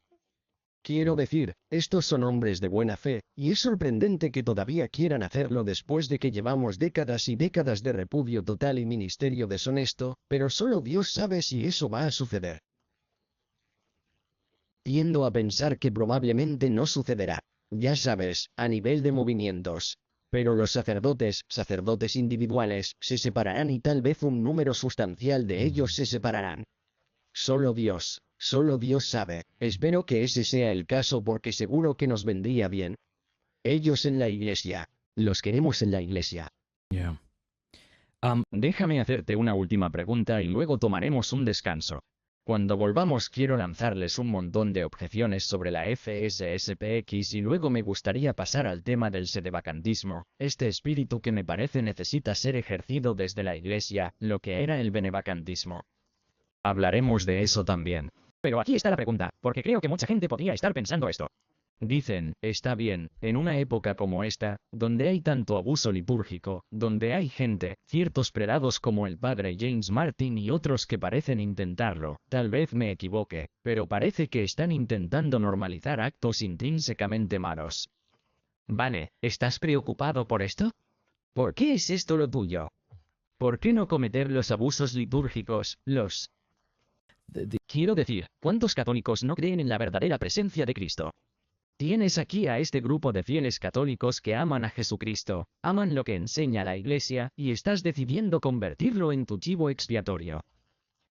Speaker 1: Quiero decir, estos son hombres de buena fe, y es sorprendente que todavía quieran hacerlo después de que llevamos décadas y décadas de repudio total y ministerio deshonesto, pero solo Dios sabe si eso va a suceder. Tiendo a pensar que probablemente no sucederá. Ya sabes, a nivel de movimientos. Pero los sacerdotes individuales, se separarán y tal vez un número sustancial de ellos se separarán. Solo Dios sabe. Espero que ese sea el caso porque seguro que nos vendría bien. Ellos en la Iglesia. Los queremos en la Iglesia.
Speaker 6: Yeah.
Speaker 2: Déjame hacerte una última pregunta y luego tomaremos un descanso. Cuando volvamos quiero lanzarles un montón de objeciones sobre la FSSPX y luego me gustaría pasar al tema del sedevacantismo, este espíritu que me parece necesita ser ejercido desde la Iglesia, lo que era el benevacantismo. Hablaremos de eso también. Pero aquí está la pregunta, porque creo que mucha gente podría estar pensando esto. Dicen, está bien, en una época como esta, donde hay tanto abuso litúrgico, donde hay gente, ciertos prelados como el padre James Martin y otros que parecen intentarlo, tal vez me equivoque, pero parece que están intentando normalizar actos intrínsecamente malos. Vale, ¿estás preocupado por esto? ¿Por qué es esto lo tuyo? ¿Por qué no cometer los abusos litúrgicos, Quiero decir, ¿cuántos católicos no creen en la verdadera presencia de Cristo? Tienes aquí a este grupo de fieles católicos que aman a Jesucristo, aman lo que enseña la Iglesia, y estás decidiendo convertirlo en tu chivo expiatorio.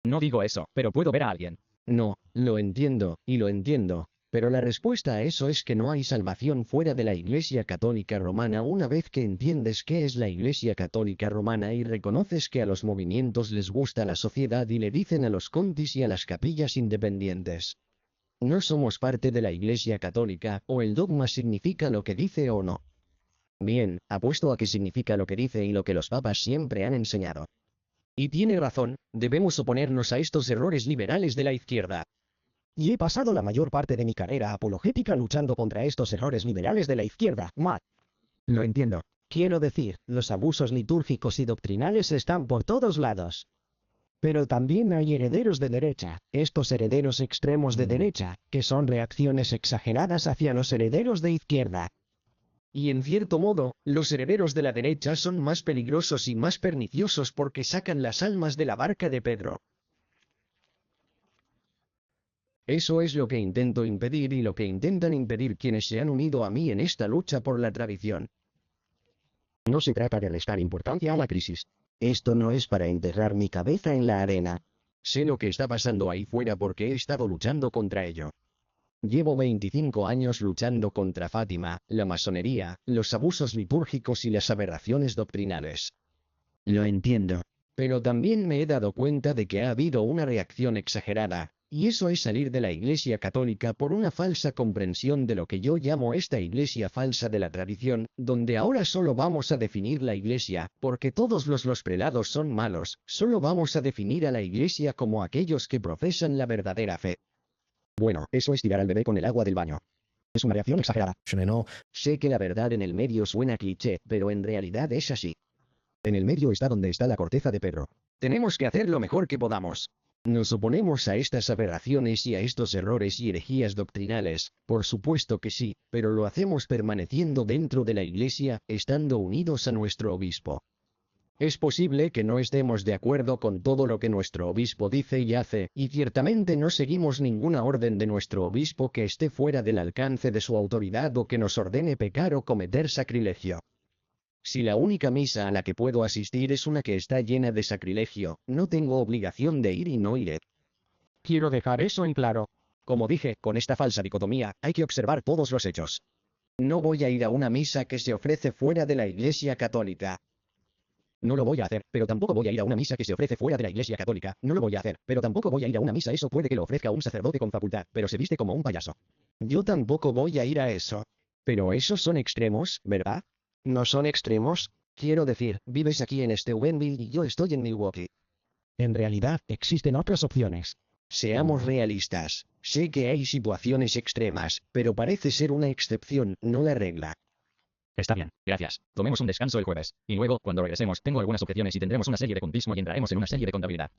Speaker 2: No digo eso, pero puedo ver a alguien.
Speaker 1: No, lo entiendo, y lo entiendo. Pero la respuesta a eso es que no hay salvación fuera de la Iglesia Católica Romana una vez que entiendes qué es la Iglesia Católica Romana y reconoces que a los movimientos les gusta la sociedad y le dicen a los contis y a las capillas independientes. No somos parte de la Iglesia Católica, o el dogma significa lo que dice o no. Bien, apuesto a que significa lo que dice y lo que los papas siempre han enseñado. Y tiene razón, debemos oponernos a estos errores liberales de la izquierda.
Speaker 4: Y he pasado la mayor parte de mi carrera apologética luchando contra estos errores liberales de la izquierda, Matt.
Speaker 1: Lo entiendo.
Speaker 4: Quiero decir, los abusos litúrgicos y doctrinales están por todos lados. Pero también hay herederos de derecha, estos herederos extremos de derecha, que son reacciones exageradas hacia los herederos de izquierda.
Speaker 1: Y en cierto modo, los herederos de la derecha son más peligrosos y más perniciosos porque sacan las almas de la barca de Pedro. Eso es lo que intento impedir y lo que intentan impedir quienes se han unido a mí en esta lucha por la tradición.
Speaker 3: No se trata de restar importancia a la crisis. Esto no es para enterrar mi cabeza en la arena.
Speaker 1: Sé lo que está pasando ahí fuera porque he estado luchando contra ello. Llevo 25 años luchando contra Fátima, la masonería, los abusos litúrgicos y las aberraciones doctrinales.
Speaker 3: Lo entiendo.
Speaker 1: Pero también me he dado cuenta de que ha habido una reacción exagerada, Y eso es salir de la Iglesia Católica por una falsa comprensión de lo que yo llamo esta Iglesia falsa de la tradición, donde ahora solo vamos a definir la Iglesia, porque todos los prelados son malos, solo vamos a definir a la Iglesia como aquellos que profesan la verdadera fe.
Speaker 3: Bueno, eso es tirar al bebé con el agua del baño. Es una reacción exagerada.
Speaker 7: No,
Speaker 1: Sé que la verdad en el medio suena cliché, pero en realidad es así.
Speaker 3: en el medio está donde está la corteza de Pedro.
Speaker 1: Tenemos que hacer lo mejor que podamos. ¿Nos oponemos a estas aberraciones y a estos errores y herejías doctrinales? Por supuesto que sí, pero lo hacemos permaneciendo dentro de la Iglesia, estando unidos a nuestro obispo. Es posible que no estemos de acuerdo con todo lo que nuestro obispo dice y hace, y ciertamente no seguimos ninguna orden de nuestro obispo que esté fuera del alcance de su autoridad o que nos ordene pecar o cometer sacrilegio. Si la única misa a la que puedo asistir es una que está llena de sacrilegio, no tengo obligación de ir y no iré.
Speaker 4: Quiero dejar eso en claro.
Speaker 1: Como dije, con esta falsa dicotomía, hay que observar todos los hechos. No voy a ir a una misa que se ofrece fuera de la Iglesia Católica.
Speaker 3: No lo voy a hacer, pero tampoco voy a ir a una misa que se ofrece fuera de la Iglesia Católica. No lo voy a hacer, pero tampoco voy a ir a una misa. Eso puede que lo ofrezca un sacerdote con facultad, pero se viste como un payaso.
Speaker 1: Yo tampoco voy a ir a eso. Pero esos son extremos, ¿verdad? ¿No son extremos? Quiero decir, vives aquí en Steubenville y yo estoy en Milwaukee.
Speaker 3: En realidad, existen otras opciones.
Speaker 1: Seamos realistas. Sé que hay situaciones extremas, pero parece ser una excepción, no la regla.
Speaker 2: Está bien, gracias. Tomemos un descanso el jueves. Y luego, cuando regresemos, tengo algunas objeciones y tendremos una serie de contismo y entraremos en una serie de contabilidad.